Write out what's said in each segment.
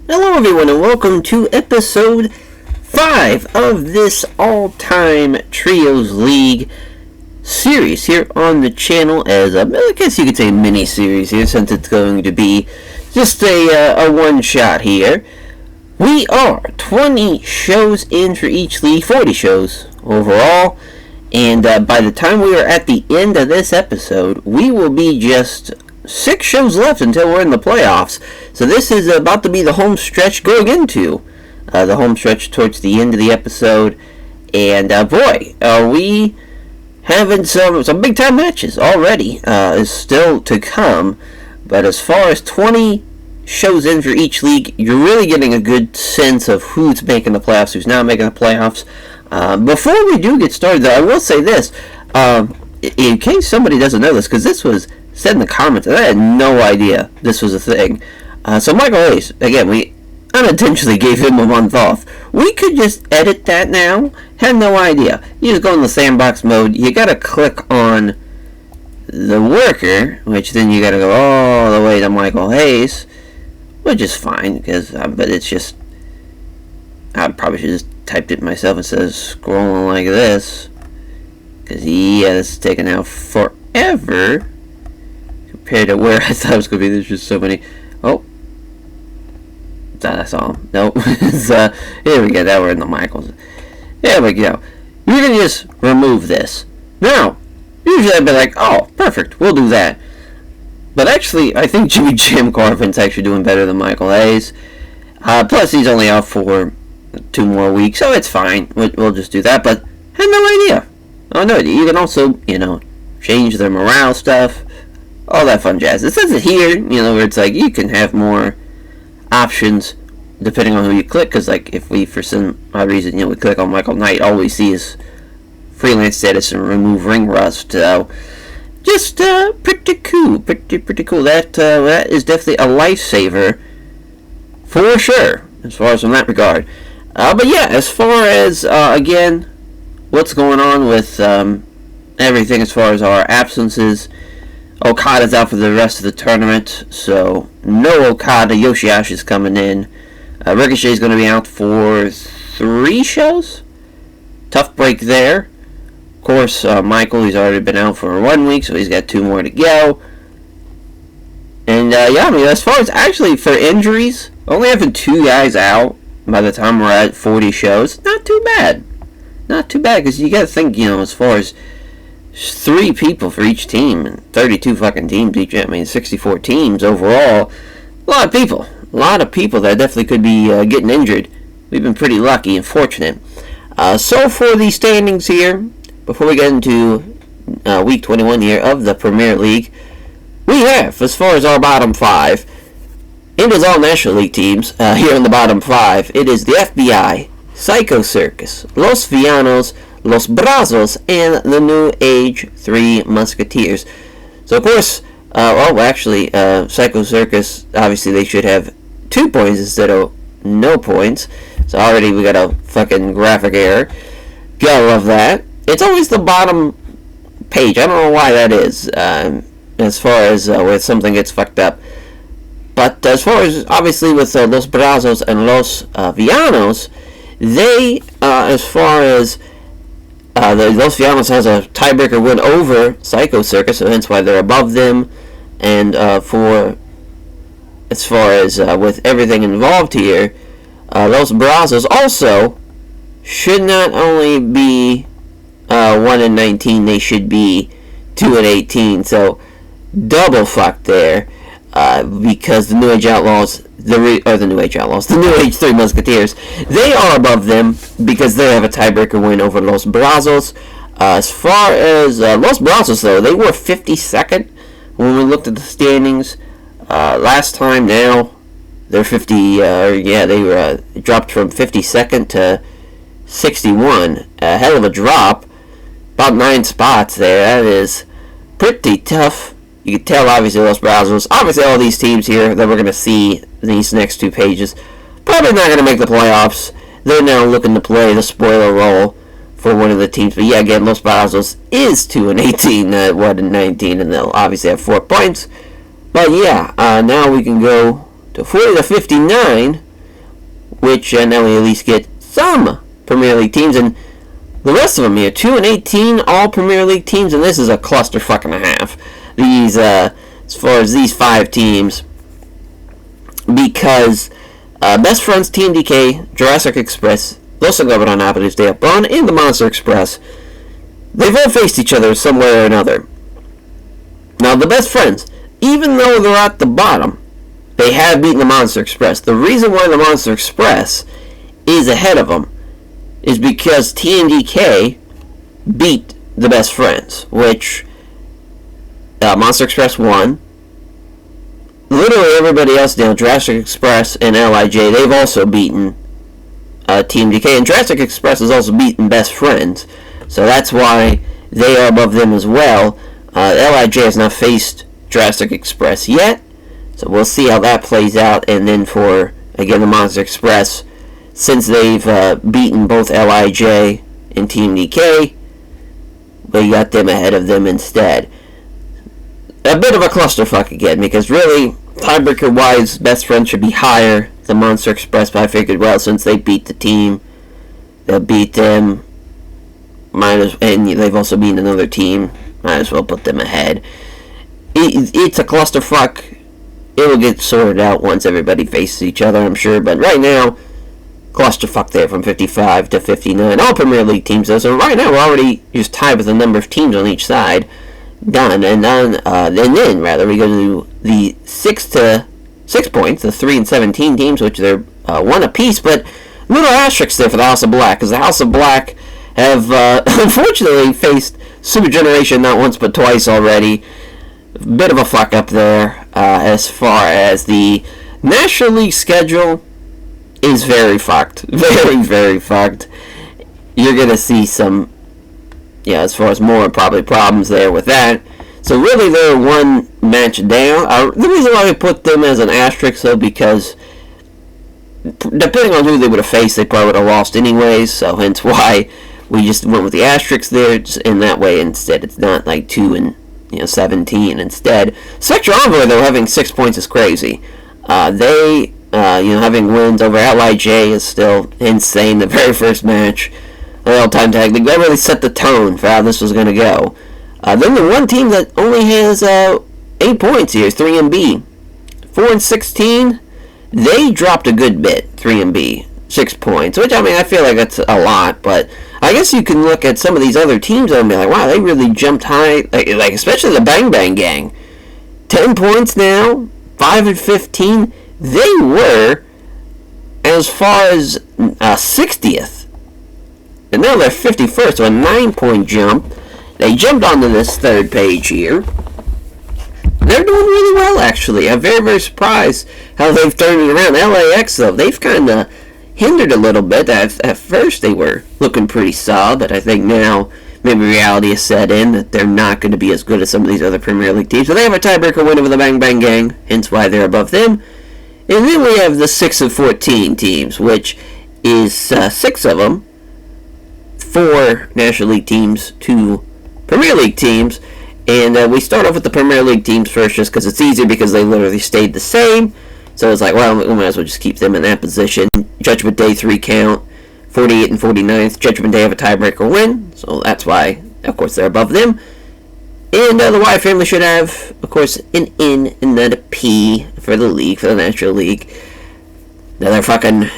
Hello everyone and welcome to episode 5 of this all-time Trios League series here on the channel, as I guess you could say mini-series here, since it's going to be just a one-shot here. We are 20 shows in for each league, 40 shows overall, and by the time we are at the end of this episode, we will be just 6 shows left until we're in the playoffs. So this is about to be the home stretch going into the home stretch towards the end of the episode. And boy, are we having some big time matches already. Is still to come. But as far as 20 shows in for each league, you're really getting a good sense of who's making the playoffs, who's not making the playoffs. Before we do get started, though, I will say this. In case somebody doesn't know this, because this was said in the comments, and I had no idea this was a thing. So Michael Hayes, again, we unintentionally gave him a month off. We could just edit that now. Had no idea. You just go in the sandbox mode. You gotta click on the worker, which then you gotta go all the way to Michael Hayes, which is fine, because but it's just, I probably should just typed it myself instead of scrolling like this, because yeah, this is taking out forever compared to where I thought it was going to be. There's just so many. Oh, that's all. Nope. Here we go. Now we're in the Michaels. There we go. You're going to just remove this. Now, usually I'd be like, oh, perfect, we'll do that. But actually, I think Jim Carvin's actually doing better than Michael Hayes. Plus, he's only out for 2 more weeks, so it's fine. We'll just do that. But I had no idea. Oh, no, you can also, change the morale stuff. All that fun jazz. It says it here, where it's like you can have more options depending on who you click. Because, like, if we, for some odd reason, we click on Michael Knight, all we see is freelance status and remove ring rust. So, just pretty cool. Pretty cool. That is definitely a lifesaver for sure, as far as in that regard. But yeah, as far as, again, what's going on with everything as far as our absences, Okada's out for the rest of the tournament, so no Okada. Yoshihashi's coming in. Ricochet's going to be out for 3 shows. Tough break there. Of course, Michael, he's already been out for 1 week, so he's got 2 more to go. And yeah, as far as actually for injuries, only having 2 guys out by the time we're at 40 shows, not too bad. Not too bad, because you got to think, as far as 3 people for each team, and 32 fucking teams each, 64 teams overall. A lot of people. A lot of people that definitely could be getting injured. We've been pretty lucky and fortunate. So for the standings here, before we get into week 21 here of the Premier League, we have, as far as our bottom 5, it is all National League teams here in the bottom 5. It is the FBI, Psycho Circus, Los Villanos, Los Brazos, and the New Age 3 Musketeers. So, of course, Psycho Circus, obviously they should have 2 points instead of no points. So already we got a fucking graphic error. Gotta love that. It's always the bottom page. I don't know why that is, as far as where something gets fucked up. But as far as, obviously, with Los Brazos and Los Villanos, they, as far as Los Villanos has a tiebreaker win over Psycho Circus, so hence why they're above them. And for as far as with everything involved here, Los Brazos also should not only be 1-19, they should be 2-18. So double fuck there, because the New Age Outlaws. The New Age 3 Musketeers, they are above them because they have a tiebreaker win over Los Brazos. As far as Los Brazos, though, they were 52nd when we looked at the standings last time. Now they're 50. They were dropped from 52nd to 61. A hell of a drop, about 9 spots there. That is pretty tough. You can tell, obviously, Los Brazos. Obviously, all these teams here that we're going to see these next 2 pages probably not going to make the playoffs. They're now looking to play the spoiler role for one of the teams. But yeah, again, Los Brazos is 2-18, 1-19, and they'll obviously have 4 points. But yeah, now we can go to 40 to 59. which now we at least get some Premier League teams, and the rest of them here, 2 and 18 all Premier League teams, and this is a clusterfuck and a half. These, as far as these 5 teams, because Best Friends, TMDK, Jurassic Express, Los Ingobernables de Japón, and the Monster Express, they've all faced each other some way or another. Now, the Best Friends, even though they're at the bottom, they have beaten the Monster Express. The reason why the Monster Express is ahead of them is because TMDK beat the Best Friends, which Monster Express won. Literally everybody else now, Jurassic Express and LIJ, they've also beaten TMDK, and Jurassic Express has also beaten Best Friends, so that's why they are above them as well. LIJ has not faced Jurassic Express yet, so we'll see how that plays out. And then for, again, the Monster Express, since they've beaten both LIJ and TMDK, we got them ahead of them instead. A bit of a clusterfuck again, because really, tiebreaker-wise, Best Friends should be higher than Monster Express, but I figured, well, since they beat the team, they'll beat them, and they've also beaten another team, might as well put them ahead. It's a clusterfuck. It will get sorted out once everybody faces each other, I'm sure, but right now, clusterfuck there from 55 to 59. All Premier League teams, though, so right now we're already just tied with the number of teams on each side. Done, and then we go to the 6 points, the 3 and 17 teams, which they're 1 apiece, but little asterisks there for the House of Black, because the House of Black have unfortunately faced Super Generation not once but twice already. Bit of a fuck up there. As far as the National League schedule is very fucked, very, very fucked. You're gonna see some, as far as more probably problems there with that. So really they're 1 match down. The reason why we put them as an asterisk, though, because depending on who they would have faced, they probably would have lost anyways, so hence why we just went with the asterisk there, in that way instead. It's not like 2 and 17 instead. Spectre Envoy, though, having 6 points is crazy. They, having wins over LIJ is still insane. The very first match, all-time tag league, that really set the tone for how this was going to go. Then the one team that only has 8 points here is 3MB. 4 and 16, they dropped a good bit, 3MB. 6 points, which, I feel like that's a lot, but I guess you can look at some of these other teams and be like, wow, they really jumped high, like especially the Bang Bang Gang. 10 points now, 5 and 15, they were as far as 60th, and now they're 51st, so a 9-point jump. They jumped onto this third page here. They're doing really well, actually. I'm very, very surprised how they've turned it around. LAX, though, they've kind of hindered a little bit. At first they were looking pretty solid, but I think now maybe reality has set in that they're not going to be as good as some of these other Premier League teams. So they have a tiebreaker win over the Bang Bang Gang, hence why they're above them. And then we have the 6 of 14 teams, which is 6 of them, 4 National League teams, 2 Premier League teams. And we start off with the Premier League teams first, just because it's easier, because they literally stayed the same. So it's like, well, we might as well just keep them in that position. Judgment Day 3 count, 48 and 49th. Judgment Day have a tiebreaker win, so that's why, of course, they're above them. And the Y family should have, of course, an N and not a P for the league, for the National League. Another fucking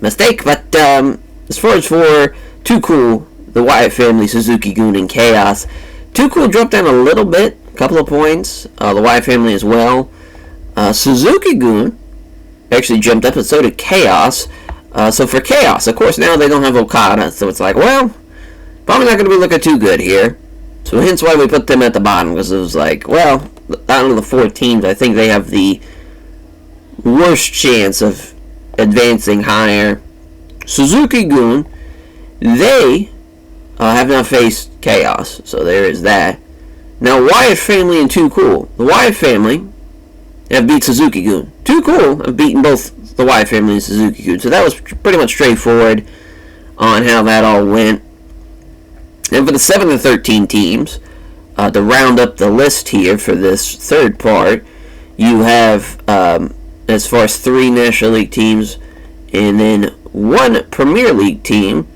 mistake, but as far as for Too Cool, the Wyatt family, Suzuki Goon, and Chaos, Too Cool dropped down a little bit, a couple of points. The Wyatt family as well. Suzuki Goon actually jumped up, and so did Chaos. So for Chaos, of course, now they don't have Okada, so it's like, well, probably not going to be looking too good here. So hence why we put them at the bottom, because it was like, well, out of the 4 teams, I think they have the worst chance of advancing higher. Suzuki Goon, they have not faced Chaos, so there is that. Now, Wyatt family and Too Cool. The Wyatt family have beat Suzuki Goon. Too Cool have beaten both the Wyatt family and Suzuki Goon, so that was pretty much straightforward on how that all went. And for the 7 and 13 teams, to round up the list here for this third part, you have, as far as 3 National League teams, and then one Premier League team.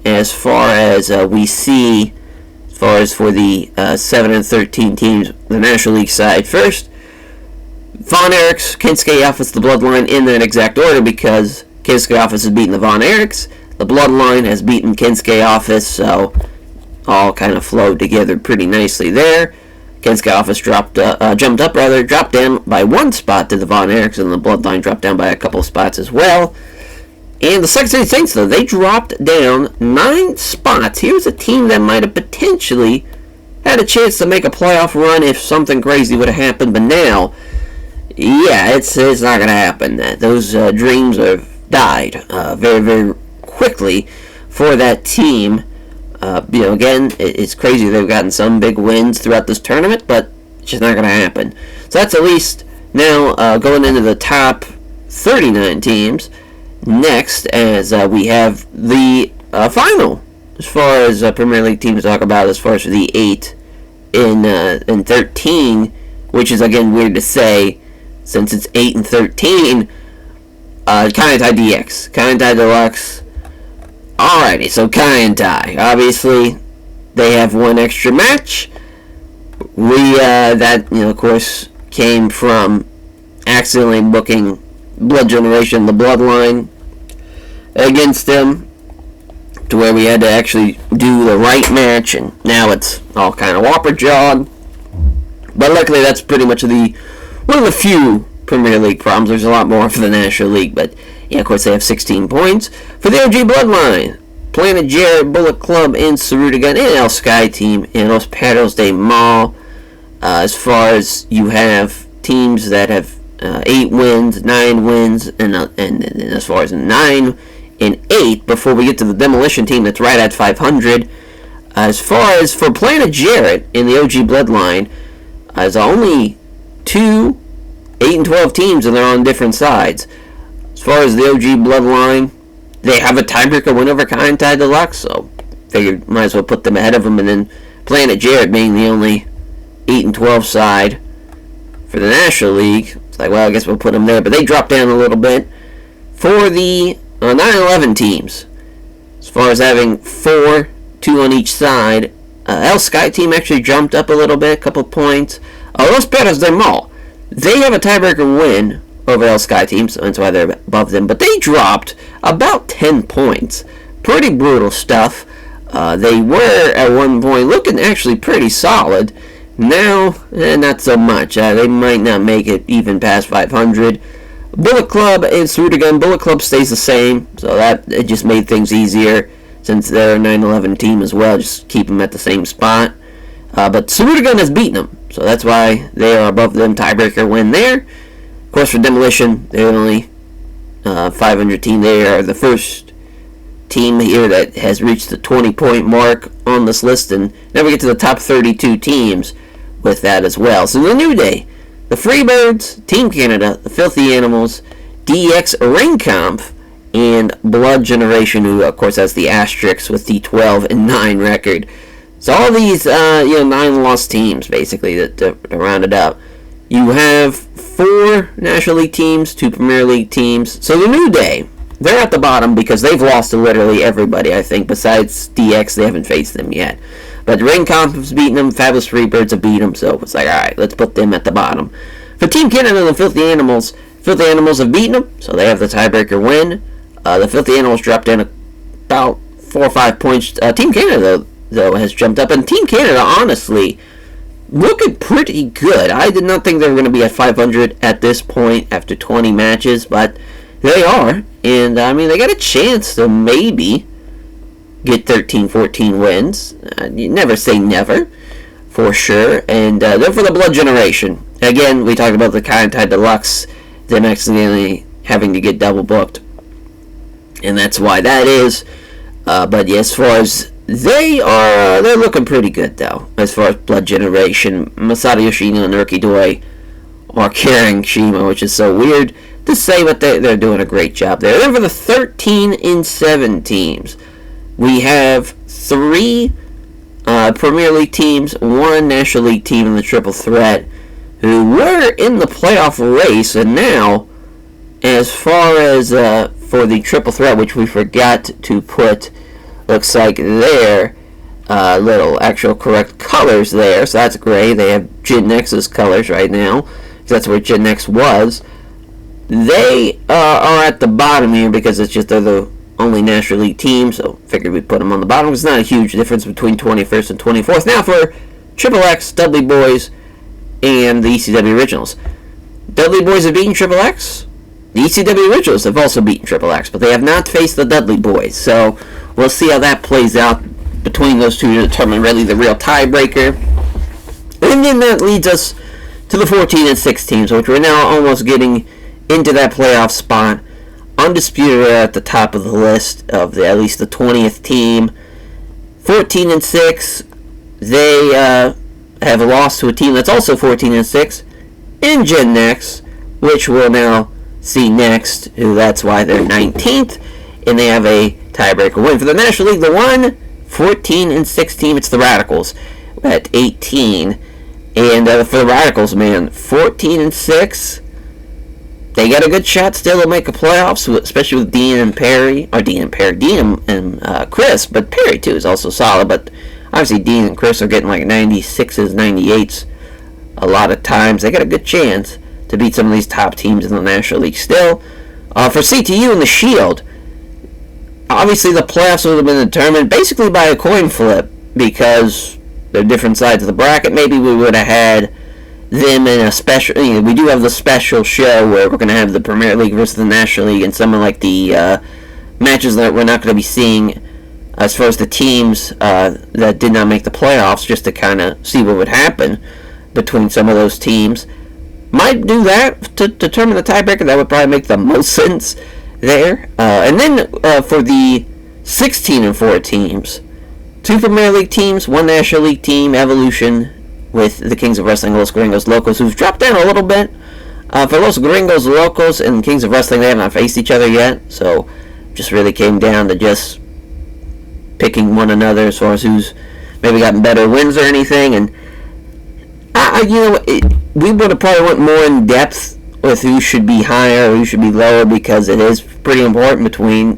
As far as we see, as far as for the 7 and 13 teams, the National League side first. Von Erichs, Kinske Office, the Bloodline in that exact order because Kinske Office has beaten the Von Erichs. The Bloodline has beaten Kinske Office, so all kind of flowed together pretty nicely there. Kinske Office dropped down by one spot to the Von Erichs, and the Bloodline dropped down by a couple spots as well. And the Second City Saints, though, they dropped down 9 spots. Here's a team that might have potentially had a chance to make a playoff run if something crazy would have happened, but now, yeah, it's not going to happen. Those dreams have died very, very quickly for that team. Again, it's crazy they've gotten some big wins throughout this tournament, but it's just not going to happen. So that's at least now going into the top 39 teams. Next, as we have the final, as far as Premier League teams talk about, as far as the 8 and 13, which is again weird to say since it's 8 and 13. Kaientai DX, Kaientai Deluxe. Alrighty, so Kaientai, obviously they have one extra match. That of course came from accidentally booking Blood Generation, the Bloodline, against them, to where we had to actually do the right match, and now it's all kind of whopper-jawed. But luckily, that's pretty much one of the few Premier League problems. There's a lot more for the National League, but yeah, of course, they have 16 points. For the OG Bloodline, Planet Jarrett, Bullet Club, and Sarutogun, and El Sky Team, and Los Perros de Mal. As far as you have teams that have 8 wins, 9 wins, and as far as 9 and 8, before we get to the Demolition team that's right at 500. As far as for Planet Jarrett in the OG Bloodline, there's only 2 8 and 12 teams, and they're on different sides. As far as the OG Bloodline, they have a tiebreaker win over Kaientai Deluxe, so figured might as well put them ahead of them, and then Planet Jarrett being the only 8 and 12 side for the National League. It's like, well, I guess we'll put them there, but they dropped down a little bit. For the 9-11 teams, as far as having 4, 2 on each side, El Sky Team actually jumped up a little bit, a couple points. Los Perros de Mal, they have a tiebreaker win over El Sky Team, so that's why they're above them, but they dropped about 10 points. Pretty brutal stuff. They were, at one point, looking actually pretty solid. Now, not so much. They might not make it even past 500. Bullet Club and Sarutogun. Bullet Club stays the same, so it just made things easier since they're a 9-11 team as well. Just keep them at the same spot. But Sarutogun has beaten them, so that's why they are above them. Tiebreaker win there. Of course, for Demolition, they're only 500 team. They are the first team here that has reached the 20-point mark on this list, and now we get to the top 32 teams with that as well. So the New Day, the Freebirds, Team Canada, the Filthy Animals, DX Ringkampf, and Blood Generation, who of course has the asterisk with the 12-9 record. So all these 9-loss teams basically to round it up. You have 4 National League teams, 2 Premier League teams. So the New Day, they're at the bottom because they've lost to literally everybody, I think. Besides DX, they haven't faced them yet. But Ringkampf has beaten them, Fabulous Freebirds have beaten them, so it's like, alright, let's put them at the bottom. For Team Canada, the Filthy Animals have beaten them, so they have the tiebreaker win. The Filthy Animals dropped down about 4 or 5 points. Team Canada, though, has jumped up, and Team Canada, honestly, looking pretty good. I did not think they were going to be at 500 at this point after 20 matches, but they are. And, they got a chance to maybe get 13, 14 wins. You never say never, for sure. And they're for the Blood Generation. Again, we talked about the Kaientai Deluxe, them accidentally having to get double booked. And that's why that is. But yeah, as far as they're looking pretty good, though. As far as Blood Generation, Masato Yoshino and Naruki Doi are carrying Shima, which is so weird to say, but they're doing a great job there. Then for the 13-7 teams, we have 3 Premier League teams, 1 National League team in the Triple Threat, who were in the playoff race, and now, as far as for the triple threat, which we forgot to put, looks like their little actual correct colors there. So that's great. They have Gen X's colors right now. That's where Gen X was. They are at the bottom here because it's just they're the only National League team, so figured we'd put them on the bottom. It's not a huge difference between 21st and 24th. Now for Triple X, Dudley Boys, and the ECW Originals. Dudley Boys have beaten Triple X. The ECW Originals have also beaten Triple X, but they have not faced the Dudley Boys. So we'll see how that plays out between those two to determine really the real tiebreaker. And then that leads us to the 14 and 6 teams, which we're now almost getting into that playoff spot. Undisputed are at the top of the list of at least the 20th team. 14 and 6, they have lost to a team that's also 14 and 6 in Gen X, which we'll now see next, who that's why they're 19th, and they have a tiebreaker win. For the National League, the 14 and 6 team, it's the Radicals at 18. And for the Radicals, man, 14 and 6, they got a good shot still to make a playoffs, especially with Dean and Chris, but Perry too is also solid. But obviously Dean and Chris are getting like 96s, 98s a lot of times. They got a good chance to beat some of these top teams in the National League still. For CTU and the Shield, obviously the playoffs would have been determined basically by a coin flip because they're different sides of the bracket. Maybe we would have had them in a special, we do have the special show where we're going to have the Premier League versus the National League and some of like the matches that we're not going to be seeing as far as the teams that did not make the playoffs, just to kind of see what would happen between some of those teams. Might do that to determine the tiebreaker. That would probably make the most sense there. And then for the 16 and 4 teams, 2 Premier League teams, 1 National League team, Evolution, with the Kings of Wrestling, Los Gringos Locos, who've dropped down a little bit. For Los Gringos Locos and Kings of Wrestling, they have not faced each other yet, so just really came down to just picking one another as far as who's maybe gotten better wins or anything. And we would have probably went more in depth with who should be higher or who should be lower, because it is pretty important between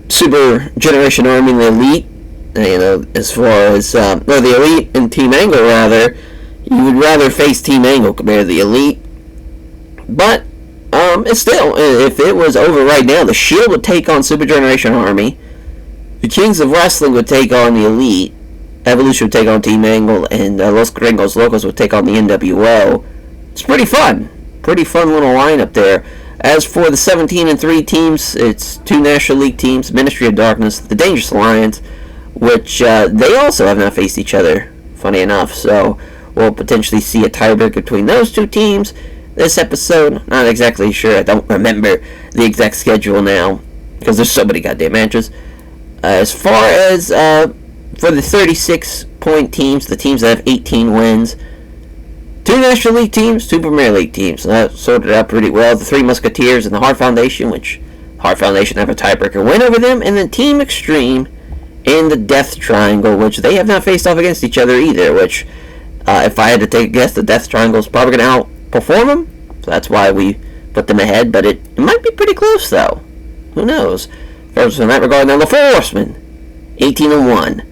Super Generation Army and the Elite. As far as the Elite and Team Angle, rather, you would rather face Team Angle compared to the Elite. But it's still, if it was over right now, the Shield would take on Super Generation Army, the Kings of Wrestling would take on the Elite, Evolution would take on Team Angle, and Los Gringos Locos would take on the NWO. It's pretty fun little lineup there. As for the 17 and 3 teams, it's 2 National League teams, Ministry of Darkness, the Dangerous Alliance, which they also have not faced each other, funny enough. So we'll potentially see a tiebreaker between those 2 teams this episode. Not exactly sure. I don't remember the exact schedule now because there's so many goddamn matches. As far as for the 36-point teams, the teams that have 18 wins, 2 National League teams, 2 Premier League teams. So that sorted out pretty well. The 3 Musketeers and the Hart Foundation, which Hart Foundation have a tiebreaker win over them, and then Team Extreme and the Death Triangle, which they have not faced off against each other either, which, if I had to take a guess, the Death Triangle is probably going to outperform them, so that's why we put them ahead, but it might be pretty close, though. Who knows? First, in that regard, now the Four Horsemen, 18 and 1.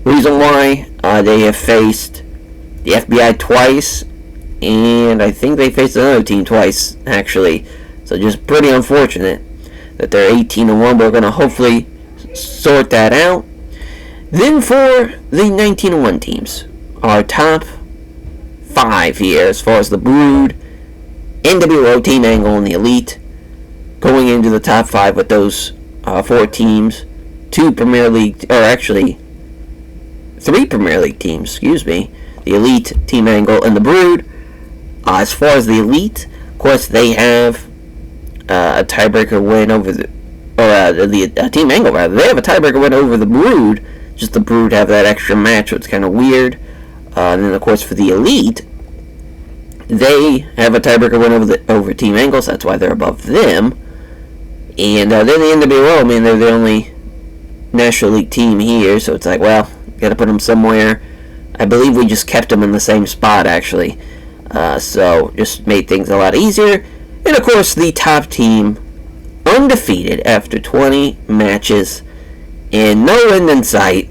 Reason why, they have faced the FBI twice, and I think they faced another team twice, actually, so just pretty unfortunate that they're 18 and 1, but we're going to hopefully sort that out. Then for the 19 and 1 teams, our top 5 here as far as the Brood, NWO, Team Angle, and the Elite, going into the top 5 with those 4 teams, 2 Premier League, or actually 3 Premier League teams, the Elite, Team Angle, and the Brood. As far as the Elite, of course, they have a tiebreaker win over the Team Angle, rather. They have a tiebreaker win over the Brood. Just the Brood have that extra match, so it's kind of weird. And then, of course, for the Elite, they have a tiebreaker win over Team Angle, so that's why they're above them. And then the NWO, I mean, they're the only National League team here, so it's like, well, got to put them somewhere. I believe we just kept them in the same spot, actually. So just made things a lot easier. And, of course, the top team undefeated after 20 matches and no end in sight.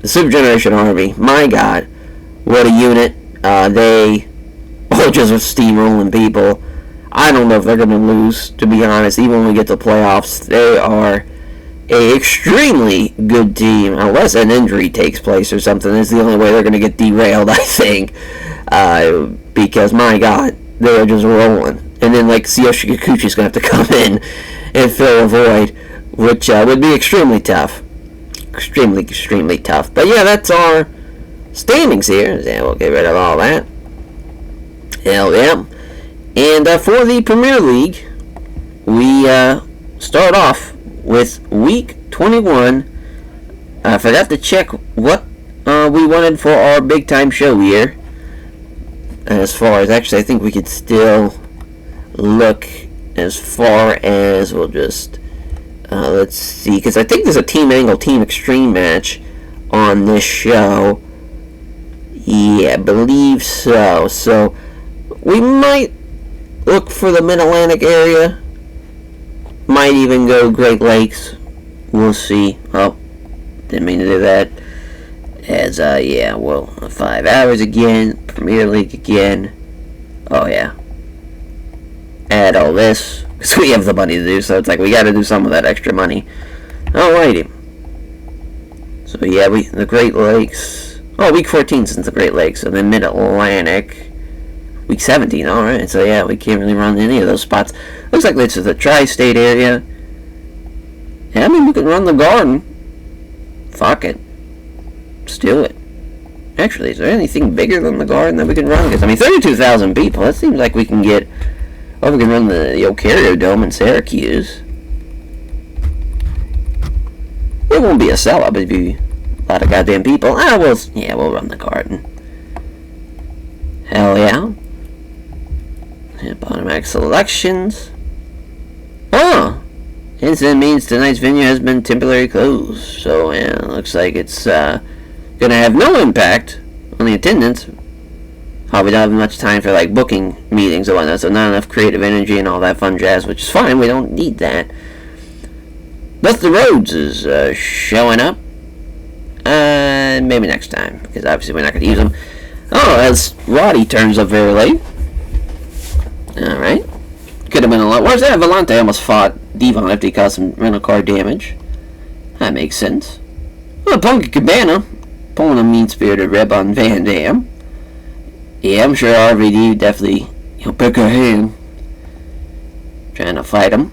The Super Generation Army, my God, what a unit. They are just steamrolling people. I don't know if they're going to lose, to be honest. Even when we get to playoffs, they are an extremely good team. Unless an injury takes place or something, it's the only way they're going to get derailed, I think. Because, my God, they are just rolling. And then, like, Tsuyoshi Kikuchi's going to have to come in and fill a void, which would be extremely tough. Extremely tough. But yeah, that's our standings here. Yeah, we'll get rid of all that. Hell yeah. And for the Premier League, we start off with week 21. I forgot to check what we wanted for our big time show here. As far as, actually, I think we could still look as far as, we'll just let's see, because I think there's a Team Angle, Team Extreme match on this show. Yeah, I believe so. So, we might look for the Mid-Atlantic area. Might even go Great Lakes. We'll see. Oh, didn't mean to do that. As, yeah, well, 5 hours again. Premier League again. Oh, yeah. Add all this. Because we have the money to do, so it's like we gotta do some of that extra money. Alrighty. So yeah, the Great Lakes. Oh, week 14 since the Great Lakes, and then Mid-Atlantic. Week 17, alright. So yeah, we can't really run any of those spots. Looks like this is the tri-state area. Yeah, I mean, we can run the Garden. Fuck it. Let's do it. Actually, is there anything bigger than the Garden that we can run? Because, I mean, 32,000 people. That seems like we can get... Oh, we can run the Ocario Dome in Syracuse. It won't be a sellout, but it'd be a lot of goddamn people. We'll run the Garden. Hell yeah. Automatic selections. Oh! Incident means tonight's venue has been temporarily closed. So, yeah, looks like it's gonna have no impact on the attendance. We don't have much time for, like, booking meetings or whatnot, so not enough creative energy and all that fun jazz, which is fine, we don't need that. Buster Rhodes is showing up. Maybe next time, because obviously we're not going to use him. Oh, as Roddy turns up very late. Alright. Could have been a lot worse. Yeah, Volante almost fought Devon after he caused some rental car damage. That makes sense. Well, Punky Cabana pulling a mean-spirited rib on Van Dam. Yeah, I'm sure RVD definitely, pick her hand. Trying to fight him.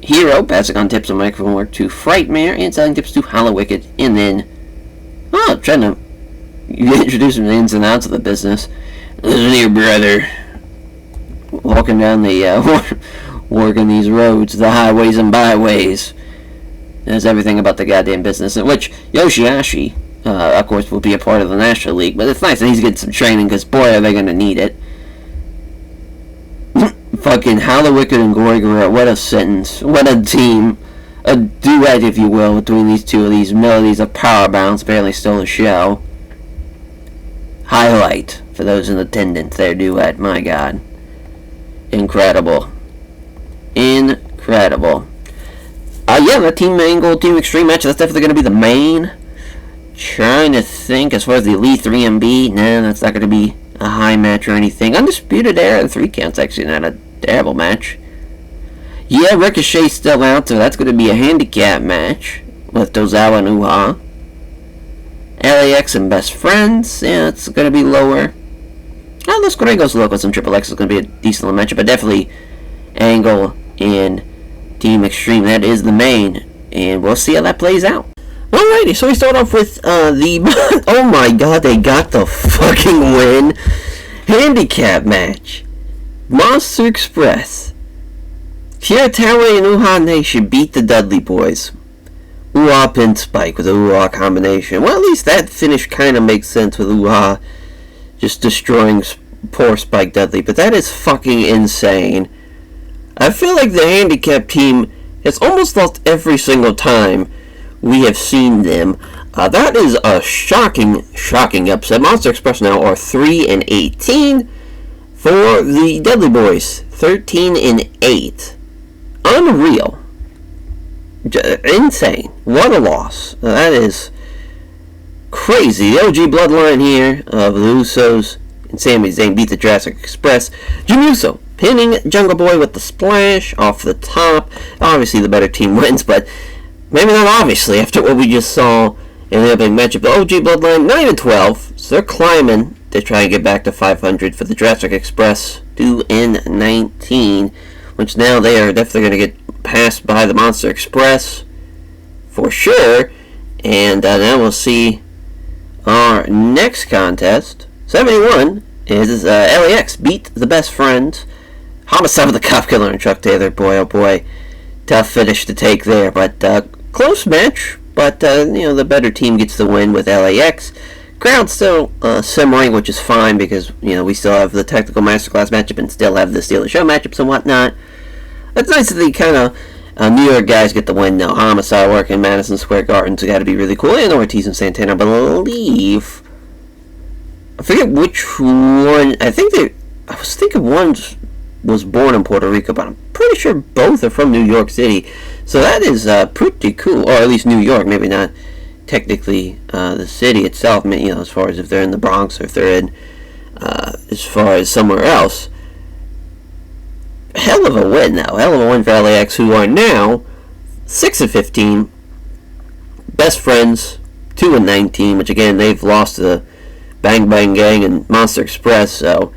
Hero passing on tips of microphone work to Frightmare and selling tips to Hollow Wicked. And then, trying to introduce him to the ins and outs of the business. Listen to your brother. Walking down the, working these roads, the highways and byways. Knows everything about the goddamn business. In which Yoshihashi, of course, will be a part of the National League, but it's nice that he's getting some training, because boy, are they going to need it. Fucking Hollow Wicked and Gory Guerrero, what a sentence. What a team. A duet, if you will, between these two of these melodies of power bounce, barely stole the show. Highlight for those in attendance, their duet, my God. Incredible. Incredible. Yeah, the Team Angle, Team Extreme match, that's definitely going to be the main. Trying to think as far as the Elite 3MB. Nah, that's not going to be a high match or anything. Undisputed Era 3 count's actually not a terrible match. Yeah, Ricochet's still out, so that's going to be a handicap match with Tozawa and Uha. LAX and Best Friends, yeah, it's going to be lower. Los Gregos Locos and Triple X is going to be a decent little matchup, but definitely Angle and Team Extreme, that is the main, and we'll see how that plays out. Alrighty, so we start off with the... oh my God, they got the fucking win. Handicap match. Monster Express. Kiritawa and Uha Nation beat the Dudley Boys. Uha pin Spike with a Uha combination. Well, at least that finish kind of makes sense with Uha just destroying poor Spike Dudley. But that is fucking insane. I feel like the handicap team has almost lost every single time we have seen them. That is a shocking upset. Monster Express now are 3-18 for the Dudley Boys. 13-8. unreal. Insane. What a loss. That is crazy. The OG bloodline here of the Usos and Sami Zayn beat the Jurassic Express. Jim Uso pinning Jungle Boy with the splash off the top. Obviously the better team wins, but maybe not obviously after what we just saw in the opening matchup. The OG bloodline 9-12, so they're climbing to try and get back to 500 for the Jurassic Express 2-19, which now they are definitely going to get passed by the Monster Express for sure. And now we'll see our next contest. 71 is LAX beat the Best Friends. Homicide with the Cop Killer and Chuck Taylor. Boy, oh boy, tough finish to take there, but close match. But the better team gets the win with LAX. Crowd still simmering, which is fine because we still have the Technical Masterclass matchup and still have the Steal the Show matchups and whatnot. It's nice that the kind of New York guys get the win now. Homicide working Madison Square Garden's got to be really cool. And Ortiz and Santana, I believe. I forget which one. I was thinking one was born in Puerto Rico, but I'm pretty sure both are from New York City. So that is pretty cool, or at least New York. Maybe not technically the city itself. As far as if they're in the Bronx or if they're in as far as somewhere else. Hell of a win, though. Hell of a win for LAX, who are now 6-15. Best Friends 2-19, which again they've lost to the Bang Bang Gang and Monster Express, so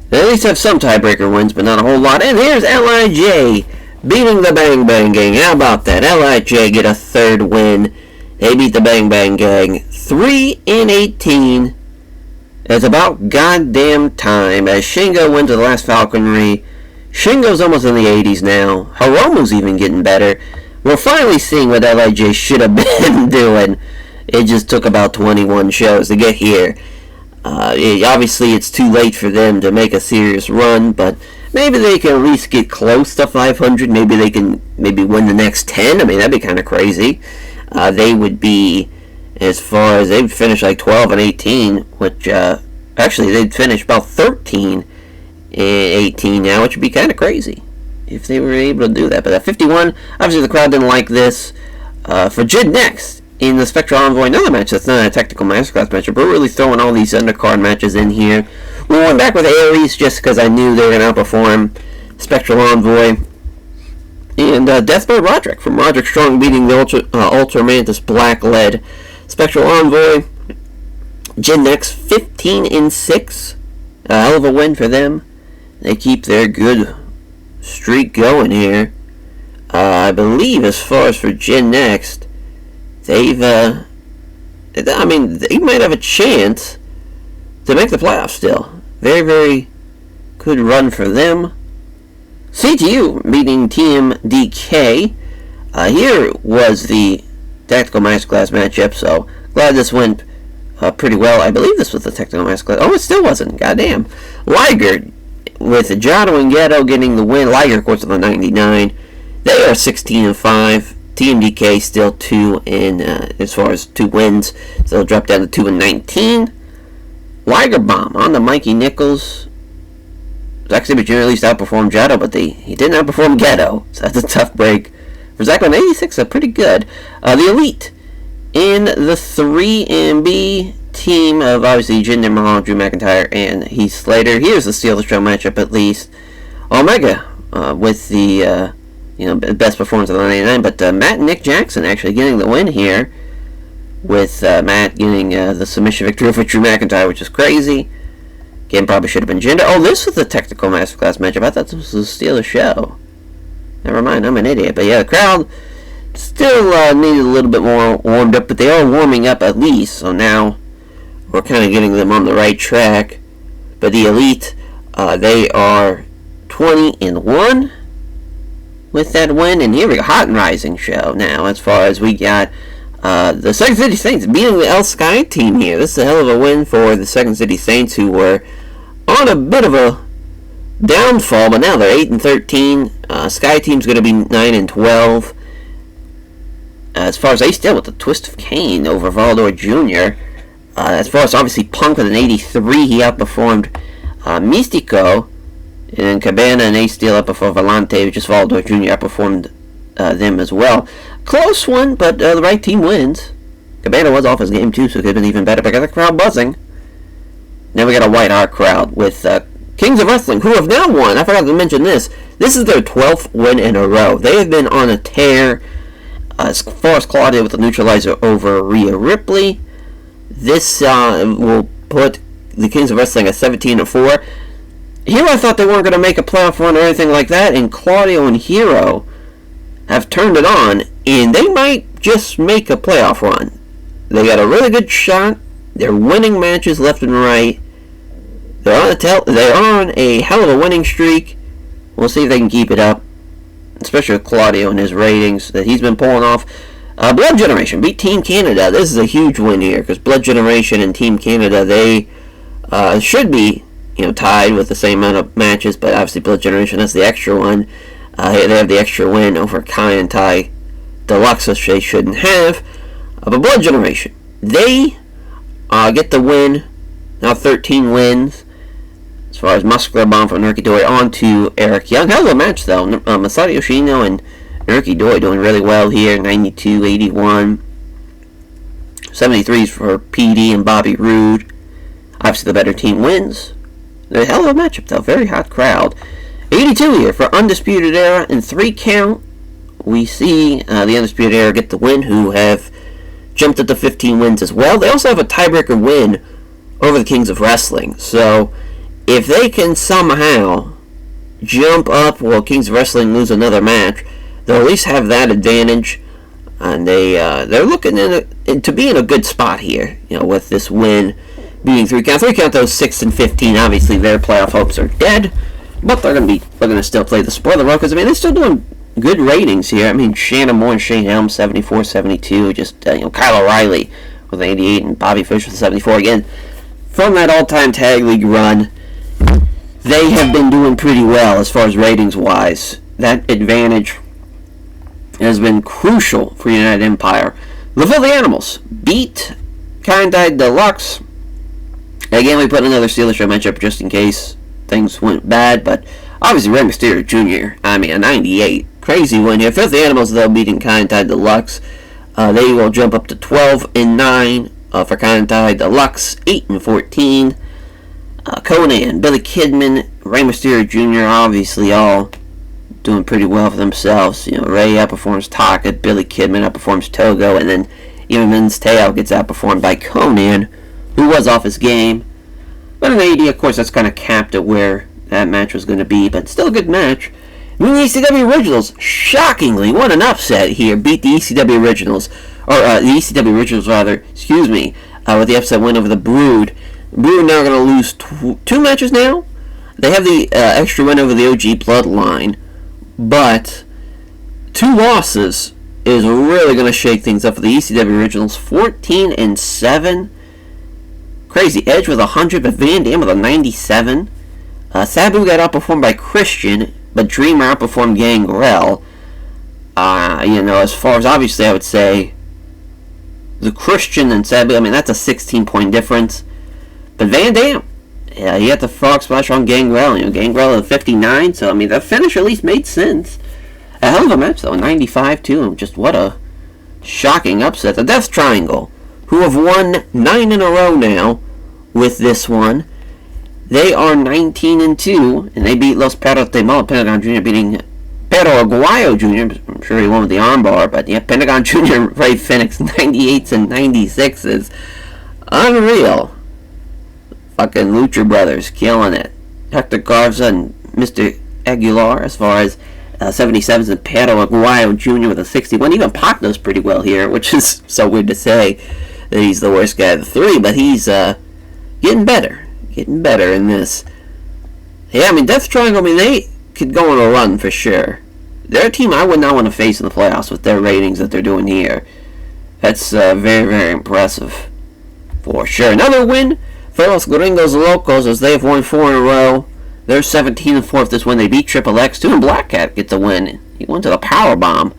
they at least have some tiebreaker wins, but not a whole lot. And here's LIJ beating the Bang Bang Gang. How about that? LIJ get a third win. They beat the Bang Bang Gang 3-18. It's about goddamn time as Shingo wins the last Falconry. Shingo's almost in the 80s now. Hiromu's even getting better. We're finally seeing what LIJ should have been doing. It just took about 21 shows to get here. Obviously, it's too late for them to make a serious run, but maybe they can at least get close to 500. Maybe they can win the next 10. That'd be kind of crazy. They would be, as far as they'd finish like 12-18, which actually they'd finish about 13-18 now, which would be kind of crazy if they were able to do that. But at 51, obviously the crowd didn't like this. For Jid next in the Spectral Envoy, another match that's not a Technical Masterclass matchup, but we're really throwing all these undercard matches in here. We went back with Aries just because I knew they were going to outperform Spectral Envoy. And Death by Roderick from Roderick Strong beating the Ultra Mantis Black led Spectral Envoy. Jid next 15-6. Hell of a win for them. They keep their good streak going here. I believe as far as for Jin next, they might have a chance to make the playoffs still. Very, very good run for them. CTU beating Team DK. Here was the Tactical Masterclass matchup, so glad this went pretty well. I believe this was the Technical Masterclass. Oh, it still wasn't. Goddamn. Liger with Jado and Ghetto getting the win. Liger, of course, on the 99. They are 16-5. TMDK still 2 in as far as 2 wins. So they'll drop down to 2-19. Liger Bomb on the Mikey Nichols. Zack Sabre Jr. at least outperformed Jado, but he didn't outperform Ghetto. So that's a tough break. For Zack on 86, pretty good. The Elite in the 3B team of obviously Jinder Mahal, Drew McIntyre, and Heath Slater. Here's the Steal the Show matchup at least. Omega with the best performance of the 99, but Matt and Nick Jackson actually getting the win here, with Matt getting the submission victory over Drew McIntyre, which is crazy. Again, probably should have been Jinder. Oh, this was the Technical Masterclass matchup. I thought this was the Steal the Show. Never mind, I'm an idiot. But yeah, the crowd still needed a little bit more warmed up, but they are warming up at least, so now we're kind of getting them on the right track. But the Elite, they are 20-1 with that win, and here we go, Hot and Rising show now, as far as we got the Second City Saints beating the El Sky team here. This is a hell of a win for the Second City Saints, who were on a bit of a downfall, but now they're 8-13. Sky team's going to be 9-12. As far as they still with the Twist of Cain over Valdor Jr. As far as obviously Punk with an 83, he outperformed Mystico And Cabana and ATTL outperformed Volante, just Valdo Jr. outperformed them as well. Close one, but the right team wins. Cabana was off his game too, so it could have been even better, but I got the crowd buzzing. Now we got a white hot crowd with Kings of Wrestling, who have now won. I forgot to mention this. This is their 12th win in a row. They have been on a tear as far as Claudia with the neutralizer over Rhea Ripley. This will put the Kings of Wrestling at 17-4. Here I thought they weren't going to make a playoff run or anything like that, and Claudio and Hero have turned it on, and they might just make a playoff run. They got a really good shot. They're winning matches left and right. They're on a hell of a winning streak. We'll see if they can keep it up, especially with Claudio and his ratings that he's been pulling off. Blood Generation beat Team Canada. This is a huge win here because Blood Generation and Team Canada, they should be tied with the same amount of matches, but obviously Blood Generation has the extra one. They have the extra win over Kai and Tai Deluxe, which they shouldn't have. But Blood Generation, they get the win. Now 13 wins. As far as Muscular Bomb from Naruki Doi on to Eric Young. Hell of a match though. Masato Yoshino and Naruki Doi doing really well here. 92, 81. 73s for PD and Bobby Roode. Obviously the better team wins. A hell of a matchup though. Very hot crowd. 82 here for Undisputed Era in 3 count. We see the Undisputed Era get the win, who have jumped up to 15 wins as well. They also have a tiebreaker win over the Kings of Wrestling. So if they can somehow jump up while Kings of Wrestling lose another match, they'll at least have that advantage. And they're looking to be in a good spot here, with this win being 3 count. 3 count, those 6 and 15. Obviously, their playoff hopes are dead, but they're gonna still play the spoiler role because they're still doing good ratings here. Shannon Moore and Shane Helms 74, 72. Just Kyle O'Reilly with 88 and Bobby Fish with 74 again. From that all-time tag league run, they have been doing pretty well as far as ratings-wise. That advantage has been crucial for United Empire. The Filthy Animals beat Kandai Deluxe. Again, we put another Steelers show matchup just in case things went bad, but obviously Rey Mysterio Jr., a 98. Crazy win here. Filthy Animals, though, beating Kandai Deluxe. They will jump up to 12-9 for Kandai Deluxe, 8-14. Conan, Billy Kidman, Rey Mysterio Jr., obviously all doing pretty well for themselves. Rey outperforms Taka, Billy Kidman outperforms Togo, and then even Min's Teo gets outperformed by Conan, who was off his game. But an 80, of course, that's kind of capped at where that match was going to be, but still a good match. The ECW Originals, shockingly, what an upset here, beat the ECW Originals, or the ECW Originals rather, with the upset win over the Brood. Brood now going to lose 2 matches now. They have the extra win over the OG Bloodline, but 2 losses is really going to shake things up for the ECW Originals. 14-7. Crazy. Edge with 100, but Van Dam with a 97. Sabu got outperformed by Christian, but Dreamer outperformed Gangrel. As far as obviously I would say the Christian and Sabu, that's a 16-point difference. But Van Dam, he had the frog splash on Gangrel. Gangrel at 59, so the finish at least made sense. A hell of a match though, 95 too. Just what a shocking upset. The Death Triangle, who have won 9 in a row now with this one. They are 19-2, and they beat Los Perros de Mal. Pentagon Jr. beating Pero Aguayo Jr. I'm sure he won with the armbar, but yeah, Pentagon Jr. Ray Phoenix 98s and 96s. Unreal. Fucking Lucha Brothers killing it. Hector Garza and Mr. Aguilar as far as 77s, and Pero Aguayo Jr. with a 61. Even Pac does pretty well here, which is so weird to say that he's the worst guy of the 3, but he's getting better. Getting better in this. Yeah, Death Triangle, they could go on a run for sure. They're a team I would not want to face in the playoffs with their ratings that they're doing here. That's very, very impressive. For sure. Another win for Los Gringos Locos as they've won 4 in a row. They're 17-4 with this win. They beat Triple X. 2 and Black Cat get the win. He went to the powerbomb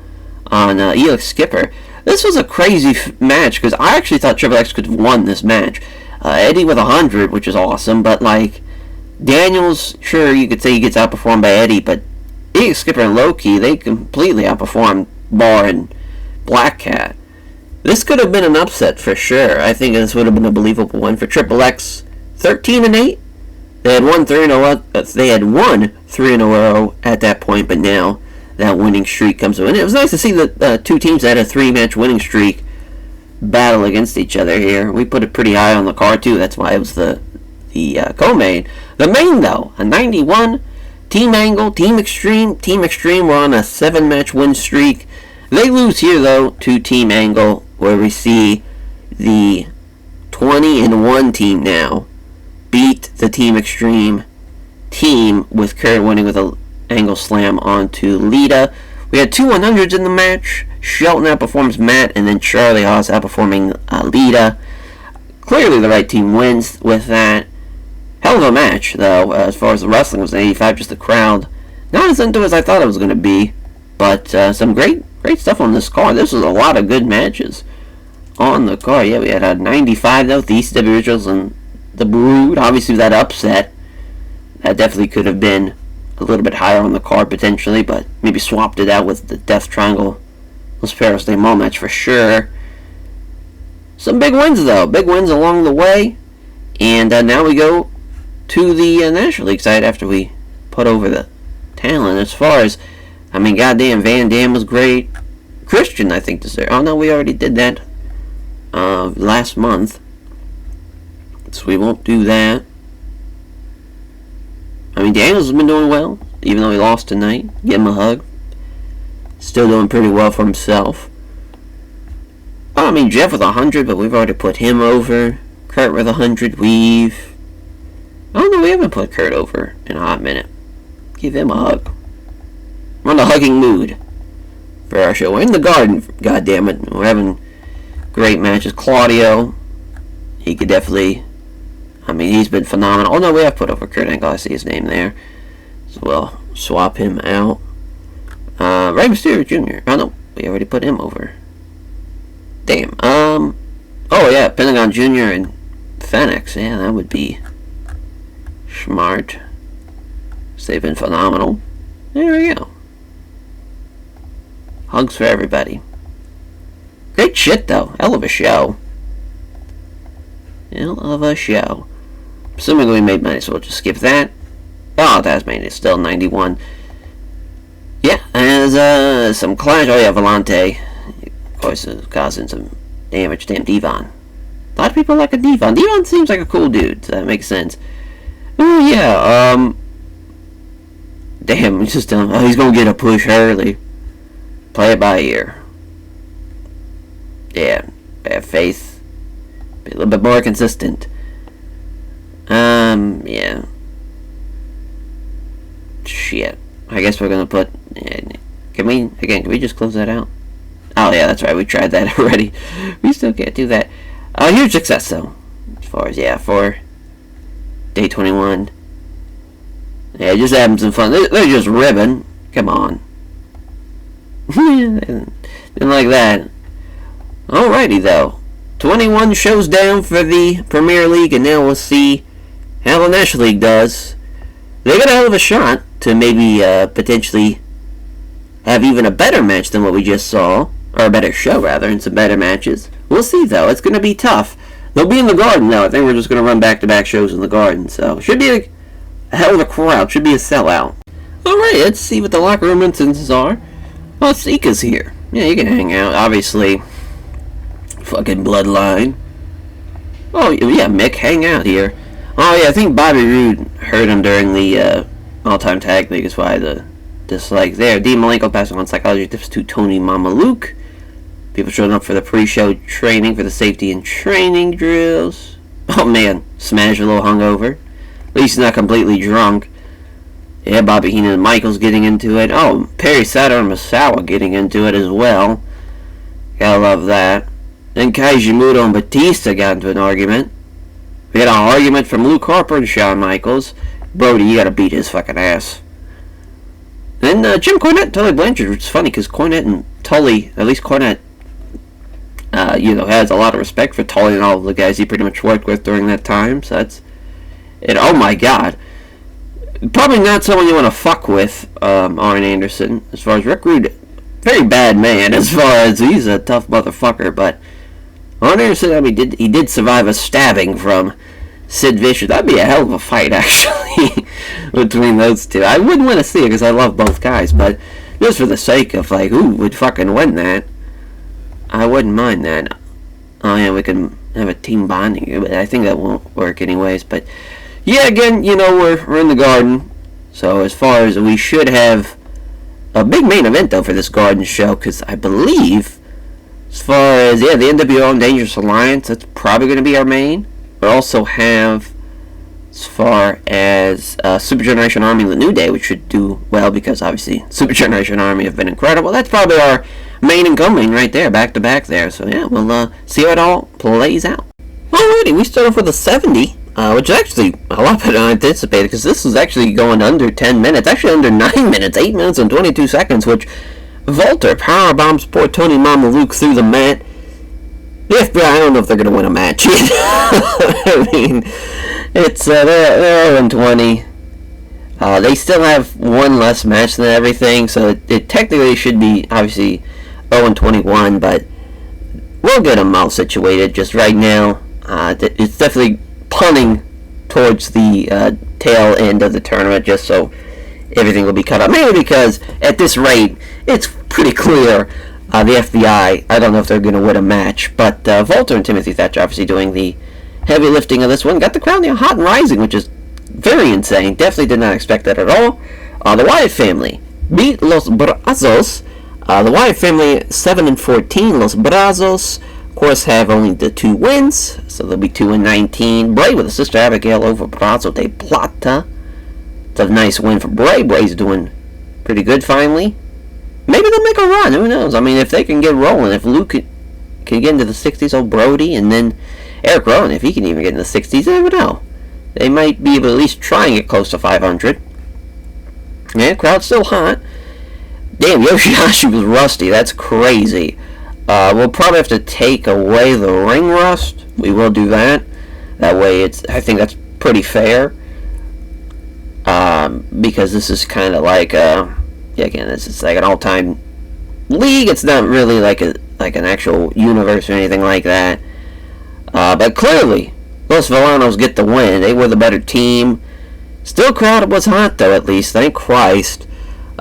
on Elix Skipper. This was a crazy match because I actually thought Triple X could have won this match. Eddie with 100, which is awesome, but Daniels, sure, you could say he gets outperformed by Eddie, but he, Skipper, and Loki, they completely outperformed Bar and Black Cat. This could have been an upset for sure. I think this would have been a believable win for Triple X. 13-8. They had won 3 in a row. They had won 3 in a row at that point, but now that winning streak comes to an end. It was nice to see the two teams that had a 3-match winning streak battle against each other here. We put it pretty high on the card too. That's why it was the co-main. The main though, a 91. Team Angle, Team Extreme. Team Extreme were on a 7-match win streak. They lose here though to Team Angle, where we see the 20-1 team now beat the Team Extreme team, with Kurt winning with an angle slam onto Lita. We had 2 100s in the match. Shelton outperforms Matt, and then Charlie Haas outperforming Lita. Clearly the right team wins with that. Hell of a match, though, as far as the wrestling was 85, just the crowd. Not as into as I thought it was going to be, but some great stuff on this card. This was a lot of good matches on the card. Yeah, we had a 95, though, the ECW Originals and the Brood. Obviously, that upset, that definitely could have been a little bit higher on the card, potentially, but maybe swapped it out with the Death Triangle Los Perros de Mo match for sure. Some big wins, though. Big wins along the way. And now we go to the National League side after we put over the talent. As far as, I mean, goddamn, Van Dam was great. Christian, I think, deserved. Oh, no, we already did that last month. So we won't do that. I mean, Daniels has been doing well, even though he lost tonight. Give him a hug. Still doing pretty well for himself. Oh, I mean, Jeff with 100, but we've already put him over. Kurt with 100. Oh no, we haven't put Kurt over in a hot minute. Give him a hug. We're in a hugging mood for our show. We're in the Garden, goddammit. We're having great matches. Claudio, he could definitely, I mean, he's been phenomenal. Oh no, we have put over Kurt Angle. I see his name there. So we'll swap him out. Rey Mysterio Jr. Oh no, we already put him over. Damn. Oh yeah, Pentagon Jr. and Fenix. Yeah, that would be smart. So they've been phenomenal. There we go. Hugs for everybody. Great shit though. Hell of a show. Hell of a show. Assuming we made money, so we'll just skip that. Oh, Tasmania is still 91. Yeah, and some clash. Oh yeah, Volante. Of course, causing some damage. Damn, Devon. A lot of people like a Devon. Devon seems like a cool dude, so that makes sense. Oh yeah, damn, just telling him, oh, he's gonna get a push early. Play it by ear. Yeah, have faith. Be a little bit more consistent. Yeah. Shit. I guess we're gonna put. Can we just close that out? Oh yeah, that's right. We tried that already. We still can't do that. Huge success though, as far as for day 21. Yeah, just having some fun. They're just ribbing. Come on. Didn't like that. Alrighty though. 21 shows down for the Premier League, and now we'll see how the National League does. They got a hell of a shot to maybe potentially have even a better match than what we just saw. Or a better show, rather, and some better matches. We'll see, though. It's going to be tough. They'll be in the Garden, though. I think we're just going to run back-to-back shows in the Garden. So, should be a hell of a crowd. Should be a sellout. Alright, let's see what the locker room instances are. Well, Sika's here. Yeah, you can hang out. Obviously, fucking Bloodline. Oh, yeah, Mick, hang out here. Oh, yeah, I think Bobby Roode hurt him during the all-time tag league. Is why the dislike there. Dean Malenko passing on psychology tips to Tony Mamaluke. People showing up for the pre-show training for the safety and training drills. Oh man, Smash a little hungover. At least he's not completely drunk. Yeah, Bobby Heenan and Michaels getting into it. Oh, Perry Sato and Misawa getting into it as well. Gotta love that. Then Kaiji Muto and Batista got into an argument. We had an argument from Luke Harper and Shawn Michaels. Brody, you gotta beat his fucking ass. Then Jim Cornette and Tully Blanchard, which is funny because Cornette and Tully, at least Cornette, has a lot of respect for Tully and all of the guys he pretty much worked with during that time. So that's it. Oh my God, Probably not someone you want to fuck with, Arn Anderson. As far as Rick Rude, very bad man. As far as he's a tough motherfucker, but Arn Anderson, I mean, he did survive a stabbing from Sid Vicious. That'd be a hell of a fight, actually, between those two. I wouldn't want to see it because I love both guys, but just for the sake of like who would fucking win that, I wouldn't mind that. Oh yeah, we can have a team bonding, but I think that won't work anyways. But yeah, again, we're in the Garden, so as far as we should have a big main event though for this Garden show, because I believe as far as the NWO and Dangerous Alliance, that's probably going to be our main. We also have as far as Super Generation Army and the New Day, which should do well because obviously Super Generation Army have been incredible. That's probably our main and co-main right there, back to back there. So yeah, we'll see how it all plays out. Alrighty, we start off with a 70, which is actually a lot better than I anticipated because this is actually going under 10 minutes, actually under 9 minutes, 8 minutes and 22 seconds, which Volter powerbombs poor Tony Mama Luke through the mat. The FBI, I don't know if they're going to win a match. I mean, it's they're 0-20. They still have one less match than everything, so it technically should be obviously 0-21, but we'll get them all situated. Just right now, it's definitely punting towards the tail end of the tournament, just so everything will be cut up. Mainly because at this rate, it's pretty clear. The FBI, I don't know if they're going to win a match, but Volter and Timothy Thatcher obviously doing the heavy lifting of this one. Got the crowd hot and rising, which is very insane. Definitely did not expect that at all. The Wyatt family beat Los Brazos. The Wyatt family 7-14. Los Brazos, of course, have only the 2 wins, so they'll be 2-19. Bray with his sister Abigail over Brazo de Plata. It's a nice win for Bray. Bray's doing pretty good finally. Maybe they'll make a run. Who knows? I mean, if they can get rolling, if Luke can get into the 60s, old Brody, and then Eric Rowan, if he can even get in the 60s, you never know. They might be able to at least try and get close to 500. Yeah, crowd's still hot. Damn, Yoshihashi was rusty. That's crazy. We'll probably have to take away the ring rust. We will do that. That way, I think that's pretty fair. Because this is kind of like again, it's like an all-time league. It's not really like an actual universe or anything like that. But clearly, Los Villanos get the win. They were the better team. Still, crowd was hot though. At least, thank Christ.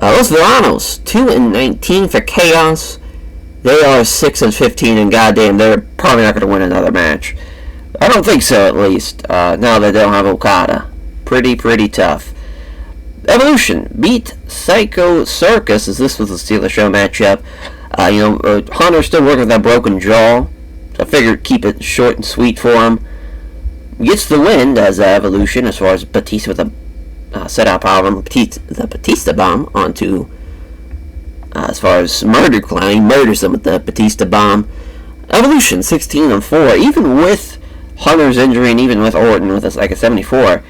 Los Villanos 2-19 for Chaos. They are 6-15, and goddamn, they're probably not going to win another match. I don't think so, at least. Now that they don't have Okada, pretty tough. Evolution beat Psycho Circus, as this was the Steal the Show matchup. Hunter's still working with that broken jaw, so I figured keep it short and sweet for him. Gets the win, does Evolution, as far as Batista with a set-out powerbomb, the Batista bomb onto, as far as Murder Clown, he murders them with the Batista bomb. Evolution 16-4, even with Hunter's injury and even with Orton with a 74,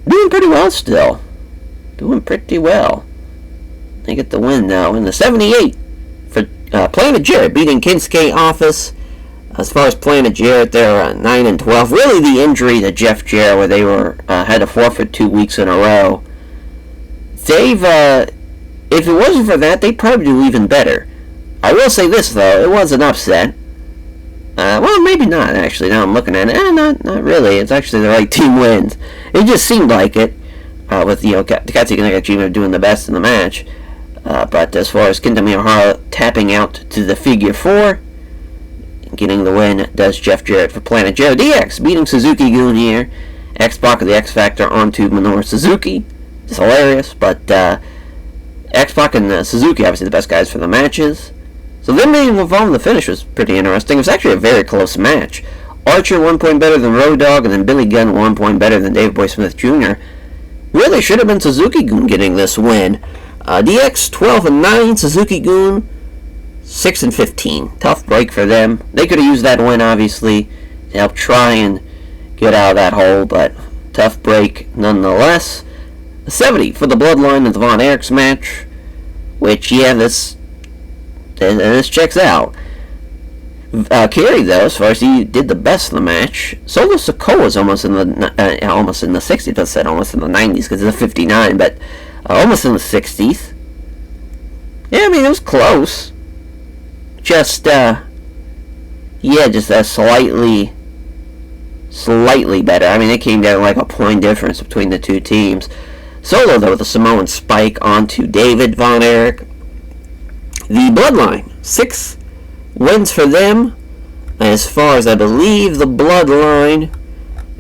doing pretty well still. Doing pretty well. They get the win now in the 78 for Planet Jarrett beating Kinsuke Office. As far as Planet Jarrett, they're 9-12. Really, the injury to Jeff Jarrett, where they had to forfeit 2 weeks in a row. They've if it wasn't for that, they'd probably do even better. I will say this though, it was an upset. Well, maybe not actually. Now I'm looking at it, not really. It's actually the right team wins. It just seemed like it. With Katsuki Nakajima doing the best in the match. But as far as Kenta Miyahara tapping out to the figure 4, getting the win does Jeff Jarrett for Planet Joe. DX beating Suzuki-gun here. X-Pac of the X-Factor onto Minoru Suzuki. It's hilarious, but X-Pac and Suzuki obviously the best guys for the matches. So them being involved in the finish was pretty interesting. It was actually a very close match. Archer 1 point better than Road Dogg, and then Billy Gunn 1 point better than Dave Boy Smith Jr. Really should have been Suzuki-gun getting this win. DX 12-9, Suzuki-gun 6-15. Tough break for them. They could have used that win, obviously, to help try and get out of that hole, but tough break nonetheless. 70 for the Bloodline and the Von Erichs match, which, yeah, this checks out. Carey, though, as far as he did the best in the match. Solo Sikoa's almost in the 60th. I said almost in the 90s because it's a 59, but almost in the 60th. Yeah, I mean, it was close. Just a slightly better. I mean, it came down like a point difference between the two teams. Solo, though, with a Samoan spike onto David Von Erich. The Bloodline, 6 wins for them. As far as I believe, the Bloodline,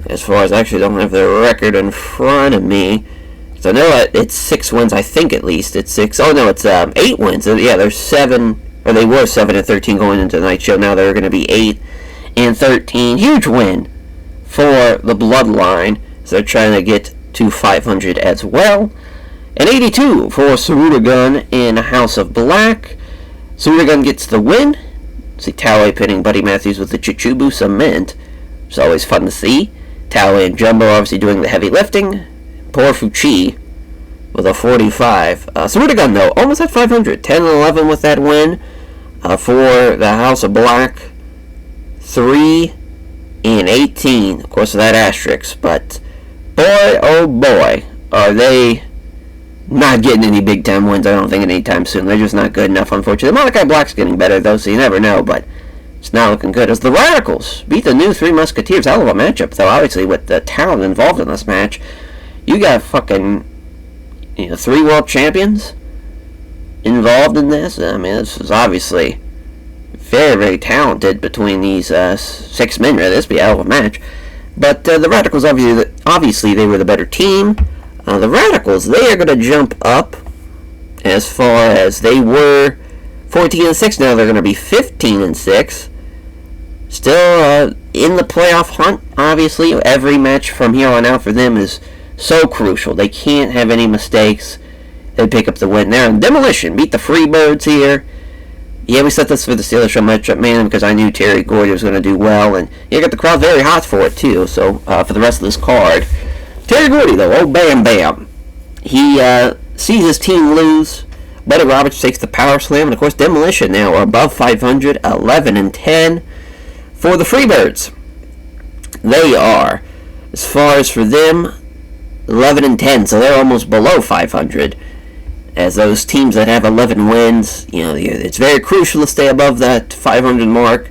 as far as I actually don't have their record in front of me, because I know it's 6 wins, I think at least. It's 6. Oh, no, it's 8 wins. Yeah, they're 7, or they were 7-13 going into the night show. Now they're going to be 8-13. Huge win for the Bloodline. So they're trying to get to 500 as well. And 82 for Surudagun in House of Black. Surudagun gets the win. See Taue pinning Buddy Matthews with the Chichubu Cement. It's always fun to see. Taue and Jumbo obviously doing the heavy lifting. Poor Fuchi with a 45. Surudagun, though, almost at 500. 10-11 with that win for the House of Black. 3-18, of course, with that asterisk. But boy, oh boy, are they not getting any big time wins, I don't think, anytime soon. They're just not good enough, unfortunately. Malachi Black's getting better, though, so you never know, but it's not looking good. As the Radicals beat the new Three Musketeers. Hell of a matchup, though, obviously, with the talent involved in this match. You got fucking, 3 world champions involved in this. I mean, this is obviously very, very talented between these 6 men. This would be a hell of a match. But the Radicals, obviously, they were the better team. The Radicals, they are going to jump up as far as they were 14-6. Now they're going to be 15-6. Still in the playoff hunt, obviously. Every match from here on out for them is so crucial. They can't have any mistakes. They pick up the win there. And Demolition beat the Freebirds here. Yeah, we set this for the Steelers show matchup, man, because I knew Terry Gordy was going to do well. And you got the crowd very hot for it, too. So for the rest of this card, Terry Gordy, though, oh, bam, bam. He sees his team lose. Buddy Roberts takes the power slam. And, of course, Demolition now are above 500, 11-10 for the Freebirds. They are, as far as for them, 11-10, so they're almost below 500. As those teams that have 11 wins, it's very crucial to stay above that 500 mark.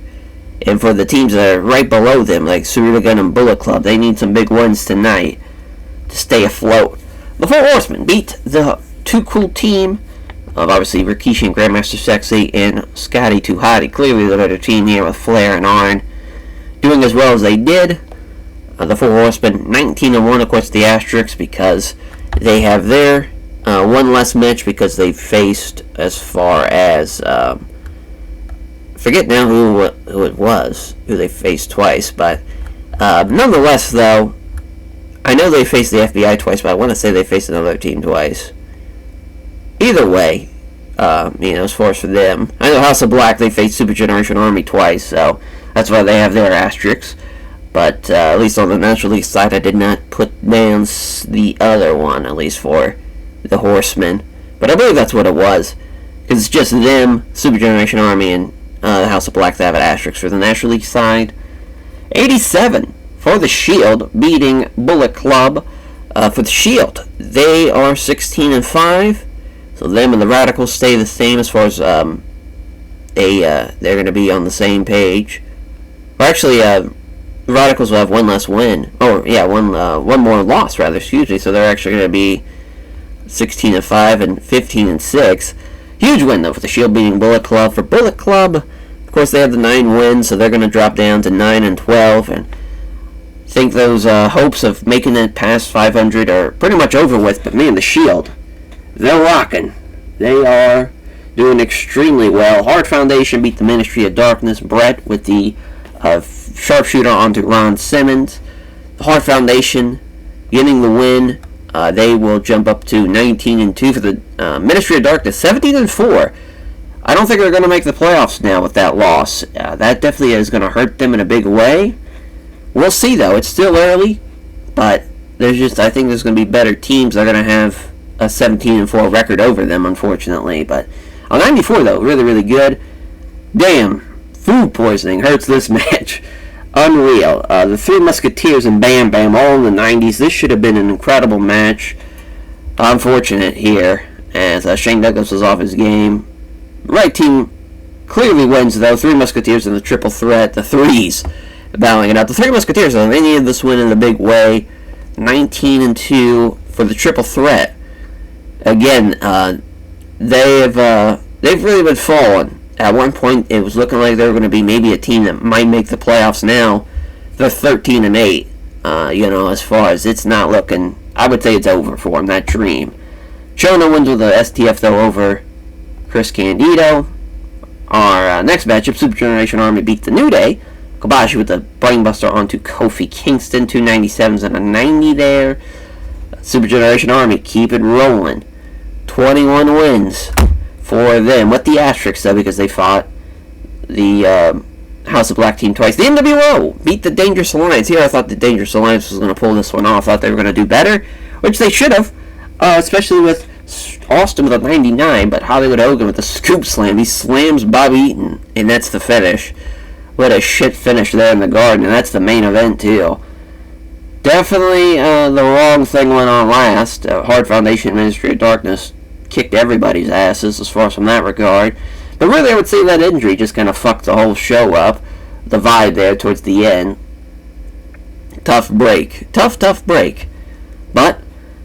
And for the teams that are right below them, like Surudagun and Bullet Club, they need some big wins tonight to stay afloat. The Four Horsemen beat the Too Cool team of obviously Rikishi and Grandmaster Sexy and Scotty Too Hotty. Clearly the better team here with Flair and Arn doing as well as they did. The Four Horsemen 19-1, of course, the asterisks because they have their one less match because they faced as far as forget now who it was who they faced twice, but nonetheless, though, I know they faced the FBI twice, but I want to say they faced another team twice. Either way, as far as for them, I know House of Black, they faced Super Generation Army twice, so that's why they have their asterisks. But at least on the National League side, I did not put down the other one, at least for the Horsemen. But I believe that's what it was, because it's just them, Super Generation Army, and the House of Black that have an asterisk for the National League side. 87 for the Shield, beating Bullet Club. For the Shield, they are 16-5. So them and the Radicals stay the same as far as they're going to be on the same page. Or actually, the Radicals will have one less win. Oh, yeah, one more loss, rather, excuse me. So they're actually going to be 16-5 and 15-6. Huge win, though, for the Shield beating Bullet Club. For Bullet Club, of course, they have the 9 wins, so they're going to drop down to 9-12. And I think those hopes of making it past 500 are pretty much over with. But, man, the Shield, they're rocking. They are doing extremely well. Hard Foundation beat the Ministry of Darkness. Brett with the sharpshooter onto Ron Simmons. The Hard Foundation getting the win. They will jump up to 19-2 for the Ministry of Darkness. 17-4. I don't think they're going to make the playoffs now with that loss. That definitely is going to hurt them in a big way. We'll see, though. It's still early, but I think there's going to be better teams that are going to have a 17-4 record over them, unfortunately. But on 94, though, really, really good. Damn. food poisoning hurts this match. Unreal. The Three Musketeers and Bam Bam all in the 90s. This should have been an incredible match. Unfortunate here, as Shane Douglas was off his game. Right team clearly wins, though. Three Musketeers in the triple threat. The Threes battling it out. The Three Musketeers, though, they needed this win in a big way. 19-2 for the triple threat. Again, they've really been falling. At one point, it was looking like they were going to be maybe a team that might make the playoffs. Now, they're 13-8. As far as it's not looking, I would say it's over for them, that dream. Chono wins with the STF, though, over Chris Candido. Our next matchup, Super Generation Army beat the New Day. Kobashi with the Brainbuster onto Kofi Kingston. 297s and a 90 there. Super Generation Army keep it rolling. 21 wins for them. With the asterisks, though, because they fought the House of Black team twice. The NWO beat the Dangerous Alliance. Here I thought the Dangerous Alliance was going to pull this one off. I thought they were going to do better, which they should have, especially with Austin with a 99, but Hollywood Hogan with the scoop slam. He slams Bobby Eaton, and that's the finish. What a shit finish there in the Garden, and that's the main event, too. Definitely the wrong thing went on last. Hard Foundation Ministry of Darkness kicked everybody's asses as far as from that regard. But really, I would say that injury just kind of fucked the whole show up. The vibe there towards the end. Tough break. Tough break. But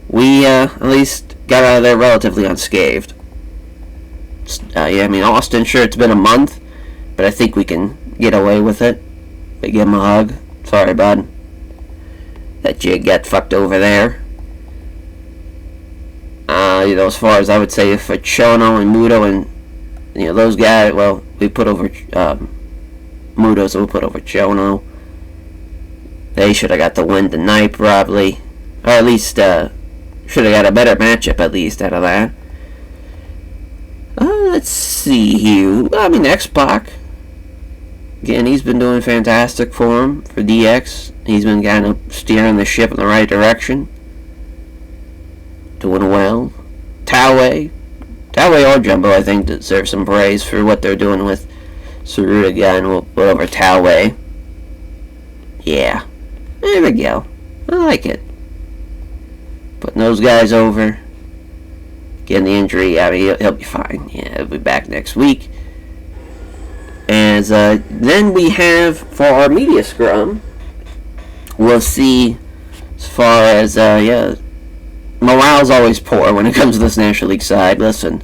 we at least got out of there relatively unscathed. Austin, sure, it's been a month, but I think we can get away with it. But give him a hug. Sorry, bud, that you got fucked over there. As far as I would say, for Chono and Muto and those guys, well, we put over Muto, so we'll put over Chono. They should have got the win tonight, probably, or at least should have got a better matchup at least out of that. Let's see here. X-Pac. Again, he's been doing fantastic for him, for DX. He's been kind of steering the ship in the right direction. Doing well. Taue or Jumbo, I think, deserve some praise for what they're doing with Saruta again. We'll put over Taue. Yeah. There we go. I like it. Putting those guys over. Getting the injury, he'll be fine. Yeah, he'll be back next week. As then we have, for our media scrum, we'll see as far as, morale's always poor when it comes to this National League side. Listen,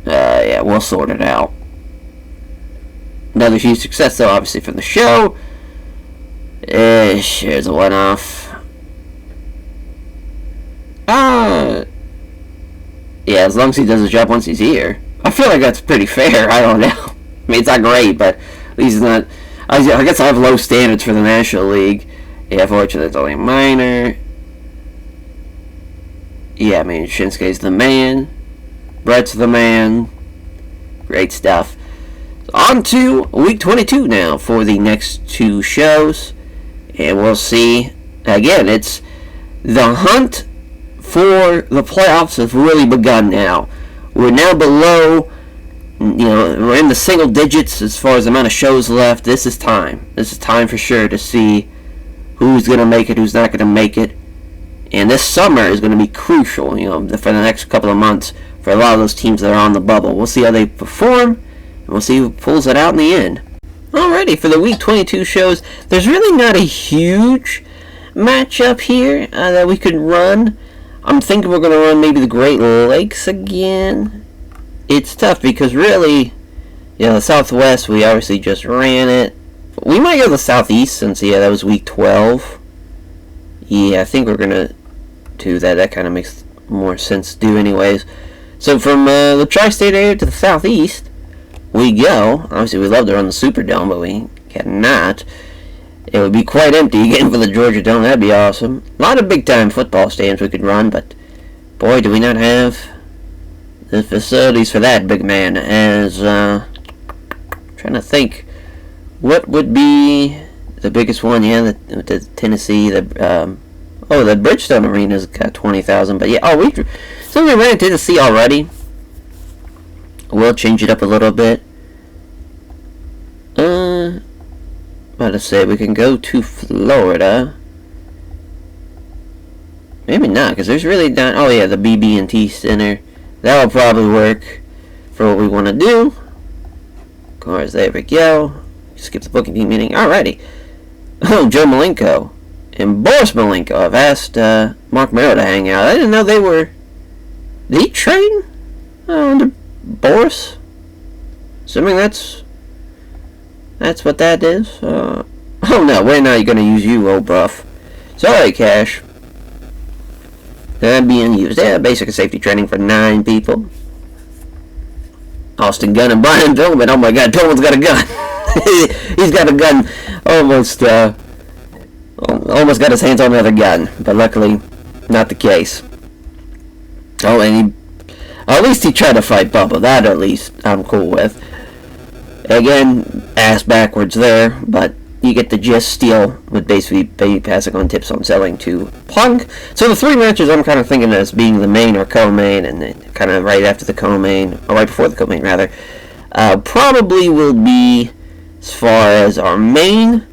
we'll sort it out. Another huge success, though, obviously, from the show. Here's a one-off. As long as he does his job once he's here. I feel like that's pretty fair. I don't know. It's not great, but at least it's not. I guess I have low standards for the National League. Yeah, fortunately, it's only minor. Yeah, Shinsuke's the man. Brett's the man. Great stuff. So on to week 22 now for the next two shows. And we'll see. Again, it's the hunt for the playoffs has really begun now. We're now below, we're in the single digits as far as the amount of shows left. This is time. This is time for sure to see who's going to make it, who's not going to make it. And this summer is going to be crucial, for the next couple of months for a lot of those teams that are on the bubble. We'll see how they perform, and we'll see who pulls it out in the end. Alrighty, for the Week 22 shows, there's really not a huge matchup here that we could run. I'm thinking we're going to run maybe the Great Lakes again. It's tough because really, the Southwest, we obviously just ran it. We might go to the Southeast since, that was Week 12. Yeah, I think we're going to do that. That kind of makes more sense to do anyways. So from the Tri-State area to the Southeast, we go. Obviously, we'd love to run the Superdome, but we cannot. It would be quite empty again for the Georgia Dome. That'd be awesome. A lot of big-time football stadiums we could run, but boy, do we not have the facilities for that, big man. As trying to think, what would be the biggest one? Yeah, the Tennessee. The Bridgestone Arena's got 20,000. But yeah, we ran Tennessee already. We'll change it up a little bit. about to say, we can go to Florida. Maybe not, because there's really not... Oh, yeah, the BB&T Center. That'll probably work for what we want to do. Of course, there we go. Skip the booking team meeting. Alrighty. Oh, Joe Malenko and Boris Malenko. I've asked Mark Merrill to hang out. I didn't know they were... They train under Boris? Assuming that's what that is. Oh no, we're not going to use you, old buff. Sorry, Cash. They're being used. Yeah, basic and safety training for 9 people. Austin Gunn and Brian Pillman. Oh my god, Pillman's got a gun. He's got a gun. Almost got his hands on another gun. But luckily, not the case. Oh, and at least he tried to fight Bubba. That at least I'm cool with. Again, ass backwards there, but you get the gist. Steel would basically be passing on tips on selling to Punk. So the 3 matches I'm kind of thinking as being the main or co-main, and then kind of right after the co-main, or right before the co-main rather, probably will be, as far as our main,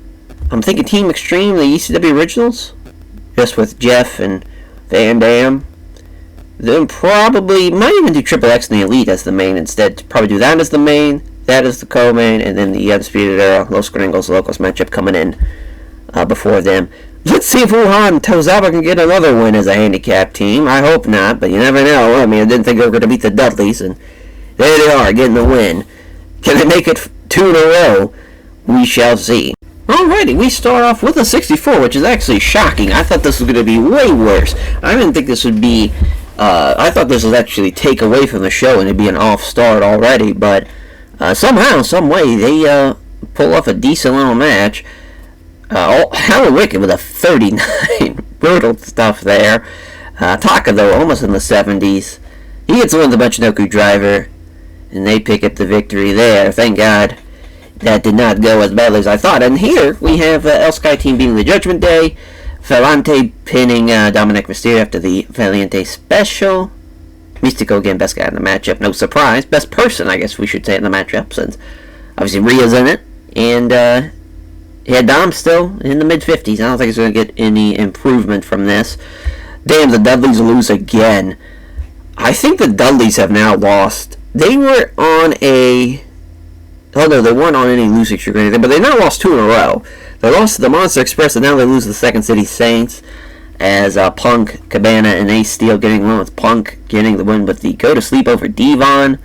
I'm thinking Team Extreme, the ECW Originals, just with Jeff and Van Dam. Then probably, might even do Triple X and the Elite as the main instead. Probably do that as the main, that is the co-main, and then the Undisputed Era, Los Gringos Locos matchup coming in before them. Let's see if Wuhan and Tozawa can get another win as a handicap team. I hope not, but you never know. I mean, I didn't think they were going to beat the Dudleys, and there they are, getting the win. Can they make it 2 in a row? We shall see. Alrighty, we start off with a 64, which is actually shocking. I thought this was going to be way worse. I didn't think this would be... I thought this would actually take away from the show and it'd be an off start already, but somehow, some way, they pull off a decent little match. Howard Wicked with a 39. Brutal stuff there. Taka, though, almost in the 70s. He gets the win with the Michinoku Driver, and they pick up the victory there. Thank God that did not go as badly as I thought. And here we have El Sky Team beating the Judgment Day. Valiente pinning Dominic Mysterio after the Valiente special. Mystico again, best guy in the matchup. No surprise. Best person, I guess we should say, in the matchup, since obviously Rhea's in it. And yeah, Dom's still in the mid-50s. I don't think he's going to get any improvement from this. Damn, the Dudleys lose again. I think the Dudleys have now lost. They were on a... Oh no, they weren't on any losing streak or anything, but they now lost 2 in a row. They lost to the Monster Express, and now they lose to the Second City Saints, as Punk, Cabana, and Ace Steel getting the win, with Punk getting the win with the Go to Sleep over Devon.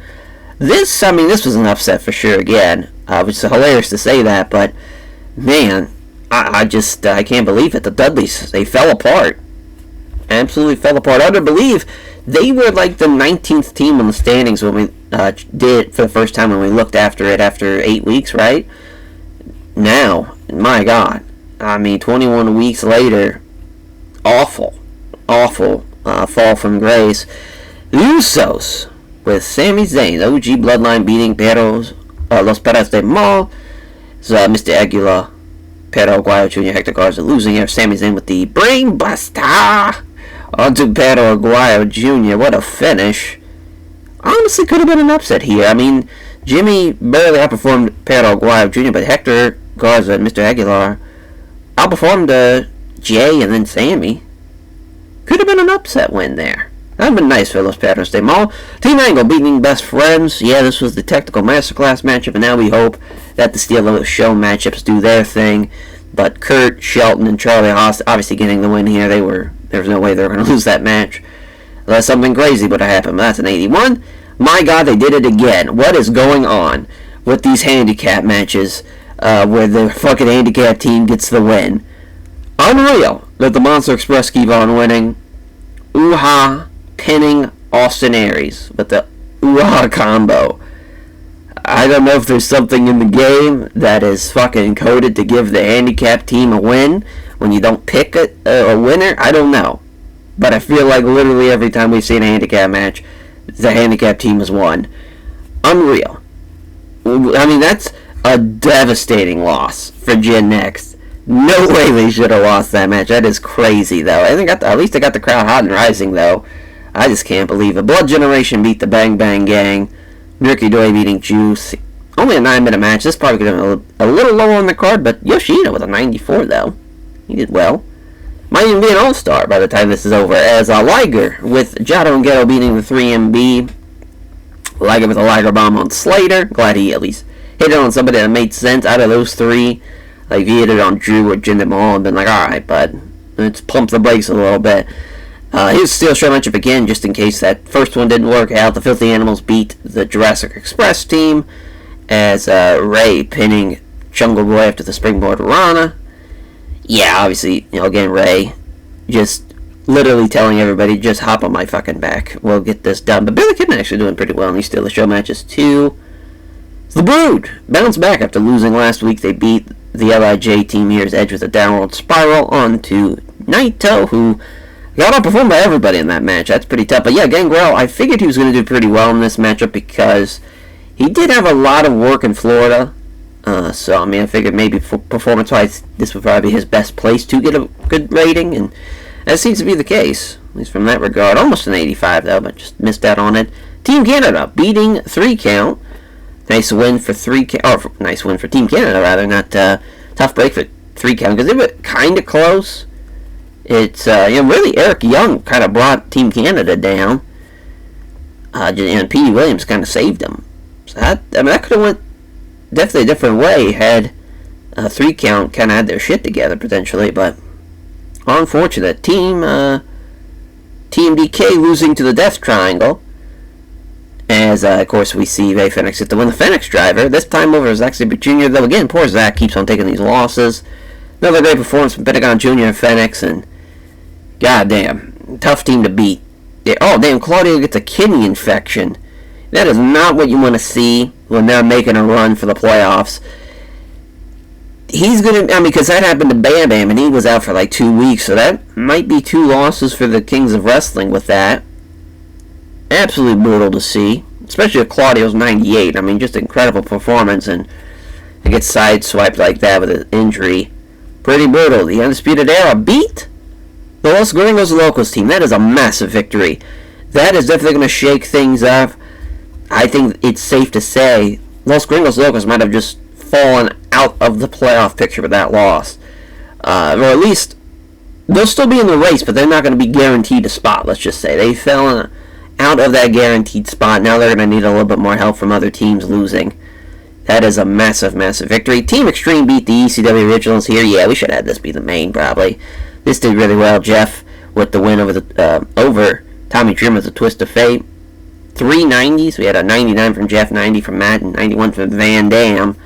This was an upset for sure again, which is hilarious to say that, but man, I can't believe it. The Dudleys, they fell apart. Absolutely fell apart. I don't believe they were like the 19th team on the standings when we did it for the first time when we looked after it after 8 weeks, right? Now, my God, I mean, 21 weeks later, awful fall from grace. The Usos with Sami Zayn, OG Bloodline beating Los Perros de Mal. Mr. Aguilar, Pedro Aguayo Jr., Hector Garza losing here. Sami Zayn with the Brain Buster onto Pedro Aguayo Jr. What a finish. Honestly, could have been an upset here. I mean, Jimmy barely outperformed Pedro Aguayo Jr., but Hector Garza and Mr. Aguilar outperformed Jay and then Sammy. Could have been an upset win there. That would have been nice for Los Perros de Mal. Team Angle beating Best Friends. Yeah, this was the Technical Masterclass matchup, and now we hope that the Steel Little Show matchups do their thing. But Kurt, Shelton, and Charlie Haas obviously getting the win here. There was no way they were going to lose that match. Unless something crazy would have happened. But that's an 81. My God, they did it again. What is going on with these handicap matches where the fucking handicap team gets the win? Unreal that the Monster Express keep on winning. Uha pinning Austin Aries with the Uha combo. I don't know if there's something in the game that is fucking coded to give the handicap team a win when you don't pick a winner. I don't know. But I feel like literally every time we've seen a handicap match, the handicap team has won. Unreal. I mean, that's a devastating loss for Gen Next. No way they should have lost that match. That is crazy, though. At least they got the crowd hot and rising, though. I just can't believe it. Blood Generation beat the Bang Bang Gang. Ricky Doy beating Juice. Only a 9-minute match. This probably could have been a little lower on the card, but Yoshida with a 94, though. He did well. Might even be an all-star by the time this is over, as Liger with Jado and Ghetto beating the 3MB. Liger with a Liger bomb on Slater. Glad he at least hit it on somebody that made sense out of those three. Like, if he hit it on Drew or Jinder Mahal and been like, alright, bud, let's pump the brakes a little bit. Here's Steel Show matchup again, just in case that first one didn't work out. The Filthy Animals beat the Jurassic Express team, as Ray pinning Jungle Boy after the Springboard Rana. Yeah, obviously, again, Ray just literally telling everybody, just hop on my fucking back. We'll get this done. But Billy Kidman actually doing pretty well in these Steel Show matches, too. The Brood bounced back after losing last week. They beat the LIJ team Mirror's Edge with a downward spiral onto Naito, who got outperformed by everybody in that match. That's pretty tough. But yeah, Gangrel, I figured he was going to do pretty well in this matchup because he did have a lot of work in Florida. So, I mean, I figured maybe performance-wise, this would probably be his best place to get a good rating. And that seems to be the case, at least from that regard. Almost an 85, though, but just missed out on it. Team Canada beating 3 Count. Nice win for nice win for Team Canada, rather. Not tough break for 3 Count, because they were kind of close. It's, really Eric Young kind of brought Team Canada down. And Petey Williams kind of saved them. So that could have went definitely a different way had 3 Count kind of had their shit together, potentially, but unfortunate. Team DK losing to the Death Triangle. As, of course, we see Ray Fenix get to win the Fenix driver. This time over Zack Sabre Jr., though, again, poor Zack keeps on taking these losses. Another great performance from Pentagon Jr. and Fenix, and goddamn, tough team to beat. Yeah, oh, damn, Claudio gets a kidney infection. That is not what you want to see when they're making a run for the playoffs. He's going to, because that happened to Bam Bam, and he was out for like 2 weeks, so that might be 2 losses for the Kings of Wrestling with that. Absolutely brutal to see, especially if Claudio's 98. I mean, just incredible performance, and to get sideswiped like that with an injury. Pretty brutal. The Undisputed Era beat the Los Gringos Locos team. That is a massive victory. That is definitely going to shake things up. I think it's safe to say Los Gringos Locos might have just fallen out of the playoff picture with that loss. Or at least, they'll still be in the race, but they're not going to be guaranteed a spot, let's just say. They fell out of that guaranteed spot. Now they're going to need a little bit more help from other teams losing. That is a massive, massive victory. Team Extreme beat the ECW Originals here. Yeah, we should have this be the main, probably. This did really well. Jeff with the win over Tommy Dreamer with a Twist of Fate. 3 90s. We had a 99 from Jeff, 90 from Matt, and 91 from Van Dam.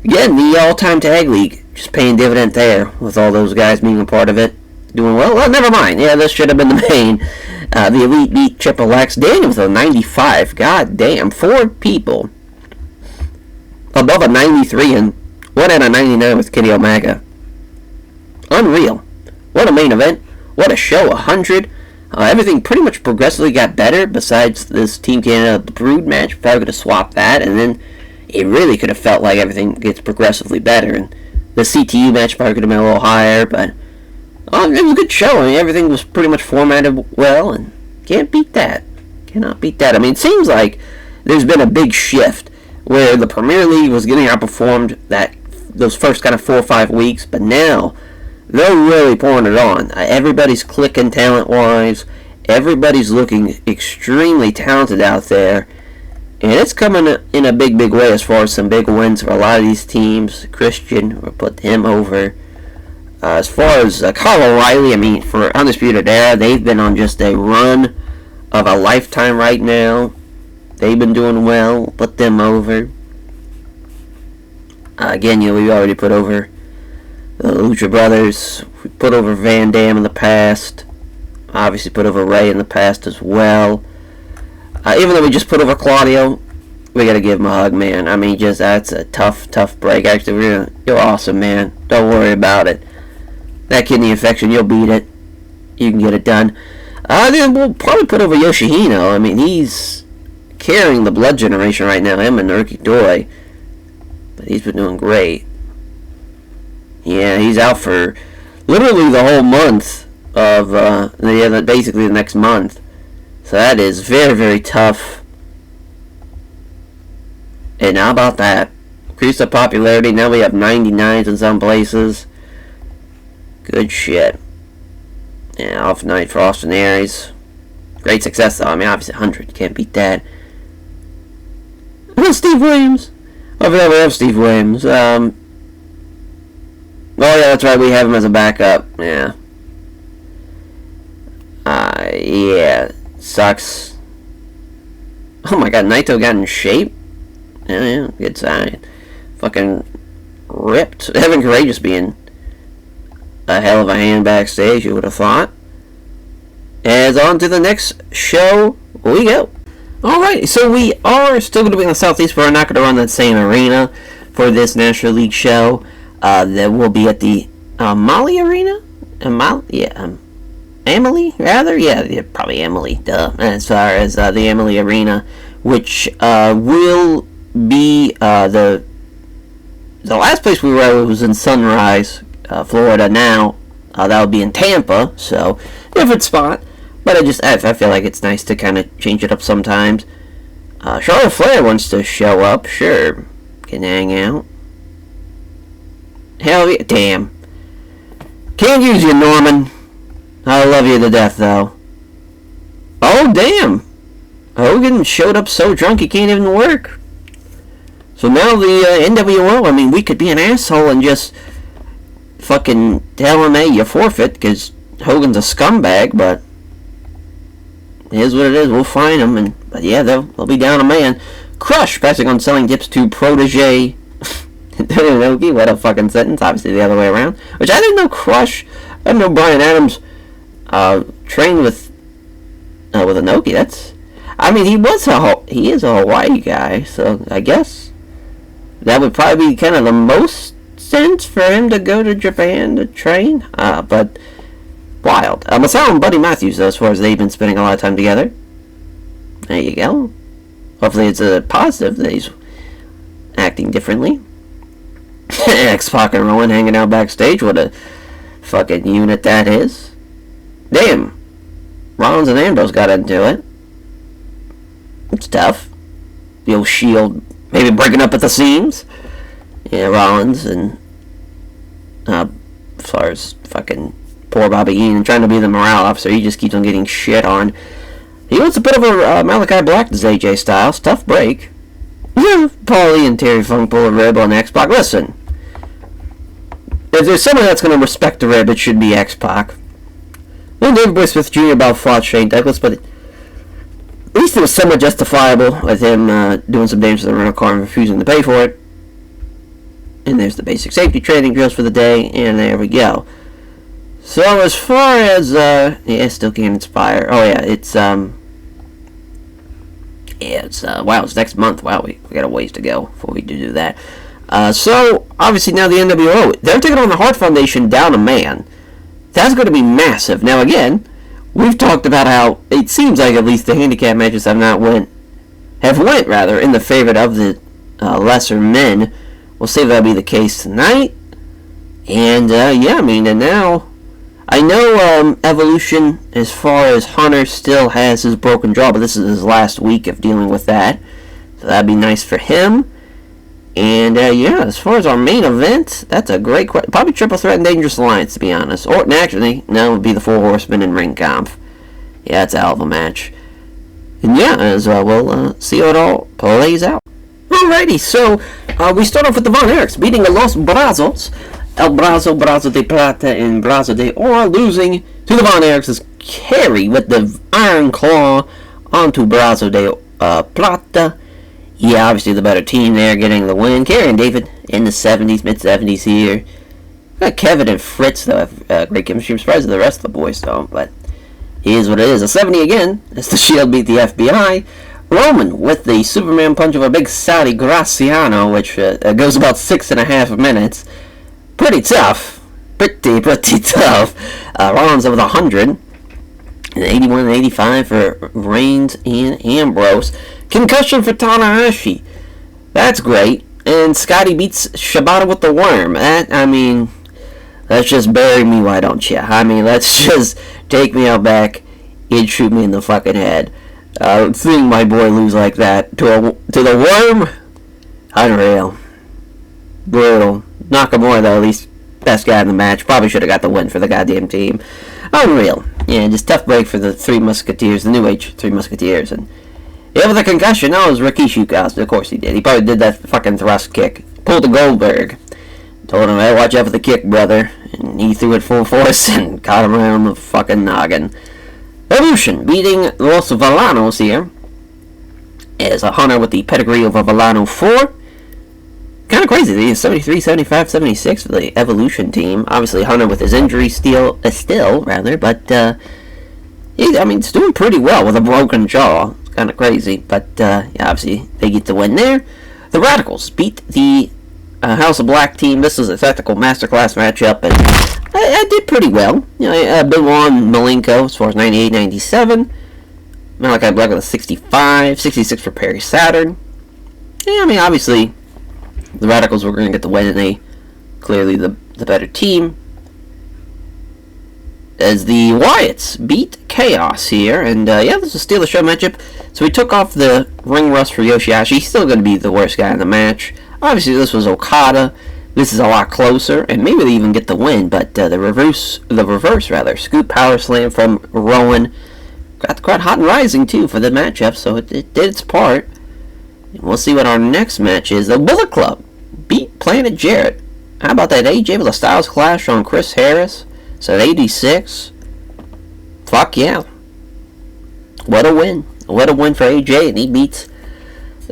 Again, the all-time tag league just paying dividend there with all those guys being a part of it. Doing well. Well, never mind. Yeah, this should have been the main. The Elite beat Triple X. Daniel with a 95. God damn. 4 people above a 93 and one at a 99 with Kenny Omega. Unreal. What a main event. What a show. 100. Everything pretty much progressively got better besides this Team Canada the Brood match. Probably could have swapped that, and then it really could have felt like everything gets progressively better. And the CTU match probably could have been a little higher, but it was a good show. I mean, everything was pretty much formatted well, and can't beat that. Cannot beat that. I mean, it seems like there's been a big shift where the Premier League was getting outperformed those first kind of 4 or 5 weeks, but now they're really pouring it on. Everybody's clicking talent-wise. Everybody's looking extremely talented out there. And it's coming in a big, big way as far as some big wins for a lot of these teams. Christian, we'll put him over. As far as Kyle O'Reilly, I mean, for Undisputed Era, they've been on just a run of a lifetime right now. They've been doing well. Put them over. Again, we already put over the Lucha Brothers. We put over Van Dam in the past. Obviously put over Ray in the past as well. Even though we just put over Claudio, we gotta give him a hug, man. I mean, that's a tough, tough break. Actually, you're awesome, man. Don't worry about it. That kidney infection, you'll beat it. You can get it done. Then we'll probably put over Yoshihino. I mean, he's carrying the Blood Generation right now. Him and Naruki Doi. But he's been doing great. Yeah, he's out for literally the whole month of, basically the next month. So that is very, very tough. And how about that? Increased the popularity. Now we have 99s in some places. Good shit. Yeah, off night for Austin Aries. Great success though. I mean, obviously 100. Can't beat that. Oh, Steve Williams. Over there we have Steve Williams. Oh yeah, that's right. We have him as a backup. Yeah. Yeah. Sucks. Oh my god, Naito got in shape? Yeah, good sign. Fucking ripped. Evan Courageous being a hell of a hand backstage, you would have thought. As on to the next show we go. Alright, so we are still going to be in the Southeast, but we're not going to run that same arena for this National League show. That will be at the Amalie Arena? Amalie, rather? Yeah, probably Emily, duh. As far as the Emily Arena, which will be the last place we were at was in Sunrise, Florida. Now that would be in Tampa, so different spot. But I feel like it's nice to kind of change it up sometimes. Charlotte Flair wants to show up, sure, can hang out. Hell yeah, damn. Can't use you, Norman. I love you to death, though. Oh, damn. Hogan showed up so drunk he can't even work. So now the NWO, I mean, we could be an asshole and just fucking tell him, hey, you forfeit, because Hogan's a scumbag, but it is what it is. We'll find him, but yeah, they'll be down a man. Crush passing on selling dips to Protege. Inoki, what a fucking sentence. Obviously the other way around. Which I didn't know Crush. I didn't know Brian Adams trained with Inoki. That's, I mean, he is a Hawaii guy, so I guess that would probably be kind of the most sense for him to go to Japan to train. But wild. Masao and Buddy Matthews, though, as far as they've been spending a lot of time together. There you go. Hopefully it's a positive that he's acting differently. X-Pac and Rowan hanging out backstage. What a fucking unit that is. Damn. Rollins and Ambrose got into it. It's tough. The old Shield maybe breaking up at the seams. Yeah, Rollins and as far as fucking poor Bobby Eaton trying to be the morale officer, he just keeps on getting shit on. He wants a bit of a Malachi Black to AJ Styles. Tough break. Yeah, Paulie and Terry Funk pull a rib on X-Pac. Listen, if there's someone that's going to respect the rib, it should be X-Pac. Then David Boy Smith Jr. about fought Shane Douglas, but at least it was somewhat justifiable with him doing some damage to the rental car and refusing to pay for it. And there's the basic safety training drills for the day, and there we go. So as far as still can't inspire. Oh yeah, it's wow, it's next month. Wow, we got a ways to go before we do that. So obviously now the NWO, they're taking on the Hart Foundation down a man. That's going to be massive. Now again, we've talked about how it seems like at least the handicap matches have went in the favor of the lesser men. We'll see if that'll be the case tonight. And yeah, I mean, and now I know Evolution, as far as Hunter still has his broken jaw, but this is his last week of dealing with that. So that'd be nice for him. And yeah, as far as our main event, that's a great question. Probably Triple Threat and Dangerous Alliance, to be honest. Or actually, no, it would be the Four Horsemen and Ring Kampf. Yeah, it's a hell of a match. And yeah, as we'll see how it all plays out. Alrighty, so we start off with the Von Erichs beating the Los Brazos. El Brazo, Brazo de Plata, and Brazo de Oro losing to the Von Erichs' carry with the Iron Claw onto Brazo de Plata. Yeah, obviously the better team there getting the win. Kerry and David in the 70s, mid-70s here. Got Kevin and Fritz, though, have great chemistry. I'm surprised the rest of the boys don't, but it is what it is. A 70 again, as the Shield beat the FBI. Roman with the Superman punch of a big Saudi Graciano, which goes about 6.5 minutes. Pretty tough. Pretty tough. Rollins with 100. And 81 and 85 for Reigns and Ambrose. Concussion for Tanahashi. That's great. And Scotty beats Shibata with the worm. Let's just bury me, why don't you? Let's just take me out back and shoot me in the fucking head. Seeing my boy lose like that to the worm, Unreal. Brutal. Nakamura, though, at least best guy in the match. Probably should have got the win for the goddamn team. Unreal. Yeah, just tough break for the Three Musketeers, the New Age Three Musketeers. And yeah, with a concussion, no, it was Rikishi Costa. Of course he did. He probably did that fucking thrust kick. Pulled a Goldberg. Told him, hey, watch out for the kick, brother. And he threw it full force and caught him around the fucking noggin. Evolution beating Los Valanos here. As a Hunter with the pedigree of a Valano 4. Kind of crazy. He is 73, 75, 76 for the Evolution team. Obviously, Hunter with his injury still, but it's doing pretty well with a broken jaw. It's kind of crazy, but yeah, obviously they get the win there. The Radicals beat the House of Black team. This is a technical masterclass matchup, and I did pretty well. You know, Benoit and Malenko as far as 98, 97. Malachi Black with a 65, 66 for Perry Saturn. Yeah, I mean, obviously, the Radicals were going to get the win, and they clearly the better team. As the Wyatts beat Chaos here, and yeah, this is still a show matchup. So we took off the ring rust for Yoshihashi. He's still going to be the worst guy in the match. Obviously, this was Okada. This is a lot closer, and maybe they even get the win. But the reverse, scoop power slam from Rowan got the crowd hot and rising too for the matchup. So it did its part. And we'll see what our next match is. The Bullet Club beat Planet Jarrett. How about that? AJ with a Styles Clash on Chris Harris. So at 86. Fuck yeah. What a win. What a win for AJ. And he beats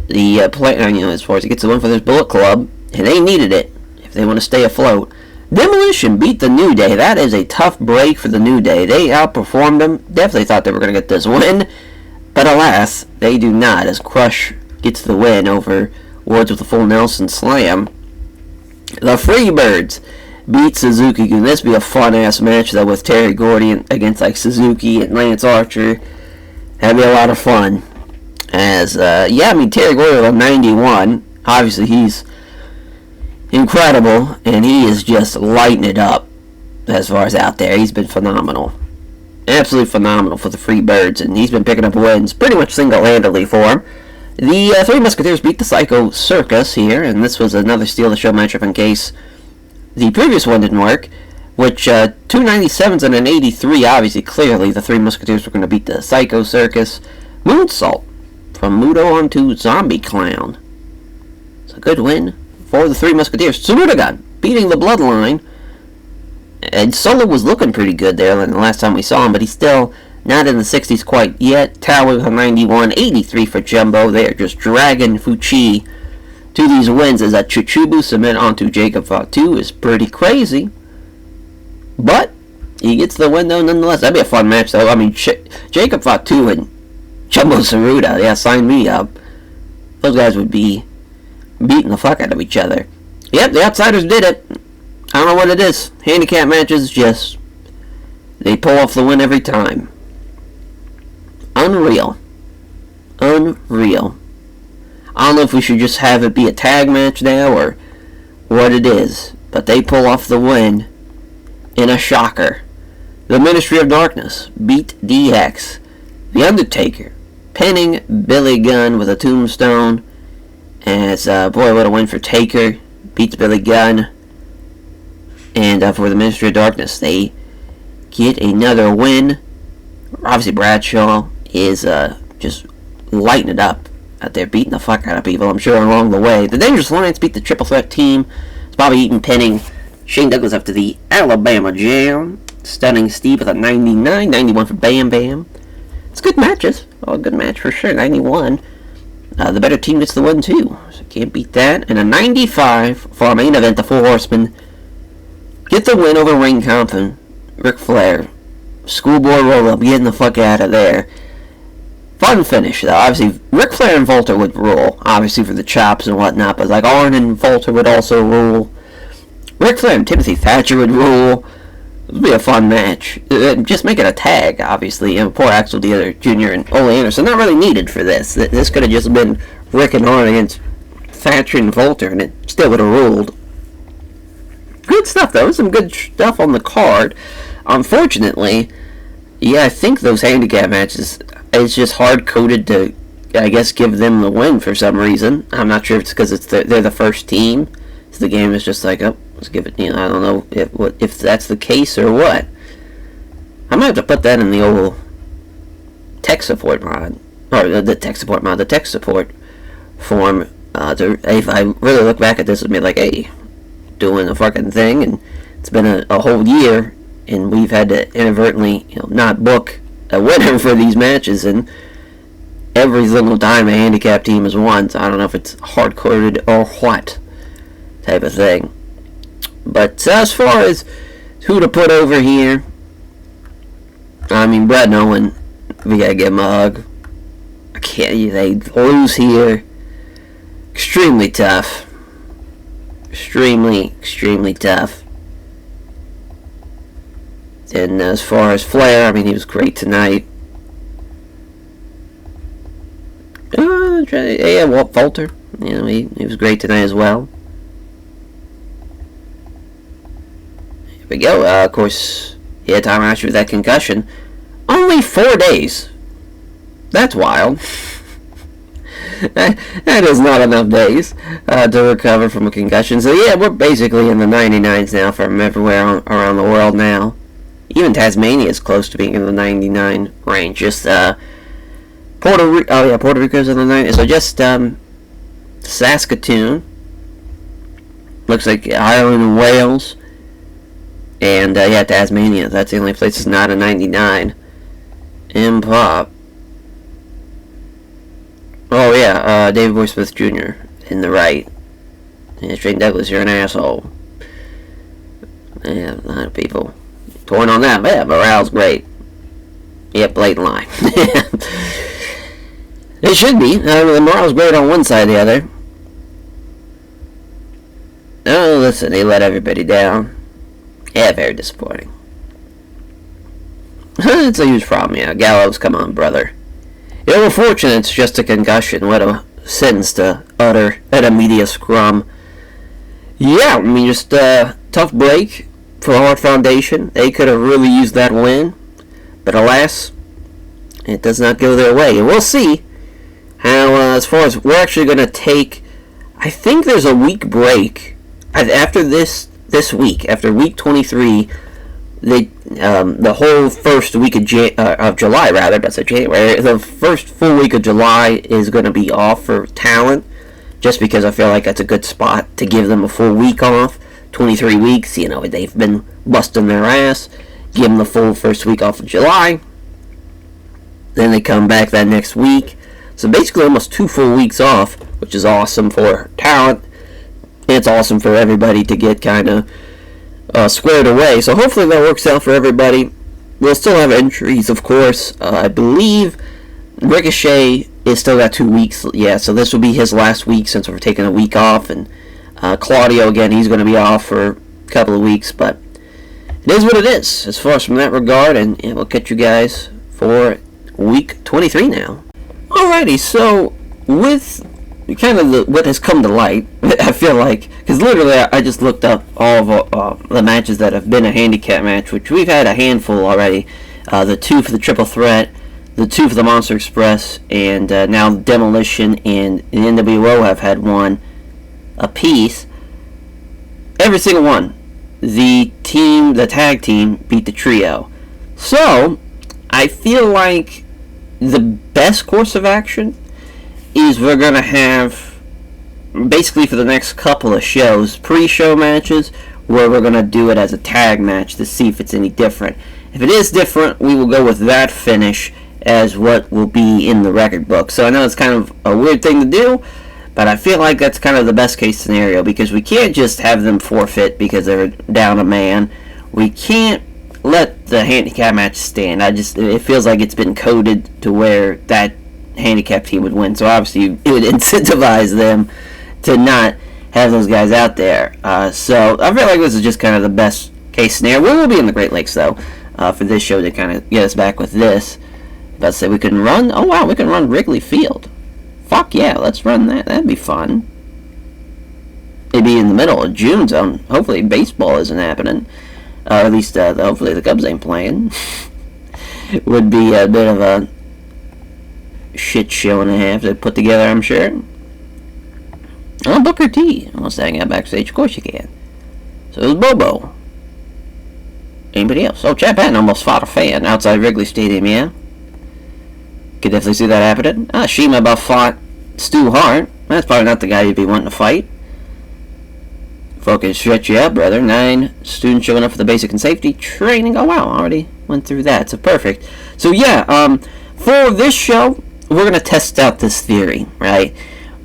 the as far as he gets the win for this Bullet Club. And they needed it if they want to stay afloat. Demolition beat the New Day. That is a tough break for the New Day. They outperformed them. Definitely thought they were going to get this win. But alas, they do not, as Crush gets the win over Woods with a full Nelson Slam. The Freebirds beat Suzuki. Can this be a fun-ass match, though, with Terry Gordy against, like, Suzuki and Lance Archer? That'd be a lot of fun. As, Terry Gordy with a 91. Obviously, he's incredible, and he is just lighting it up as far as out there. He's been phenomenal. Absolutely phenomenal for the Freebirds, and he's been picking up wins pretty much single-handedly for him. The Three Musketeers beat the Psycho Circus here, and this was another Steal the Show matchup in case the previous one didn't work, which 297s and an 83, obviously, clearly, the Three Musketeers were going to beat the Psycho Circus. Moonsault from Muto onto Zombie Clown. It's a good win for the Three Musketeers. Tsurudagan beating the Bloodline, and Solo was looking pretty good there the last time we saw him, but he's still not in the 60s quite yet. Tower with a 91, 83 for Jumbo. They are just dragging Fuchi to these wins as a Chuchubu submit onto Jacob Fatu is pretty crazy. But he gets the win though nonetheless. That'd be a fun match though. I mean, Jacob Fatu and Jumbo Tsuruta, yeah, sign me up. Those guys would be beating the fuck out of each other. Yep, the Outsiders did it. I don't know what it is. Handicap matches, just they pull off the win every time. Unreal. Unreal. I don't know if we should just have it be a tag match now or what it is, but they pull off the win in a shocker. The Ministry of Darkness beat DX. The Undertaker pinning Billy Gunn with a tombstone. As, boy, what a win for Taker. Beats Billy Gunn. And for the Ministry of Darkness, they get another win. Obviously, Bradshaw is just lighting it up out there, beating the fuck out of people, I'm sure, along the way. The Dangerous Alliance beat the Triple Threat team. It's Bobby Eaton pinning Shane Douglas after the Alabama Jam. Stunning Steve with a 99, 91 for Bam Bam. It's good matches. Oh, a good match for sure, 91. The better team gets the win, too. So can't beat that. And a 95 for our main event, the Four Horsemen get the win over Ring Compton. Ric Flair. Schoolboy roll-up, getting the fuck out of there. Fun finish, though. Obviously, Ric Flair and Volter would rule. Obviously, for the chops and whatnot. But, like, Arn and Volter would also rule. Ric Flair and Timothy Thatcher would rule. It would be a fun match. Just make it a tag, obviously. And poor Axel Dieter Jr. and Ole Anderson. Not really needed for this. This could have just been Rick and Arn against Thatcher and Volter, and it still would have ruled. Good stuff, though. Some good stuff on the card. Unfortunately, yeah, I think those handicap matches, it's just hard-coded to I guess, give them the win for some reason. I'm not sure if it's because they're the first team. So the game is just like, oh, let's give it. I don't know if that's the case or what. I might have to put that in the old tech support mod, or the tech support form. If I really look back at this and be like, hey, doing a fucking thing, and it's been a whole year, and we've had to inadvertently, not book a winner for these matches, and every single time a handicap team has won. So I don't know if it's hard-coded or what type of thing. But as far as who to put over here, I mean, Brett Owen, we gotta give him a hug. They lose here. Extremely tough. Extremely tough. And as far as Flair, I mean, he was great tonight. Walt Falter, he was great tonight as well. Here we go. Of course, he had time after that concussion. Only 4 days. That's wild. That is not enough days to recover from a concussion. So yeah, we're basically in the 99s now from everywhere around the world now. Even Tasmania is close to being in the 99 range. Just Puerto Rico's in the 90s. So just Saskatoon. Looks like Ireland and Wales. And Tasmania. That's the only place that's not a 99. In pop. Oh yeah, David Boy Smith Jr. in the right. Yeah, Shane Douglas, you're an asshole. Yeah, a lot of people torn on that, but yeah, morale's great. Yeah, blatant lie. It should be. The morale's great on one side or the other. Oh, listen, they let everybody down. Yeah, very disappointing. It's a huge problem, yeah. Gallows, come on, brother. We're fortunate it's just a concussion. What a sentence to utter at a media scrum. Yeah, I mean, just a tough break for Hart Foundation. They could have really used that win. But alas, it does not go their way. And we'll see how, as far as we're actually going to take, I think there's a week break. After this week, after week 23, the whole first week of July, rather, that's January, the first full week of July is going to be off for talent, just because I feel like that's a good spot to give them a full week off. 23 weeks, they've been busting their ass. Give them the full first week off of July. Then they come back that next week. So basically almost 2 full weeks off, which is awesome for talent. It's awesome for everybody to get kind of squared away. So hopefully that works out for everybody. We'll still have entries, of course. I believe Ricochet is still got 2 weeks. Yeah, so this will be his last week since we're taking a week off. And Claudio, again, he's going to be off for a couple of weeks. But it is what it is as far as from that regard. And we'll catch you guys for week 23 now. Alrighty, so with kind of what has come to light, I feel like, because literally I just looked up all of the matches that have been a handicap match, which we've had a handful already. The 2 for the Triple Threat, the 2 for the Monster Express, and now Demolition and the NWO have had 1 apiece. Every single one. The tag team beat the trio. So, I feel like the best course of action is we're going to have, basically for the next couple of shows, pre-show matches, where we're going to do it as a tag match to see if it's any different. If it is different, we will go with that finish as what will be in the record book. So I know it's kind of a weird thing to do, but I feel like that's kind of the best case scenario, because we can't just have them forfeit because they're down a man. We can't let the handicap match stand. It feels like it's been coded to where that handicap team would win, so obviously it would incentivize them to not have those guys out there. So I feel like this is just kind of the best case scenario. We will be in the Great Lakes though for this show to kind of get us back with this. But say we can run. Oh wow, we can run Wrigley Field. Fuck yeah, let's run that. That'd be fun. It'd be in the middle of June, so hopefully baseball isn't happening. Or at least hopefully the Cubs ain't playing. It would be a bit of a shit show and a half they put together, I'm sure. Oh, Booker T wants to hang out backstage. Of course you can. So it was Bobo. Anybody else? Oh, Chad Patton almost fought a fan outside Wrigley Stadium, yeah? Could definitely see that happening. Shima about fought Stu Hart. That's probably not the guy you'd be wanting to fight. Focus, stretch you out, brother. 9 students showing up for the basic and safety training. Oh, wow, already went through that. So perfect. So, yeah, for this show, we're going to test out this theory, right?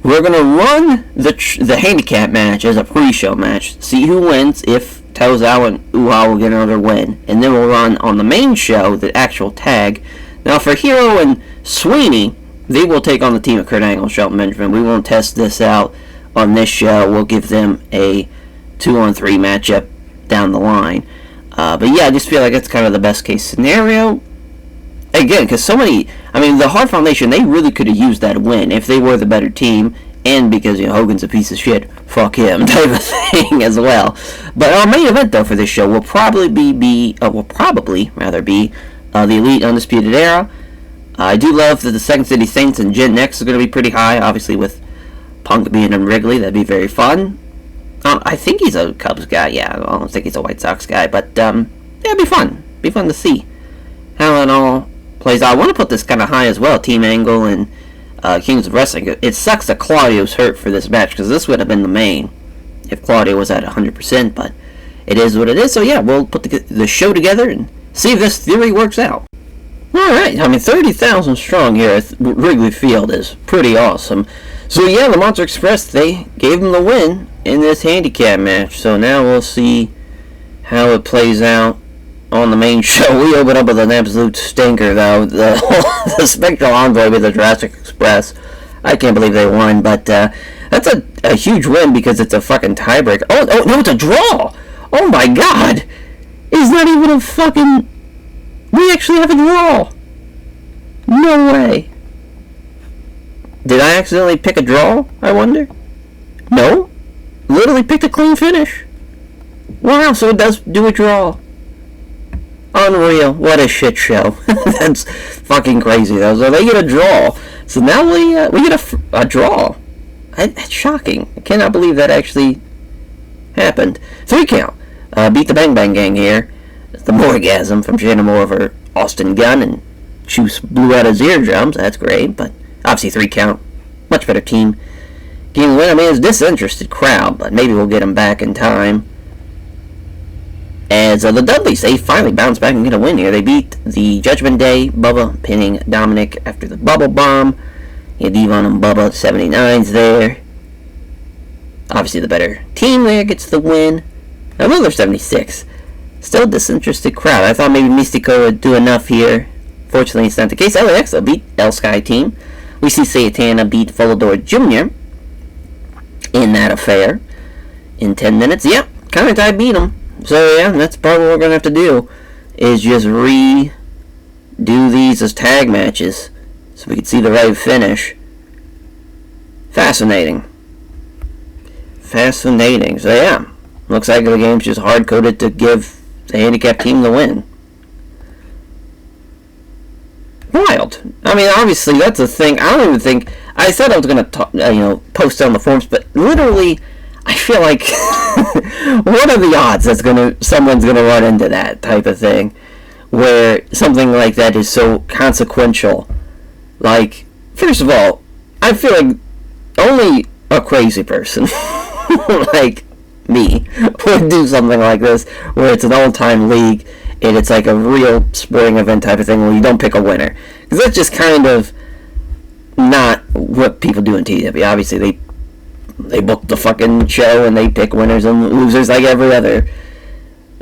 We're going to run the handicap match as a pre-show match. See who wins if Tozawa and Uha will get another win. And then we'll run on the main show, the actual tag. Now, for Hero and Sweeney, they will take on the team of Kurt Angle and Shelton Benjamin. We won't test this out on this show. We'll give them a 2-on-3 matchup down the line. But yeah, I just feel like that's kind of the best case scenario. Again, because so many, the Hart Foundation, they really could have used that win if they were the better team, and because, Hogan's a piece of shit, fuck him, type of thing as well. But our main event, though, for this show will probably be the Elite Undisputed Era. I do love that the Second City Saints and Gen X are going to be pretty high, obviously with Punk being in Wrigley. That'd be very fun. I think he's a Cubs guy, yeah. I don't think he's a White Sox guy, but yeah, it'd be fun. It'd be fun to see how it all plays out. I want to put this kind of high as well, Team Angle and Kings of Wrestling. It sucks that Claudio's hurt for this match, because this would have been the main if Claudio was at 100%, but it is what it is. So yeah, we'll put the show together and see if this theory works out. Alright, 30,000 strong here at Wrigley Field is pretty awesome. So yeah, the Monster Express, they gave them the win in this handicap match. So now we'll see how it plays out on the main show. We open up with an absolute stinker, though. The Spectral Envoy with the Jurassic Express. I can't believe they won, but that's a huge win because it's a fucking tiebreaker. Oh, no, it's a draw! Oh my god! It's not even a fucking... We actually have a draw! No way! Did I accidentally pick a draw, I wonder? No? Literally picked a clean finish. Wow, so it does do a draw. Unreal. What a shit show. That's fucking crazy, though. So they get a draw. So now we get a draw. That's shocking. I cannot believe that actually happened. 3 count. Beat the Bang Bang Gang here. The Morgasm from Shannon Moore over Austin Gunn, and Juice blew out his eardrums. That's great, but obviously 3 count. Much better team. Getting the win. It's a disinterested crowd, but maybe we'll get them back in time. As the Dudleys, they finally bounce back and get a win here. They beat the Judgment Day, Bubba pinning Dominic after the Bubble Bomb. Devon and Bubba, 79's there. Obviously the better team there gets the win. Another 76. Still a disinterested crowd. I thought maybe Mystico would do enough here. Fortunately, it's not the case. LAX beat El Sky team. We see Satana beat Volador Jr. in that affair in 10 minutes. Yep, Kamitai beat him. So yeah, that's probably what we're going to have to do, is just redo these as tag matches so we can see the right finish. Fascinating. So yeah, looks like the game's just hard-coded to give the handicap team the win. Wild. Obviously, that's a thing. I don't even think... I said I was going to, post on the forums, but literally, I feel like... what are the odds someone's going to run into that type of thing, where something like that is so consequential? Like, first of all, I feel like only a crazy person, like me, would do something like this, where it's an all-time league, and it's like a real sporting event type of thing where you don't pick a winner. Because that's just kind of not what people do in TEW. Obviously, they book the fucking show and they pick winners and losers like every other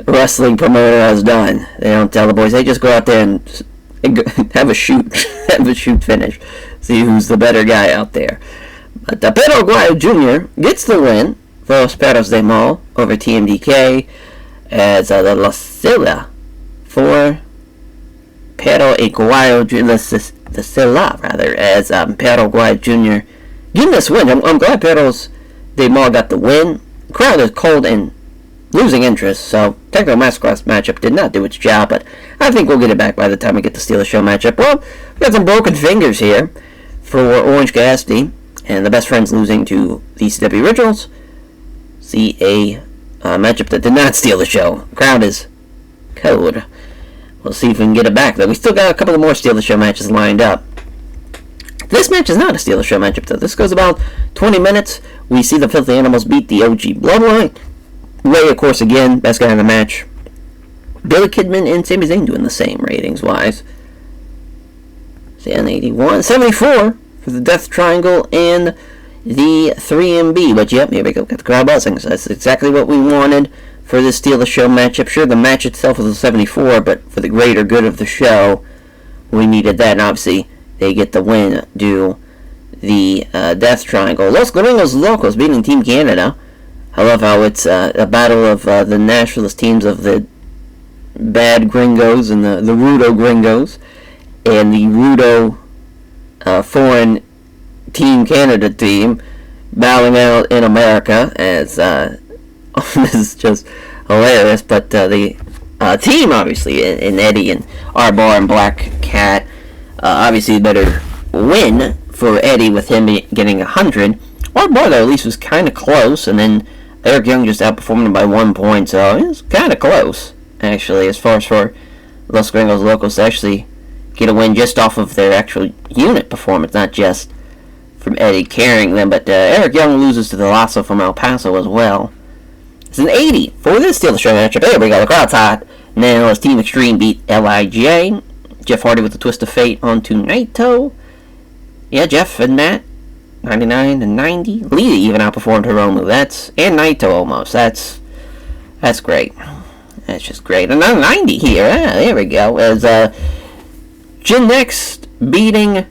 wrestling promoter has done. They don't tell the boys. They just go out there and have a shoot finish. See who's the better guy out there. But Pedro Aguayo Jr. gets the win for Los Perros de Mal over TMDK as the La Silla for Pedro Aguayo Jr. As Pedro Aguayo Jr. getting this win. I'm glad Perros de Mal got the win. The crowd is cold and losing interest, so Techno Masterclass matchup did not do its job, but I think we'll get it back by the time we get the Steelers Show matchup. Well, we got some broken fingers here. for Orange Cassidy and the Best Friends losing to the ECW Originals. See a matchup that did not steal the show. Crowd is cold. We'll see if we can get it back, though. We still got a couple of more steal the show matches lined up. This match is not a steal the show matchup, though. This goes about 20 minutes. We see the Filthy Animals beat the OG Bloodline. Ray, of course, again, best guy in the match. Billy Kidman and Sami Zayn doing the same ratings-wise. 81, 74 for the Death Triangle and the 3MB. But yep, here we go. Got the crowd buzzing. So that's exactly what we wanted for this Steal the Show matchup. Sure, the match itself was a 74, but for the greater good of the show, we needed that. And obviously, they get the win due the Death Triangle. Los Gringos Locos beating Team Canada. I love how it's a battle of the nationalist teams of the bad gringos and the Rudo gringos and the Rudo foreign Team Canada team bowing out in America as this is just hilarious. But the team, obviously, in Eddie and Arbar and Black Cat, obviously better win for Eddie with him getting 100. Arbar, though, at least was kind of close, and then Eric Young just outperformed him by 1 point, so it was kind of close, actually, as far as for Los Gringos Locos to actually get a win just off of their actual unit performance, not just from Eddie carrying them. But Eric Young loses to the Lasso from El Paso as well. It's an 80 for this Steal the Show matchup. There we go, the crowd's hot. Now as Team Extreme beat LIJ. Jeff Hardy with the Twist of Fate onto Naito. Yeah, Jeff and Matt, 99 and 90. Lita even outperformed her own move. And Naito almost. That's great. That's just great. Another 90 here. There we go. As Jin Next beating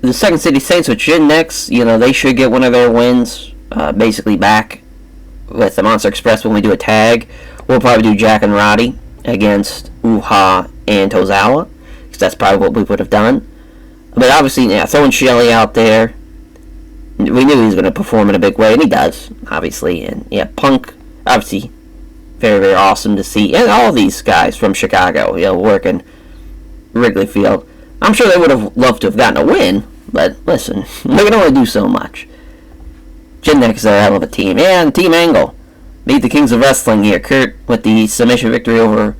the Second City Saints with Jin Next. You know, they should get one of their wins basically back with the Monster Express when we do a tag. We'll probably do Jack and Roddy against Uha and Tozawa, because that's probably what we would have done. But obviously, yeah, throwing Shelly out there, we knew he was going to perform in a big way, and he does, obviously. And yeah, Punk, obviously, very, very awesome to see. And all these guys from Chicago, you know, working Wrigley Field. I'm sure they would have loved to have gotten a win, but listen, they can only do so much. Jin Next is a hell of a team. And Team Angle beat the Kings of Wrestling here. Kurt with the submission victory over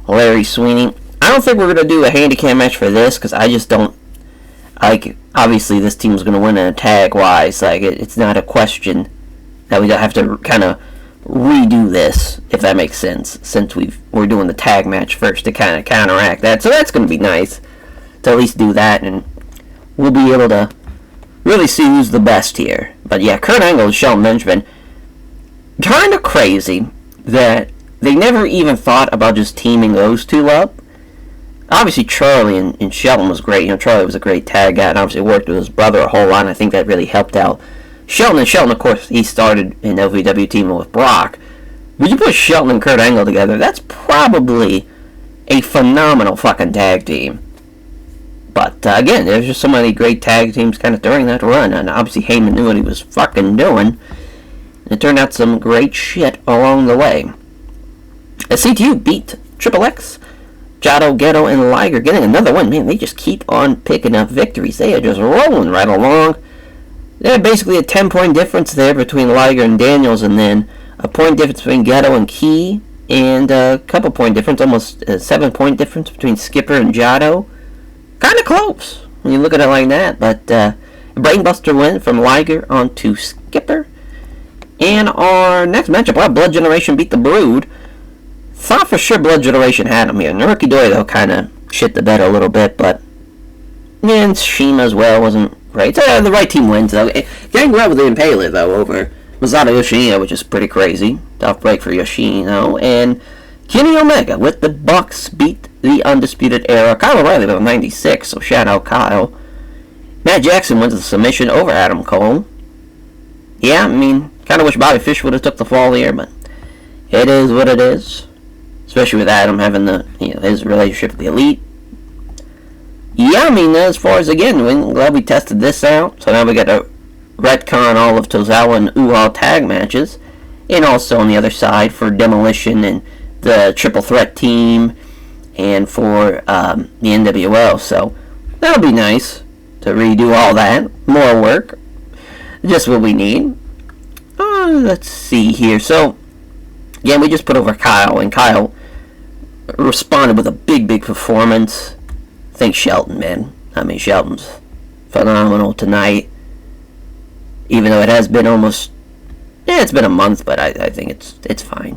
Larry Sweeney. I don't think we're going to do a handicap match for this, because I just don't, like, obviously this team's going to win in a tag-wise. Like, it's not a question that we don't have to kind of redo this, if that makes sense, since we're doing the tag match first to kind of counteract that. So that's going to be nice to at least do that, and we'll be able to really see who's the best here. But yeah, Kurt Angle and Shelton Benjamin, kind of crazy that they never even thought about just teaming those two up. Obviously, Charlie and Shelton was great. You know, Charlie was a great tag guy and obviously worked with his brother a whole lot, and I think that really helped out Shelton. And Shelton, of course, he started in LVW teaming with Brock. But you put Shelton and Kurt Angle together, that's probably a phenomenal fucking tag team. But, again, there's just so many great tag teams kind of during that run, and obviously Heyman knew what he was fucking doing. It turned out some great shit along the way. CTU beat Triple X, Jado, Ghetto, and Liger getting another win. Man, they just keep on picking up victories. They are just rolling right along. They had basically a 10-point difference there between Liger and Daniels, and then a point difference between Ghetto and Key, and a couple point difference, almost a 7-point difference between Skipper and Jado. Kind of close when you look at it like that, but a brainbuster win from Liger onto Skipper. And our next matchup, Blood Generation beat the Brood. Thought for sure Blood Generation had him here. Naruki Doi, though, kind of shit the bed a little bit, but and Shima as well wasn't great. The right team wins, though. Gangrel with the Impaler, though, over Masato Yoshino, which is pretty crazy. Tough break for Yoshino. And Kenny Omega with the Bucks beat the Undisputed Era. Kyle O'Reilly with 96, so shout out Kyle. Matt Jackson wins the submission over Adam Cole. Yeah, I mean, kind of wish Bobby Fish would have took the fall here, but it is what it is. Especially with Adam having his relationship with the Elite. Yeah, I mean, as far as, again, we're glad we tested this out. So now we got to retcon all of Tozawa and Uha tag matches. And also on the other side for Demolition and the Triple Threat team. And for the NWO. So that'll be nice to redo all that. More work. Just what we need. Let's see here. So, again, we just put over Kyle, and Kyle responded with a big performance. I think Shelton, man. I mean, Shelton's phenomenal tonight. Even though it has been almost... Yeah, it's been a month, but I think it's fine.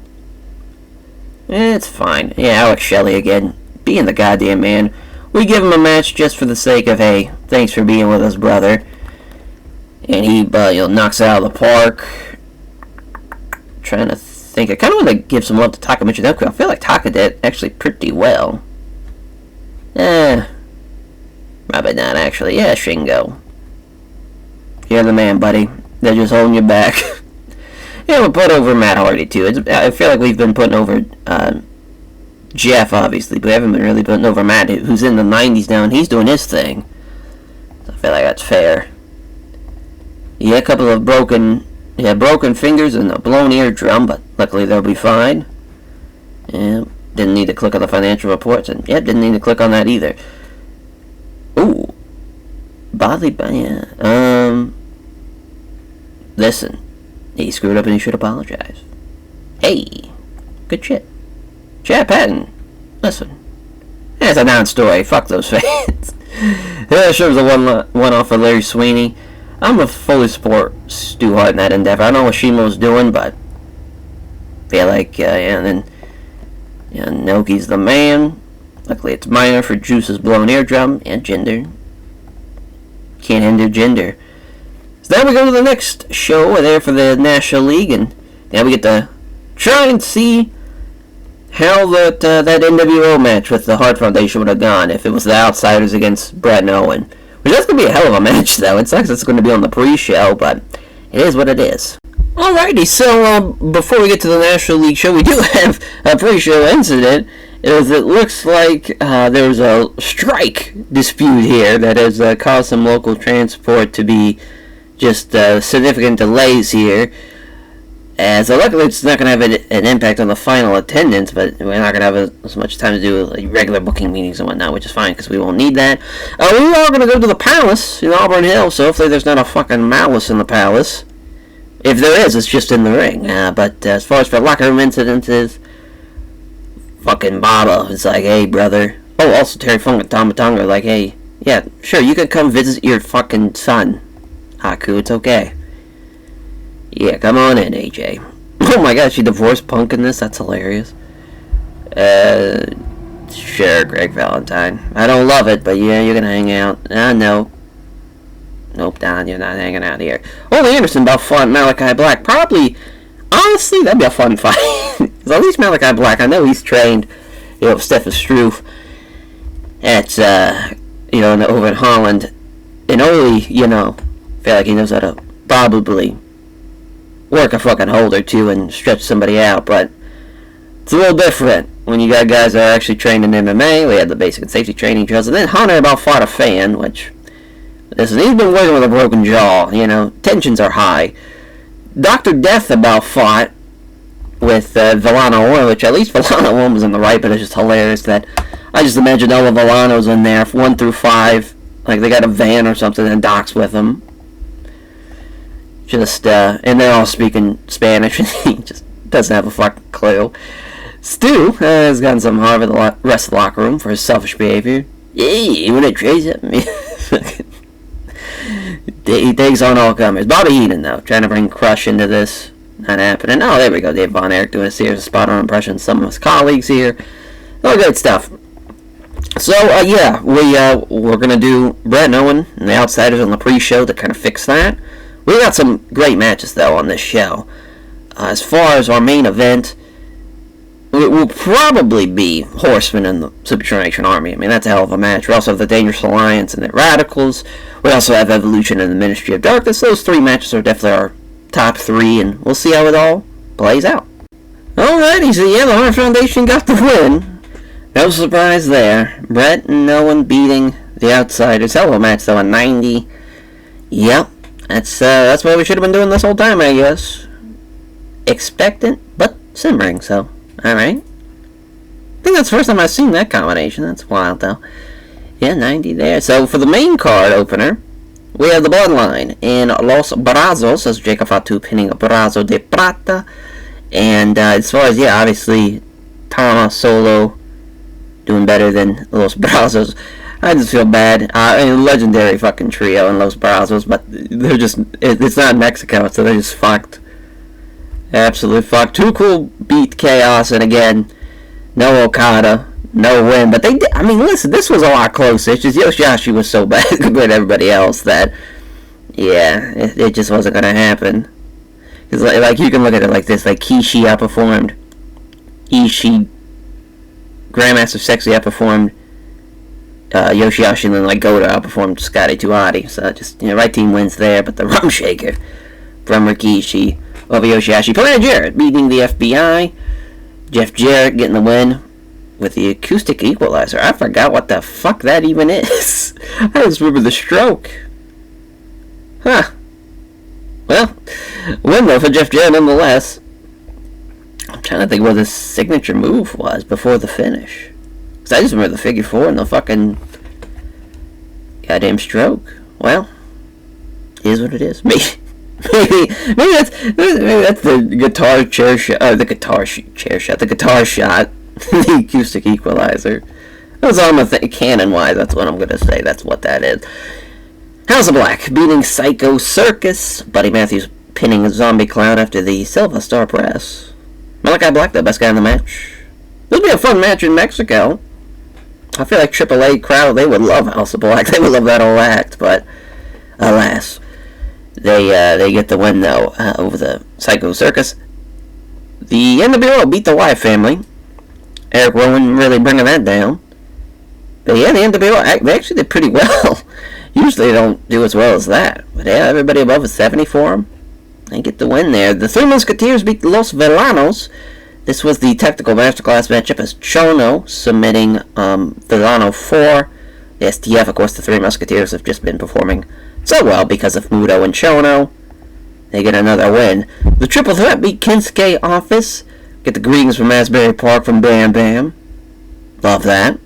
It's fine. Yeah, Alex Shelley again, being the goddamn man. We give him a match just for the sake of, hey, thanks for being with us, brother. And he knocks it out of the park. Trying to think. I kind of want to give some love to Taka Michinoku. I feel like Taka did actually pretty well. Probably not, actually. Yeah, Shingo. You're the man, buddy. They're just holding you back. Yeah, we'll put over Matt Hardy, too. I feel like we've been putting over Jeff, obviously, but we haven't been really putting over Matt, who's in the 90s now, and he's doing his thing. So I feel like that's fair. Yeah, a couple of broken fingers and a blown eardrum, but luckily they'll be fine. Yeah, didn't need to click on the financial reports, and didn't need to click on that either. Ooh. Listen. He screwed up and he should apologize. Hey. Good shit. Chad Patton. Listen. That's a non-story. Fuck those fans. Yeah, sure was a one-off for Larry Sweeney. I'm gonna fully support Stu Hart in that endeavor. I don't know what Shimo's doing, but I feel like, Noki's the man. Luckily it's minor for Juice's blown eardrum and Jinder. Can't hinder Jinder. So now we go to the next show. We're there for the National League, and now we get to try and see how that NWO match with the Hart Foundation would have gone if it was the Outsiders against Brett and Owen. Which that's going to be a hell of a match, though. It sucks it's going to be on the pre-show, but it is what it is. Alrighty, so before we get to the National League show, we do have a pre-show incident. It looks like there was a strike dispute here that has caused some local transport to be just significant delays here. So luckily it's not going to have an impact on the final attendance, but we're not going to have as much time to do regular booking meetings and whatnot, which is fine because we won't need that. We are going to go to the Palace in Auburn Hills, so hopefully there's not a fucking malice in the Palace. If there is, it's just in the ring. But as far as for locker room incidences, fucking Baba is like, hey, brother. Oh, also Terry Funk and Tama Tonga are like, hey, yeah, sure, you can come visit your fucking son, Haku, it's okay. Yeah, come on in, AJ. Oh my god, she divorced Punk in this? That's hilarious. Sure, Greg Valentine. I don't love it, but yeah, you're gonna hang out. No. Nope, Don, you're not hanging out here. Ole Anderson about fought Malachi Black. Probably, honestly, that'd be a fun fight. Because at least Malachi Black, I know he's trained, Stefan Struve at, over in Holland. And Ole, feel like he knows how to probably work a fucking hold or two and stretch somebody out, but it's a little different when you got guys that are actually trained in MMA. We had the basic and safety training drills, and then Hunter about fought a fan, which, listen, he's been working with a broken jaw, tensions are high. Dr. Death about fought with Villano One, which at least Villano One was in the right, but it's just hilarious that I just imagine all the Villanos in there, 1 through 5, like they got a van or something and Doc's with them. And they're all speaking Spanish, and he just doesn't have a fucking clue. Stu has gotten some harm in the rest of the locker room for his selfish behavior. Hey, you wanna trade something? He takes on all comers. Bobby Heenan, though, trying to bring Crush into this. Not happening. Oh, there we go. Dave Von Erich doing a series of spot-on impressions. Some of his colleagues here. All good stuff. So, we're going to do Brett and Owen and the Outsiders on the pre-show to kind of fix that. We got some great matches, though, on this show. As far as our main event, it will probably be Horseman and the Super Determination Army. I mean, that's a hell of a match. We also have the Dangerous Alliance and the Radicals. We also have Evolution and the Ministry of Darkness. Those 3 matches are definitely our top 3, and we'll see how it all plays out. Alrighty, so the Hart Foundation got the win. No surprise there. Brett and Owen beating the Outsiders. Hell of a match, though, a 90. Yep. That's what we should have been doing this whole time, I guess. Expectant, but simmering, so, alright. I think that's the first time I've seen that combination. That's wild, though. Yeah, 90 there. So for the main card opener, we have the Bloodline in Los Brazos, as Jacob Fatu pinning Brazo de Plata. And as far as, yeah, obviously, Tama Solo doing better than Los Brazos. I just feel bad. I mean, legendary fucking trio in Los Brazos, but they're just, it's not Mexico, so they're just fucked. Absolutely fucked. Too Cool beat Chaos, and again, no Okada, no win. But they did, I mean, listen, this was a lot closer. It's just Yoshihashi was so bad compared to everybody else that, yeah, it just wasn't going to happen. Because, like, you can look at it like this, like, Kishi outperformed Ishii, Grandmaster Sexy outperformed Yoshihashi, and then, like, Goto outperformed Scotty 2Hotty. So, just, you know, right team wins there, but the Rum Shaker from Rikishi over Yoshihashi. Planet Jarrett beating the FBI. Jeff Jarrett getting the win with the acoustic equalizer. I forgot what the fuck that even is. I just remember the stroke. Huh. Well, win though for Jeff Jarrett nonetheless. I'm trying to think what his signature move was before the finish. Because I just remember the figure four and the fucking goddamn stroke. Well, it is what it is. Maybe that's the guitar chair shot. The guitar chair shot. The guitar shot. The acoustic equalizer. That was on the canon-wise. That's what I'm gonna say. That's what that is. House of Black beating Psycho Circus. Buddy Matthews pinning Zombie Clown after the Silver Star Press. Malachi Black, the best guy in the match. This will be a fun match in Mexico. I feel like AAA crowd, they would love House of Black. They would love that whole act, but alas, they get the win though over the Psycho Circus. The NWO beat the Wyatt family. Eric Rowan really bringing that down. But yeah, the NWO, they actually did pretty well. Usually they don't do as well as that. But yeah, everybody above a 70 for them. They get the win there. The Three Musketeers beat the Los Villanos. This was the technical masterclass matchup as Chono submitting Villano 4. The STF, of course, the Three Musketeers have just been performing so well because of Muto and Chono. They get another win. The Triple Threat beat Kinsuke Office. Get the greetings from Asbury Park from Bam Bam. Love that.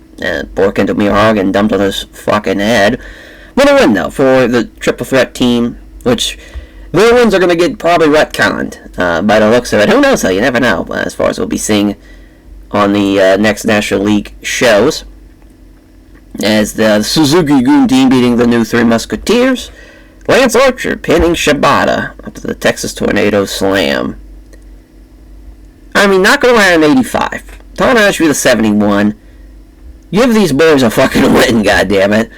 Bork into Mihawk dumped on his fucking head. What a win, though, for the Triple Threat team, which their wins are going to get probably retconned by the looks of it. Who knows, though? You never know, as far as we'll be seeing on the next National League shows. As the Suzuki-gun team beating the new Three Musketeers. Lance Archer pinning Shibata after the Texas Tornado Slam. I mean, not going to wear an 85. Tanahashi with a 71. Give these boys a fucking win, goddammit.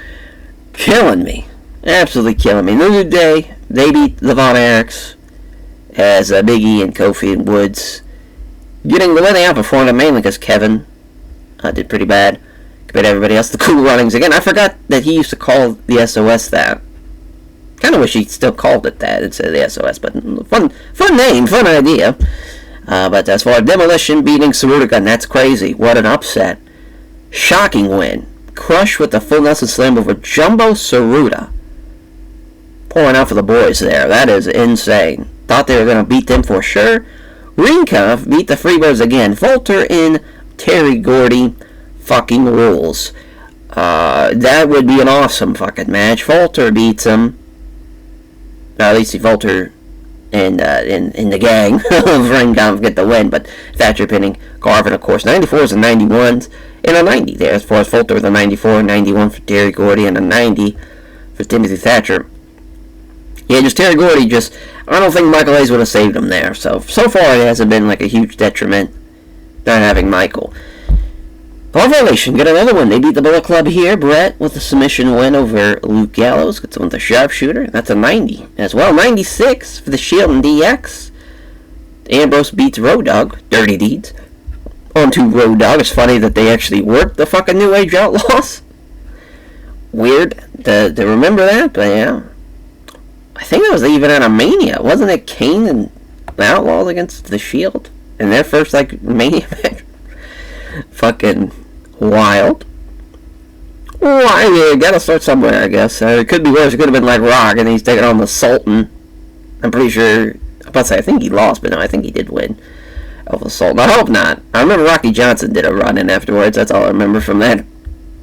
Killing me. Absolutely killing me. New Day, they beat the Von Erichs as Big E and Kofi and Woods. Getting the win, they outperformed them mainly because Kevin did pretty bad compared to everybody else. The Cool Runnings. Again, I forgot that he used to call the SOS that. Kind of wish he still called it that instead of the SOS, but fun name, fun idea. But as far as Demolition beating Saruta, that's crazy. What an upset. Shocking win. Crush with the full Nelson Slam over Jumbo Saruta. Pouring out for the boys there. That is insane. Thought they were going to beat them for sure. Ringkampf beat the Freebirds again. Volter in Terry Gordy. Fucking rules. That would be an awesome fucking match. Volter beats him. At least Volter and in the gang of Ringkampf get the win, but Thatcher pinning Garvin, of course. 94s and 91s, and a 90 there as far as Volter with a 94, 91 for Terry Gordy, and a 90 for Timothy Thatcher. Yeah, just Terry Gordy, I don't think Michael Hayes would have saved him there, so far it hasn't been like a huge detriment not having Michael. Revelation get another one. They beat the Bullet Club here. Brett with a submission win over Luke Gallows. Gets one with the Sharpshooter. That's a 90 as well. 96 for the Shield and DX. Ambrose beats Road Dogg. Dirty Deeds. On to Road Dogg. It's funny that they actually worked the fucking New Age Outlaws. Weird to remember that, but yeah. I think it was even at a Mania. Wasn't it Kane and the Outlaws against the Shield in their first Mania match? Fucking wild. Well, you gotta start somewhere, I guess. It could be worse. It could have been like Rock, and he's taking on the Sultan. I'm pretty sure. I'm about to say, I think he lost, but no, I think he did win over the Sultan. I hope not. I remember Rocky Johnson did a run-in afterwards. That's all I remember from that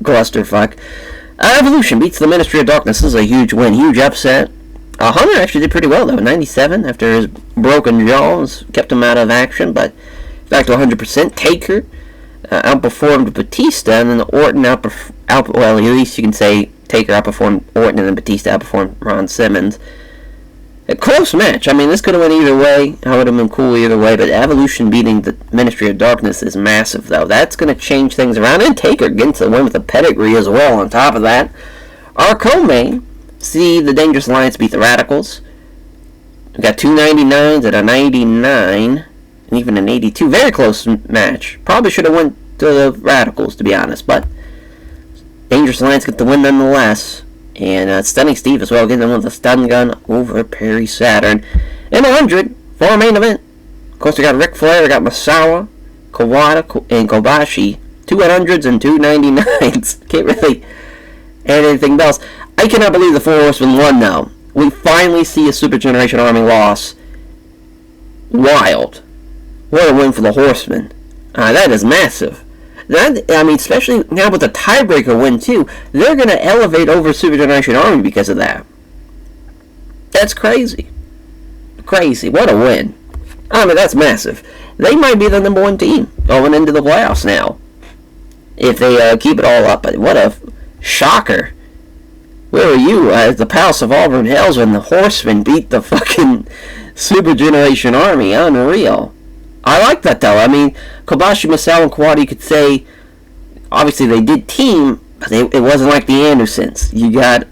clusterfuck. Evolution beats the Ministry of Darkness. This is a huge win, huge upset. Hunter actually did pretty well, though. 97 after his broken jaws kept him out of action, but back to 100%. Taker outperformed Batista, and then Orton well, at least you can say Taker outperformed Orton, and then Batista outperformed Ron Simmons. A close match. I mean, this could have went either way. I would have been cool either way, but Evolution beating the Ministry of Darkness is massive, though. That's going to change things around, and Taker getting to the win with a pedigree as well on top of that. Our co-main, see the Dangerous Alliance beat the Radicals. We got two 99s and a 99, and even an 82. Very close match. Probably should have went to the Radicals, to be honest, but Dangerous Alliance get the win nonetheless. And Stunning Steve as well, getting with a stun gun over Perry Saturn. And 100 for our main event. Of course, we got Ric Flair, we got Masawa, Kawada, and Kobashi. Two 100s and two 99s. Can't really add anything else. I cannot believe the Four Horsemen won, though. We finally see a Super Generation Army loss. Wild. What a win for the Horsemen. That is massive. That, I mean, especially now with the tiebreaker win, too, they're going to elevate over Super Generation Army because of that. That's crazy. Crazy. What a win. I mean, that's massive. They might be the number one team going into the playoffs now, if they keep it all up. What a shocker. Where were you at the Palace of Auburn Hills when the Horsemen beat the fucking Super Generation Army? Unreal. I like that, though. I mean, Kobashi, Masao, and Kawada, you could say, obviously they did team, but it wasn't like the Andersons. You got,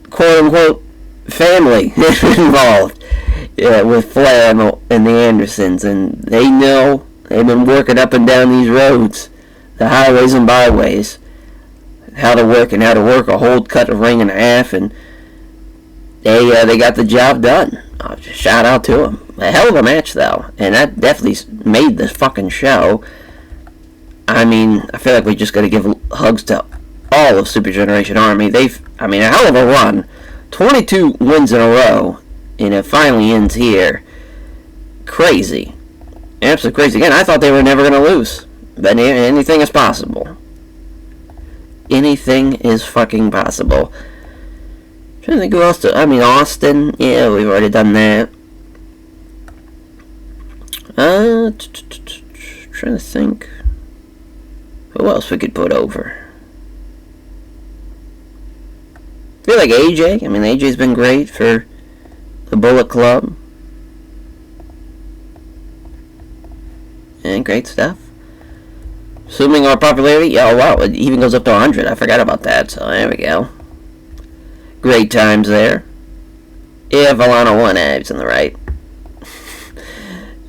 quote-unquote, family involved with Flair and the Andersons, and they know they've been working up and down these roads, the highways and byways, how to work a hold, cut a ring in half, and they got the job done. Shout out to them. A hell of a match, though, and that definitely made this fucking show. I mean, I feel like we just got to give hugs to all of Super Generation Army. A hell of a run. 22 wins in a row, and it finally ends here. Crazy. Absolutely crazy. Again, I thought they were never going to lose, but anything is possible. Anything is fucking possible. Trying to think who else Austin. Yeah, we've already done that. Trying to think who else we could put over. I feel like AJ. I mean, AJ's been great for the Bullet Club. And great stuff. Assuming our popularity, oh wow, it even goes up to 100. I forgot about that, so there we go. Great times there. Yeah, Volano won, Abs on the right.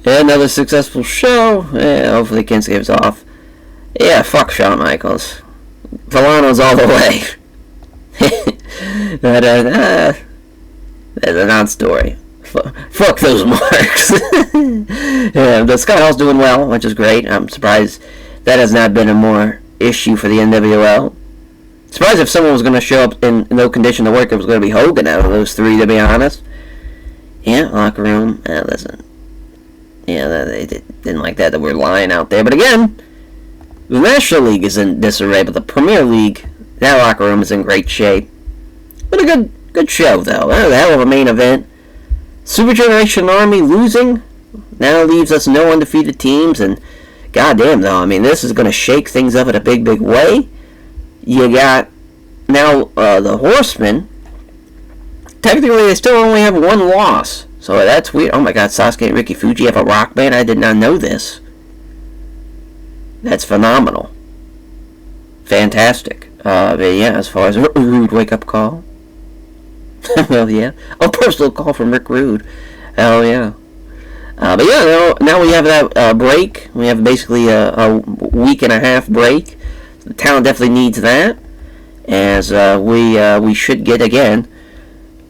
Another successful show. Yeah, hopefully Kinsk gives off. Yeah, fuck Shawn Michaels. Volano's all the way. That's a non-story. Fuck those marks. Yeah, but Scott Hall's doing well, which is great. I'm surprised that has not been a more issue for the NWL. Surprised if someone was going to show up in no condition to work, it was going to be Hogan out of those three, to be honest. Yeah, locker room. Listen. Yeah, they didn't like that we're lying out there. But again, the National League is in disarray, but the Premier League, that locker room is in great shape. But a good show, though. A hell of a main event. Super Generation Army losing now leaves us no undefeated teams, and goddamn, though, I mean, this is going to shake things up in a big, big way. You got now the Horsemen. Technically, they still only have one loss, so that's weird. Oh my God, Sasuke and Ricky Fuji have a rock band. I did not know this. That's phenomenal. Fantastic. But yeah, as far as a Rude wake-up call. Well, yeah. A personal call from Rick Rude. Hell yeah. But yeah, now we have that break. We have basically a week and a half break. The town definitely needs that, as we should get again.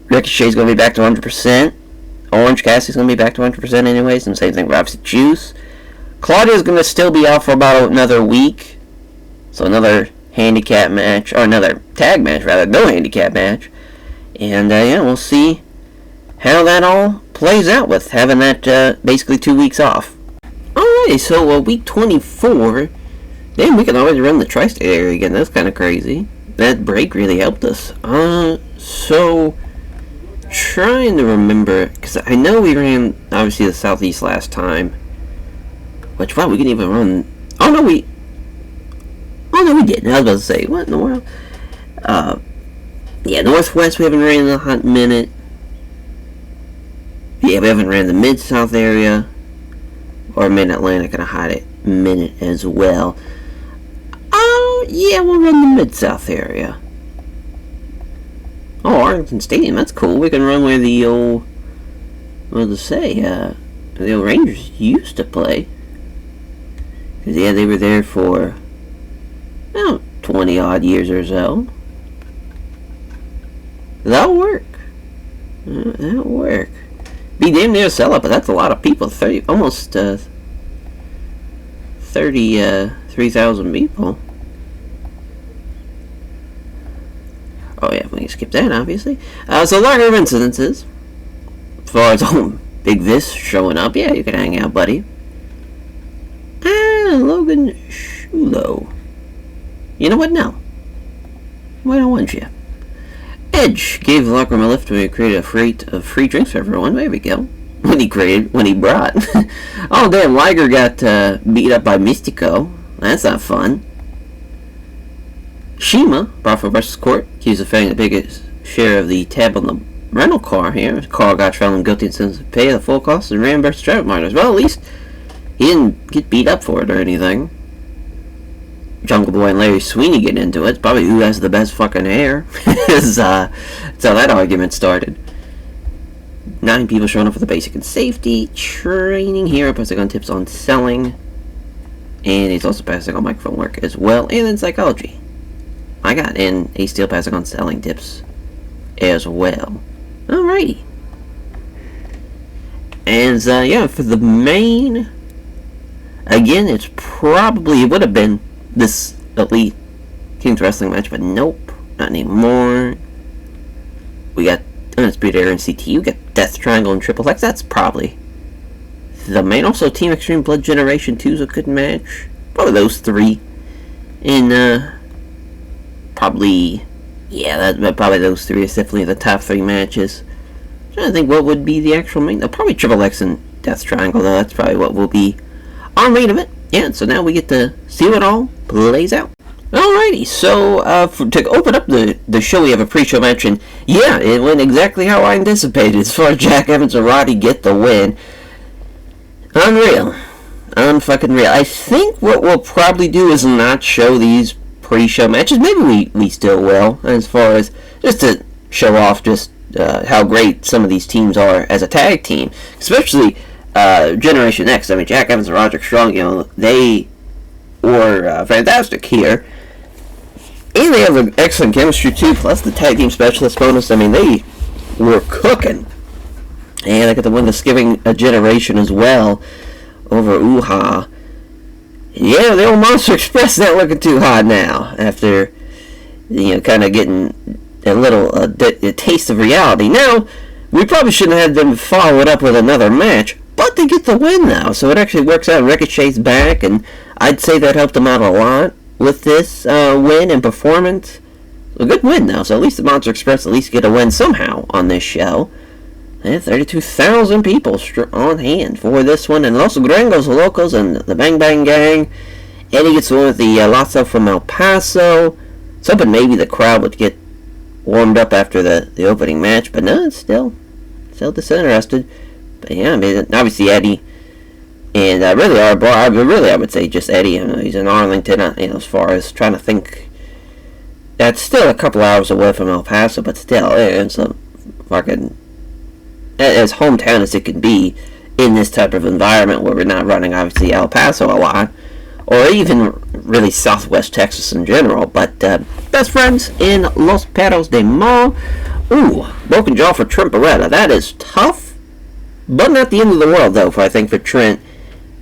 Ricochet's going to be back to 100%. Orange Cassidy's going to be back to 100% anyways, and same thing with obviously Juice. Claudia's going to still be out for about another week, so another handicap match, or another tag match rather, no handicap match. And yeah, we'll see how that all plays out with having that basically 2 weeks off. Alrighty, so week 24. Damn, we can already run the tri-state area again. That's kind of crazy. that break really helped us. So trying to remember, because I know we ran obviously the Southeast last time. Which, wow, we can even run. Oh no, we didn't. I was about to say, what in the world? Yeah, Northwest we haven't ran in a hot minute. Yeah, we haven't ran the Mid-South area. Or Mid-Atlantic in a hot minute as well. Oh, yeah, we'll run the Mid-South area. Oh, Arlington Stadium, that's cool. We can run where the old, the old Rangers used to play. Because, yeah, they were there for, 20-odd years or so. That'll work. That'll work. Be damn near a sellout, but that's a lot of people. Almost 33,000 people. Oh yeah, we can skip that, obviously. So larger of incidences. As far as Big Vis showing up, yeah, you can hang out, buddy. Logan Shulo. You know what? No. Why don't want you? Edge gave the locker room a lift when he created a freight of free drinks for everyone. There we go. When he brought. Oh, damn, Liger got beat up by Mystico. That's not fun. Shima brought for versus court, accused of paying the biggest share of the tab on the rental car here. Carl got found guilty and sentenced to pay the full cost and reimburse traffic minors. Well, at least he didn't get beat up for it or anything. Jungle Boy and Larry Sweeney get into it. It's probably who has the best fucking hair. That's how that argument started. 9 people showing up for the basic and safety training here. Passing on tips on selling. And he's also passing on microphone work as well. And then psychology. And he's still passing on selling tips as well. Alrighty. And for the main, again, it would have been this Elite Kings Wrestling match, but nope, not anymore. We got Undisputed Era and CTU, we got Death Triangle and Triple X. That's probably the main. Also, Team Extreme Blood Generation 2 is a good match. Probably those three. And probably those three is definitely the top 3 matches. I'm trying to think what would be the actual main. Probably Triple X and Death Triangle, though. That's probably what will be our main event. Yeah, so now we get to see what all plays out. Alrighty, so to open up the show, we have a pre-show match, and yeah, it went exactly how I anticipated. As far as Jack Evans and Roddy get the win. Unreal. Unfucking real. I think what we'll probably do is not show these pre-show matches. Maybe we still will, as far as just to show off just how great some of these teams are as a tag team, especially Generation X. I mean, Jack Evans and Roderick Strong, they were fantastic here. And they have an excellent chemistry, too, plus the tag team specialist bonus. I mean, they were cooking. And they got to win Thanksgiving a generation as well over Uha. Yeah, the old Monster Express not looking too hot now after, kind of getting a little a taste of reality. Now, we probably shouldn't have them follow it up with another match, but they get the win now, so it actually works out. Ricochet's back, and I'd say that helped them out a lot with this win and performance. A good win now, so at least the Monster Express at least get a win somehow on this show. And 32,000 people on hand for this one, and also Grangos Locos and the Bang Bang Gang. Eddie gets the one with the Lasso from El Paso. I was hoping maybe the crowd would get warmed up after the opening match, but no, it's still disinterested. But yeah, I mean, obviously Eddie, and I would say just Eddie. He's in Arlington. As far as trying to think, that's still a couple hours away from El Paso, but still, it's a fucking as hometown as it can be in this type of environment where we're not running obviously El Paso a lot, or even really Southwest Texas in general. But best friends in Los Perros de Mo. Ooh, broken jaw for Trent Beretta. That is tough, but not the end of the world though. I think for Trent,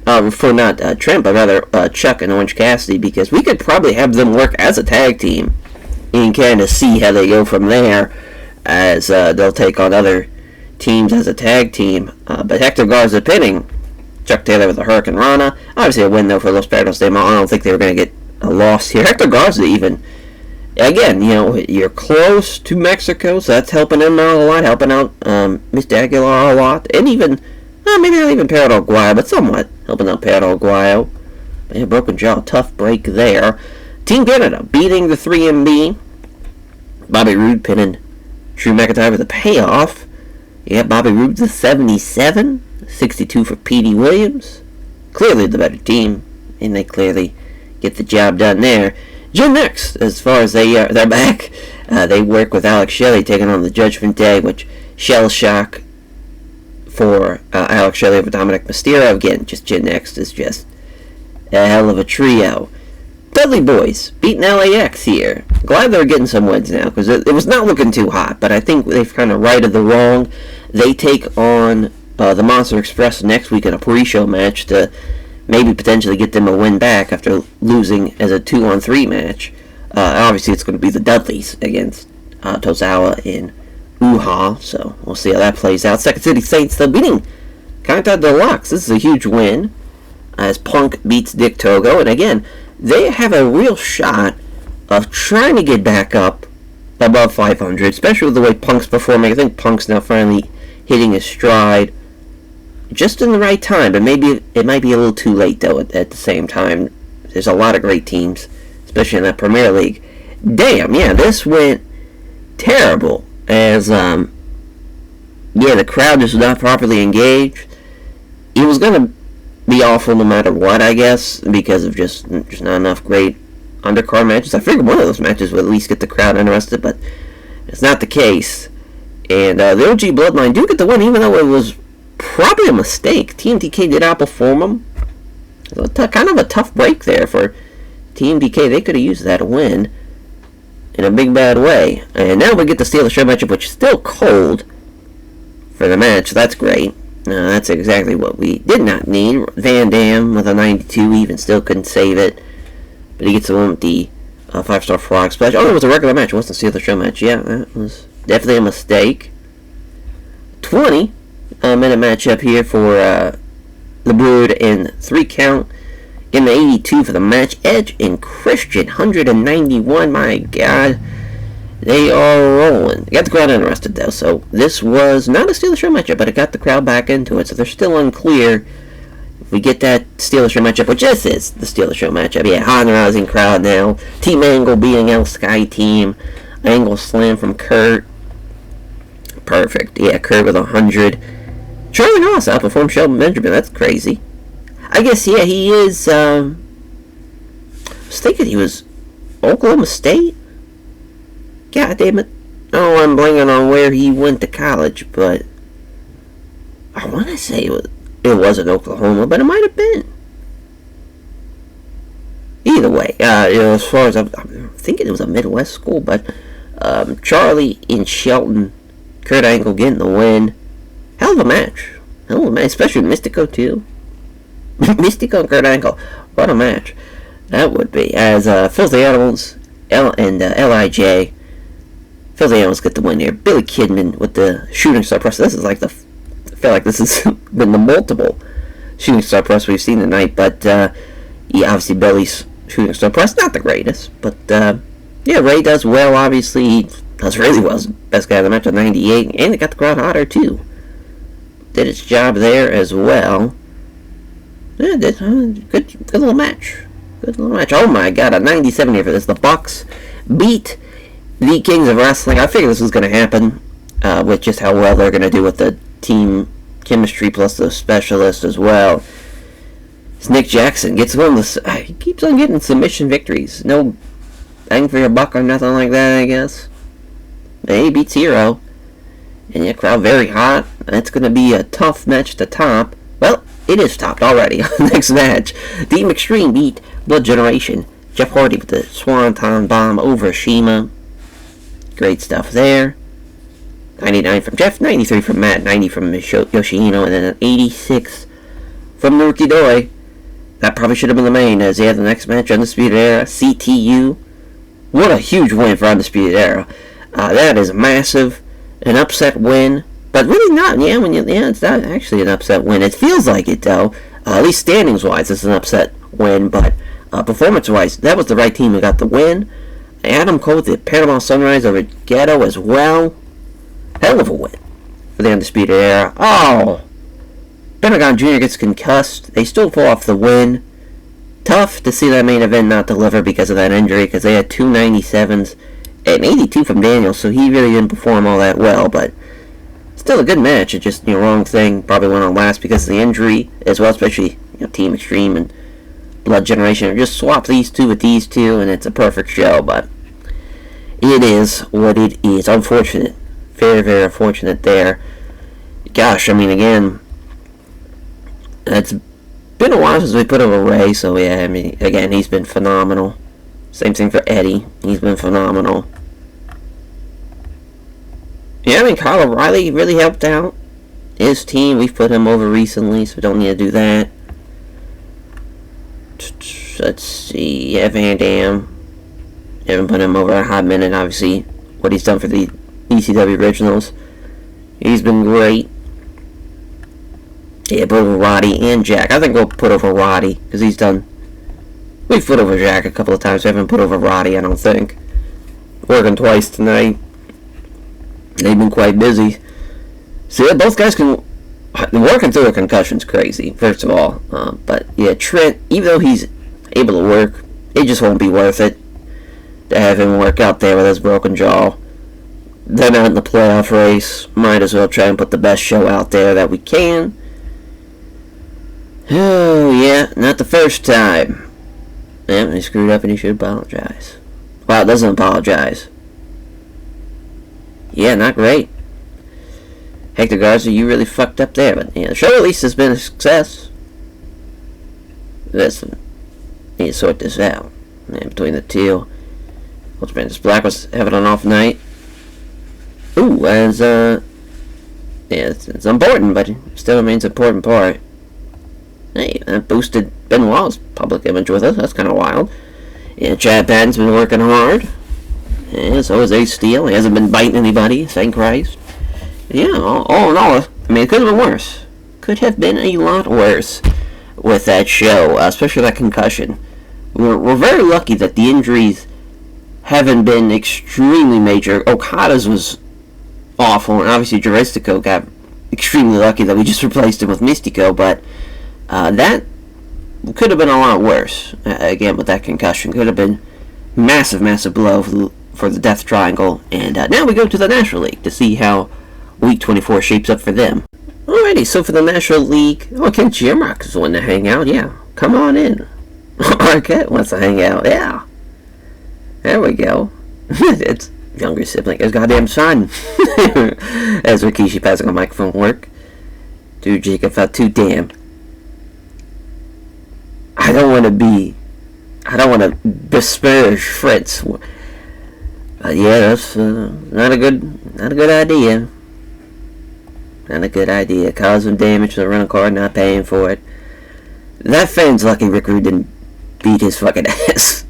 Trent, but rather Chuck and Orange Cassidy, because we could probably have them work as a tag team and kind of see how they go from there, as they'll take on other teams as a tag team. But Hector Garza pinning Chuck Taylor with a Hurricane Rana. Obviously a win though for Los Perros de Mo. I don't think they were going to get a loss here. Hector Garza even Again, you're close to Mexico, so that's helping them out a lot, helping out Mr. Aguilar a lot, and even, maybe not even Paraguay, but somewhat helping out Paraguay. Yeah, broken jaw, tough break there. Team Canada beating the 3MB. Bobby Roode pinning Drew McIntyre with a payoff. Yeah, Bobby Roode the 77, 62 for Petey Williams. Clearly the better team, and they clearly get the job done there. Jim next, as far as they're back, they work with Alex Shelley taking on the Judgment Day, which Shell Shock for Alex Shelley over Dominic Mysterio. Again, just Jim next is just a hell of a trio. Dudley Boys beating LAX here. Glad they're getting some wins now, because it was not looking too hot, but I think they've kind of righted the wrong. They take on the Monster Express next week in a pre-show match to maybe potentially get them a win back after losing as a 2-on-3 match. Obviously, it's going to be the Dudleys against Tozawa and Uha, so we'll see how that plays out. Second City Saints still beating Kanta Deluxe. This is a huge win as Punk beats Dick Togo, and again, they have a real shot of trying to get back up above 500, especially with the way Punk's performing. I think Punk's now finally hitting his stride just in the right time, but maybe it might be a little too late, though, at the same time. There's a lot of great teams, especially in that Premier League. Damn, yeah, this went terrible, as, the crowd just was not properly engaged. It was going to be awful no matter what, I guess, because of just not enough great undercard matches. I figured one of those matches would at least get the crowd interested, but it's not the case. And the OG Bloodline do get the win, even though it was probably a mistake. TMDK did outperform them. It was kind of a tough break there for TMDK. They could have used that win in a big bad way. And now we get the Steal the Show matchup, which is still cold for the match. That's great. That's exactly what we did not need. Van Dam with a 92 even still couldn't save it. But he gets the one with the 5-star frog splash. Oh, it was a regular match. It wasn't a Steal the Show match. Yeah, that was definitely a mistake. 20 minute matchup here for the Brood and 3 count. In the 82 for the match. Edge and Christian, 191. My God. They are rolling. Got the crowd interested, though, so this was not a Steal the Show matchup, but it got the crowd back into it, so they're still unclear if we get that Steal the Show matchup, which this is the Steal the Show matchup. Yeah, hot and rousing crowd now. Team Angle beating El Sky Team. Angle slam from Kurt. Perfect. Yeah, Kurt with 100. Charlie Haas outperformed Shelton Benjamin. That's crazy. I guess, yeah, he is, I was thinking he was Oklahoma State? God damn it. Oh, I'm blanking on where he went to college, but I want to say it wasn't Oklahoma, but it might have been. Either way, as far as I'm thinking it was a Midwest school, but Charlie in Shelton, Kurt Angle getting the win. Hell of a match, especially Mystico too. Mystico and Kurt Angle, what a match that would be. As Filthy Animals and LIJ. Filthy Animals get the win here. Billy Kidman with the shooting star press. This is like I feel like this has been the multiple shooting star press we've seen tonight. But yeah, obviously Billy's shooting star press not the greatest, but yeah, Ray does well. Obviously, he does really well. He's the best guy in the match at 98, and it got the crowd hotter too. Did its job there as well. Yeah, good little match. Good little match. Oh my God, a 97 here for this. The Bucks beat the Kings of Wrestling. I figured this was going to happen with just how well they're going to do with the team chemistry plus the specialist as well. It's Nick Jackson gets one of the. He keeps on getting submission victories. No bang for your buck or nothing like that, I guess. And he beats Hero. And yeah, crowd very hot. It's going to be a tough match to top. Well, it is topped already. Next match. Team Extreme beat Blood Generation. Jeff Hardy with the Swanton Bomb over Shima. Great stuff there. 99 from Jeff, 93 from Matt, 90 from Yoshino, and then an 86 from Naruki Doi. That probably should have been the main, as he had the next match, Undisputed Era, CTU. What a huge win for Undisputed Era. That is massive. An upset win. But really not, it's not actually an upset win. It feels like it, though. At least standings-wise, it's an upset win, but performance-wise, that was the right team who got the win. Adam Cole with the Panama Sunrise over Ghetto as well. Hell of a win for the Undisputed Era. Oh, Pentagon Jr. gets concussed. They still pull off the win. Tough to see that main event not deliver because of that injury, because they had 297s and 82 from Daniel, so he really didn't perform all that well, but still a good match. It's just, wrong thing. Probably went on last because of the injury as well, especially, Team Extreme and Blood Generation. Just swap these two with these two, and it's a perfect show, but it is what it is. Unfortunate. Very, very unfortunate there. Gosh, again, it's been a while since we put over Ray, so yeah, again, he's been phenomenal. Same thing for Eddie. He's been phenomenal. Yeah, Kyle O'Reilly really helped out. His team, we've put him over recently, so we don't need to do that. Let's see. Yeah, Van Dam. Haven't put him over a hot minute, obviously. What he's done for the ECW Originals. He's been great. Yeah, put over Roddy and Jack. I think we'll put over Roddy, because he's done... We've put over Jack a couple of times. We haven't put over Roddy, I don't think. Working twice tonight. They've been quite busy. So yeah, both guys can... Working through a concussion's crazy, first of all. But yeah, Trent, even though he's able to work, it just won't be worth it to have him work out there with his broken jaw. They're not in the playoff race. Might as well try and put the best show out there that we can. Oh, yeah, not the first time. Yeah, he screwed up and he should apologize. Wow, doesn't apologize. Yeah, not great. Hector Garza, you really fucked up there, but yeah, the show at least has been a success. Listen, need to sort this out. Yeah, between the two. Ultimate Black was having an off night. Ooh, as yeah, it's important, but it still remains an important part. Hey, that boosted Benoit's public image with us. That's kind of wild. Yeah, Chad Patton's been working hard. Yeah, so is Ace Steel. He hasn't been biting anybody, thank Christ. Yeah, all in all, it could have been worse. Could have been a lot worse with that show, especially that concussion. We're very lucky that the injuries haven't been extremely major. Okada's was awful, and obviously Juristico got extremely lucky that we just replaced him with Mystico, but that could have been a lot worse. Again, with that concussion, could have been massive blow for the Death Triangle. And now we go to the National League to see how Week 24 shapes up for them. Alrighty, so for the National League, Ken Shamrock is wanting to hang out. Yeah, come on in. Arquette wants to hang out. Yeah, there we go. It's younger sibling, his goddamn son. As Rikishi passing on microphone work. Dude, Jacob felt too damn. I don't want to disparage Fritz. Yeah, that's not a good idea. Not a good idea. Causing damage to the rental car, not paying for it. That fan's lucky Rick Rude didn't beat his fucking ass.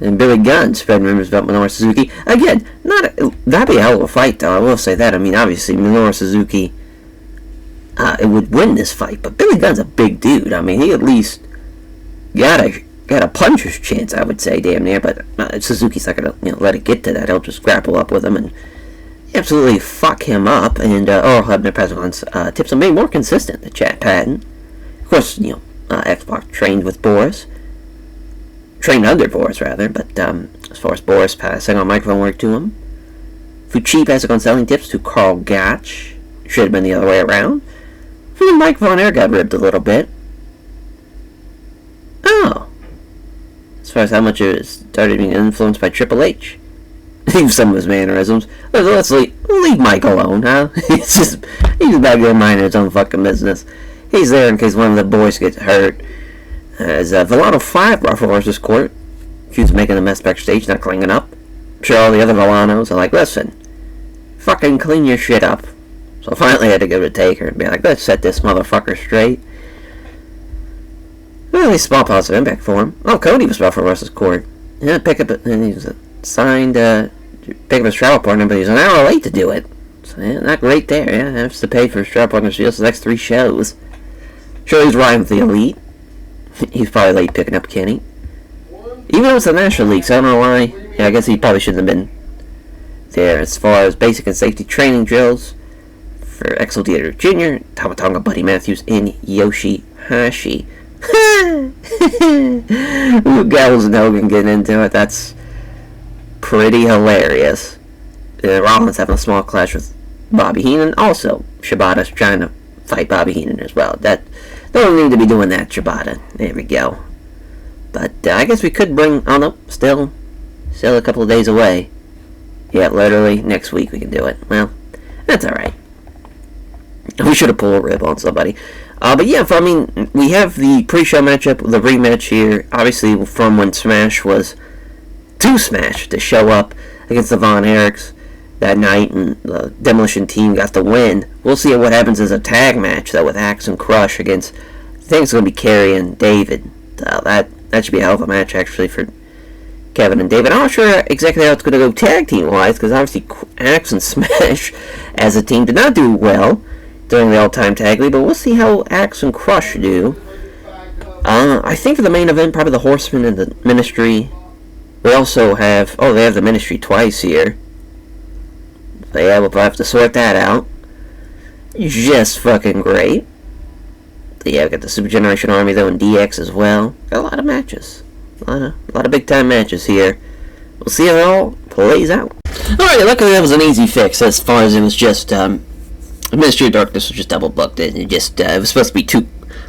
And Billy Gunn spreading rumors about Minoru Suzuki. Again, that'd be a hell of a fight, though. I will say that. Obviously, Minoru Suzuki it would win this fight, but Billy Gunn's a big dude. He at least got a puncher's chance, I would say, damn near. But Suzuki's not gonna let it get to that. He'll just grapple up with him and absolutely fuck him up. And Hebner Pezon's tips on being more consistent than Chad Patton. Of course, Xbox trained with Boris. Trained under Boris, rather, but as far as Boris passing on microphone work to him. Fuchi passing on selling tips to Carl Gotch. Should have been the other way around. The microphone air got ripped a little bit. Oh. As far as how much it started being influenced by Triple H. Some of his mannerisms. Let's leave Mike alone, huh? he's back there minding his own fucking business. He's there in case one of the boys gets hurt. As Villano 5 brought for horse's court. She was making a mess backstage, not cleaning up. I'm sure all the other Villanos are like, listen, fucking clean your shit up. So finally I had to go to Taker and be like, let's set this motherfucker straight. Well, a small positive impact for him. Oh, Cody was brought for horse's court. Yeah, and he was signed pick up his travel partner, but he's an hour late to do it. So yeah, not great there. Yeah, has to pay for his travel partner's deals the next 3 shows. Sure, he's riding with the Elite. He's probably late picking up Kenny. 1, Even though it's the National League, so I don't know why. Yeah, I guess he probably shouldn't have been there. As far as basic and safety training drills for Exo Theater Jr., Tamatonga, Buddy Matthews, and Yoshihashi. Ooh, Gallows and Hogan getting into it. That's pretty hilarious. Rollins having a small clash with Bobby Heenan. Also, Shibata's trying to fight Bobby Heenan as well. That don't need to be doing that, Shibata. There we go. But I guess we could bring. Oh no, still a couple of days away. Yeah, literally next week we can do it. Well, that's all right. We should have pulled a rib on somebody. But yeah, we have the pre-show matchup, the rematch here. Obviously, from when Smash was to Smash to show up against the Von Erichs that night, and the Demolition team got the win. We'll see what happens as a tag match, though, with Axe and Crush against, I think it's going to be Kerry and David. That should be a hell of a match, actually, for Kevin and David. I'm not sure exactly how it's going to go tag team-wise, because obviously Axe and Smash as a team did not do well during the all-time tag league, but we'll see how Axe and Crush do. I think for the main event, probably the Horsemen and the Ministry. We also have, they have the Ministry twice here. So yeah, we'll probably have to sort that out. Just fucking great. So yeah, we got the Super Generation Army though, and DX as well. Got a lot of matches. A lot of big time matches here. We'll see how it all plays out. Alright, luckily that was an easy fix as far as it was just, Ministry of Darkness was just double booked. It was supposed to be too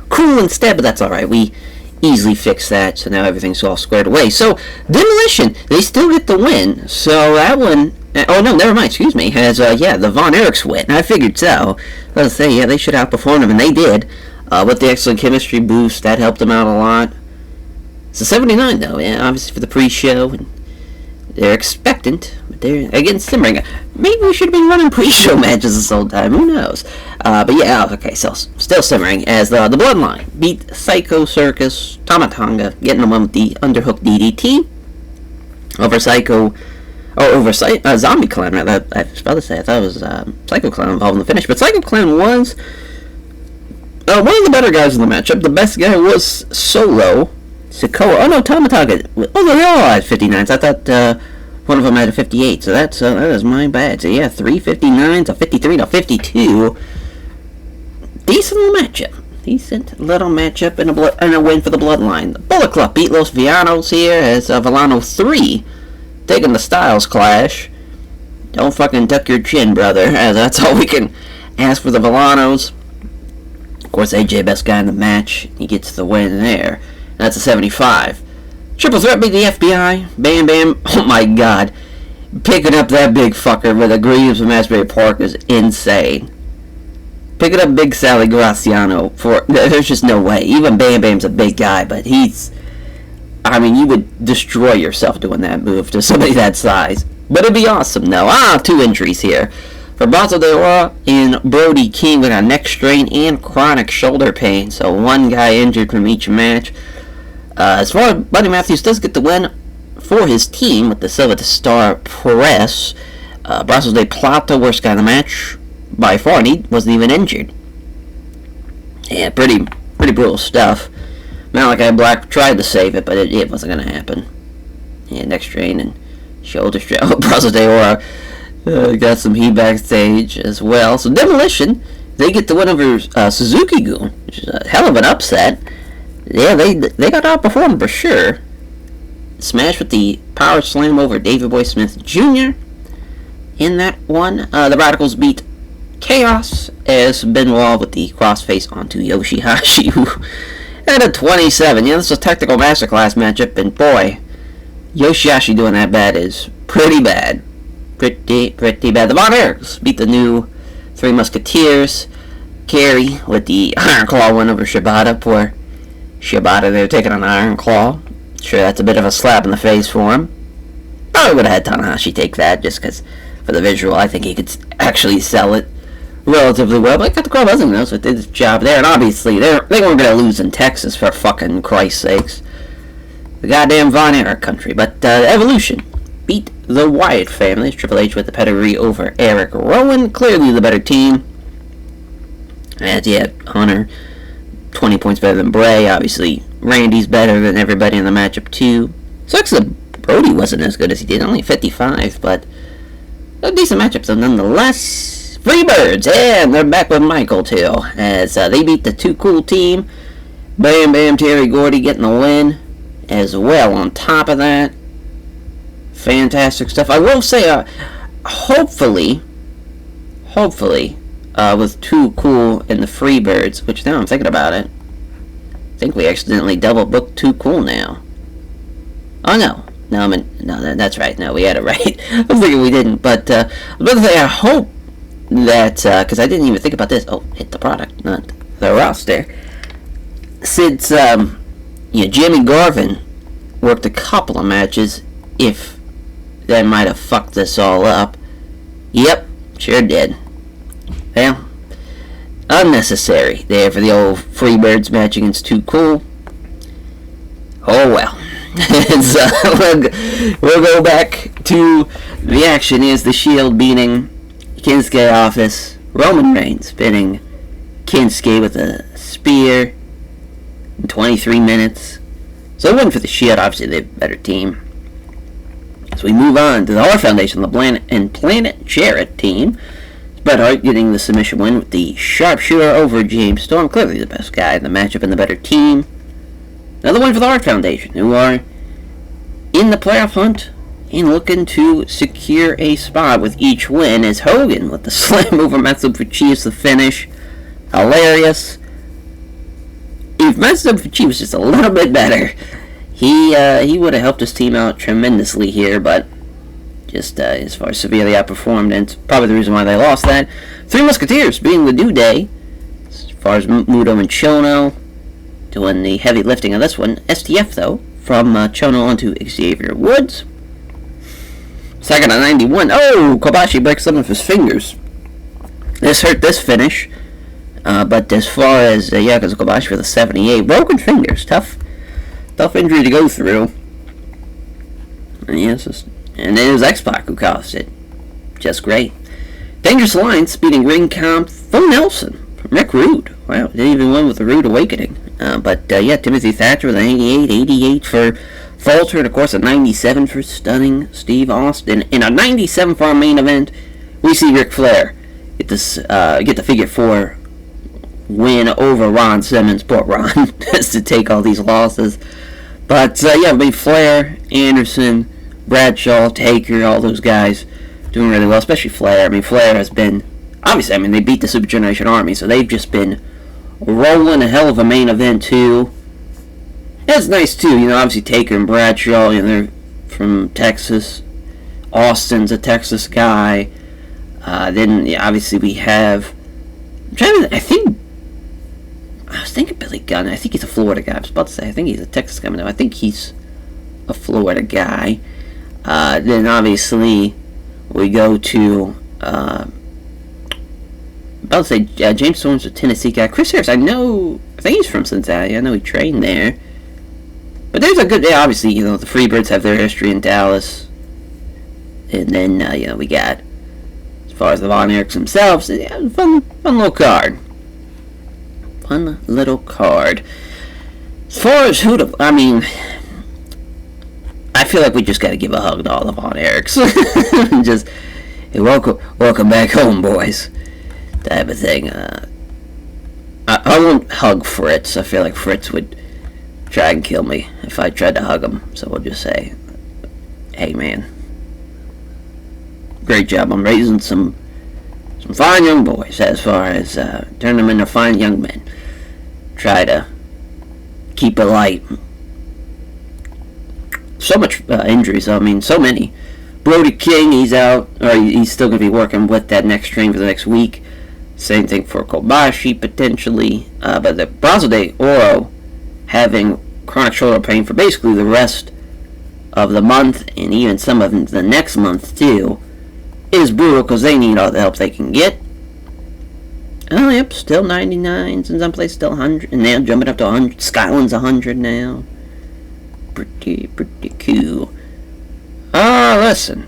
cool instead, but that's alright. We easily fixed that, so now everything's all squared away. So, Demolition, they still get the win. So, that one, oh no, never mind, excuse me, has, the Von Erichs win. I figured so. I was saying, yeah, they should outperform them, and they did. With the excellent chemistry boost, that helped them out a lot. It's a 79, though, yeah, obviously for the pre-show, and they're expectant, but they're against Simmering. Maybe we should have been running pre-show matches this whole time, who knows? But yeah, okay, so still Simmering, as the Bloodline beat Psycho Circus, Tamatonga, getting the one with the underhook DDT, over Zombie Clown, I was about to say, I thought it was Psycho Clown involved in the finish, but Psycho Clown was one of the better guys in the matchup. The best guy was Solo Sikoa. Oh no, Tamatonga. Oh, they all had 59s. I thought one of them had a 58. So that is my bad. So yeah, 359 to 53 to 52. Decent little matchup and a win for the Bloodline. The Bullet Club beat Los Villanos here as Villano 3 taking the Styles Clash. Don't fucking tuck your chin, brother. As that's all we can ask for the Villanos. Of course, AJ best guy in the match. He gets the win there. That's a 75. Triple Threat beat the FBI. Bam Bam. Oh my god. Picking up that big fucker with a Greaves from Asbury Park is insane. Picking up Big Sally Graziano there's just no way. Even Bam Bam's a big guy, but you would destroy yourself doing that move to somebody that size. But it'd be awesome, though. 2 injuries here. For Brazo de Ora and Brody King with a neck strain and chronic shoulder pain. So 1 guy injured from each match. As far as Buddy Matthews does get the win for his team with the Silver Star Press. Brazos de Plata, worst guy in the match by far, and he wasn't even injured. Yeah, pretty brutal stuff. Malachi Black tried to save it, but it wasn't going to happen. Yeah, neck strain and shoulder strain. Brazos de Ora got some heat backstage as well. So Demolition, they get the win over Suzuki-gun, which is a hell of an upset. Yeah, they got outperformed for sure. Smash with the power slam over David Boy Smith Jr. in that one. The Radicals beat Chaos as Benoit with the crossface onto Yoshihashi, who had a 27. Yeah, this is a technical masterclass matchup, and boy, Yoshihashi doing that bad is pretty bad. Pretty bad. The Von Erichs beat the new Three Musketeers. Kerry with the Iron Claw win over Shibata. Poor Shibata, they're taking an Iron Claw. Sure, that's a bit of a slap in the face for him. Probably would have had Tanahashi take that, just because for the visual, I think he could actually sell it relatively well. But got the crowd buzzing though, so it did its job there. And obviously, they weren't going to lose in Texas, for fucking Christ's sakes. The goddamn Von Erich country. But Evolution beat the Wyatt family. Triple H with the pedigree over Eric Rowan. Clearly the better team. And yeah, Hunter 20 points better than Bray. Obviously, Randy's better than everybody in the matchup too. Sucks that Brody wasn't as good as he did, only 55, but a decent matchup, so nonetheless. Freebirds, and they're back with Michael, too, as they beat the Too Cool team. Bam Bam Terry Gordy getting the win as well on top of that. Fantastic stuff. I will say, hopefully, with Too Cool and the Freebirds, which now I'm thinking about it, I think we accidentally double booked Too Cool now. Oh, no. No, that's right. No, we had it right. I was thinking we didn't. But, I was about to say, I hope that, because I didn't even think about this. Oh, hit the product, not the roster. Since, Jimmy Garvin worked a couple of matches, if that might have fucked this all up. Yep, sure did. Well, unnecessary there for the old Freebirds match against Too Cool. Oh, well. So, we'll go back to the action. Is the Shield beating Kinsuke Office. Roman Reigns pinning Kinsuke with a spear in 23 minutes. So, win for the Shield. Obviously, they're a better team. So, we move on to the Hart Foundation, the Planet Jarrett team. Bret Hart getting the submission win with the sharpshooter over James Storm. Clearly the best guy in the matchup and the better team. Another one for the Hart Foundation, who are in the playoff hunt and looking to secure a spot with each win, as Hogan with the slam over Matsup for Chiefs, the finish. Hilarious. If Matsup for Chiefs was just a little bit better, he would have helped his team out tremendously here, but just as far as severely outperformed, and it's probably the reason why they lost that. Three Musketeers being the New Day, as far as Muto and Chono doing the heavy lifting on this one. STF, though, from Chono onto Xavier Woods. Second at 91. Oh, Kobashi breaks some of his fingers. This hurt this finish. But as far as Yakuza Kobashi for the 78, broken fingers. Tough injury to go through. Yes, and it was X-Pac who caused it. Just great. Dangerous Alliance beating Ring Comp from Nelson. Rick Rude. Wow, didn't even win with the Rude Awakening. But Timothy Thatcher with an 88 for Falter, and of course a 97 for Stunning Steve Austin. In a 97 for our main event, we see Ric Flair get the figure 4 win over Ron Simmons. Poor Ron has to take all these losses. But I mean, Flair, Anderson, Bradshaw, Taker, all those guys doing really well, especially Flair. I mean, Flair has been, obviously, they beat the Super Generation Army, so they've just been rolling a hell of a main event, too. That's nice, too. Obviously, Taker and Bradshaw, they're from Texas. Austin's a Texas guy. Then, obviously, we have, I was thinking Billy Gunn. I think he's a Florida guy. I was about to say, I think he's a Texas guy. No, I think he's a Florida guy. Then, obviously, we go to, about to say, James Storm's a Tennessee guy. Chris Harris, I think he's from Cincinnati. I know he trained there. But there's a good, obviously, the Freebirds have their history in Dallas. And then, we got, as far as the Von Erichs themselves, fun little card. Fun little card. As far as I feel like we just got to give a hug to all the Von Erichs. Just, hey, welcome back home, boys. Type of thing. I won't hug Fritz. I feel like Fritz would try and kill me if I tried to hug him. So we'll just say, hey, man, great job. I'm raising some fine young boys, as far as turn them into fine young men. Try to keep it light. So much injuries, so many. Brody King, he's out, or he's still going to be working with that next train for the next week. Same thing for Kobashi, potentially. But the Bronzo de Oro having chronic shoulder pain for basically the rest of the month, and even some of the next month, too, is brutal, because they need all the help they can get. Oh, yep, still 99s in some places, still 100, and now jumping up to 100. Skyland's 100 now. Pretty cool. Listen,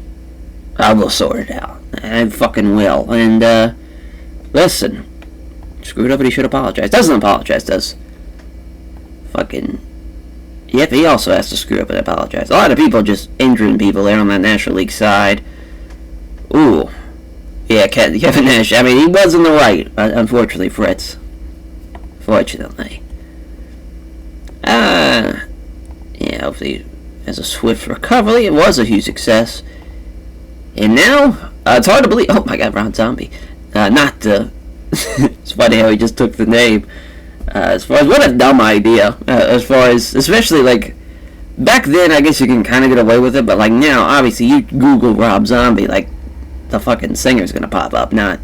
I will sort it out. I fucking will. And, listen, screwed up, but he should apologize. Doesn't apologize, does. Fucking Yep, he also has to screw up and apologize. A lot of people just injuring people there on that National League side. Ooh. Yeah, Kevin Nash. I mean, he was in the right, unfortunately, Fritz. Fortunately. Yeah, hopefully has a swift recovery. It was a huge success. And now, it's hard to believe. Oh my god, Ron Zombie. It's funny how he just took the name. As far as, what a dumb idea. As far as, especially like, back then, I guess you can kind of get away with it, but like now, obviously, you Google Rob Zombie, like, the fucking singer's gonna pop up, not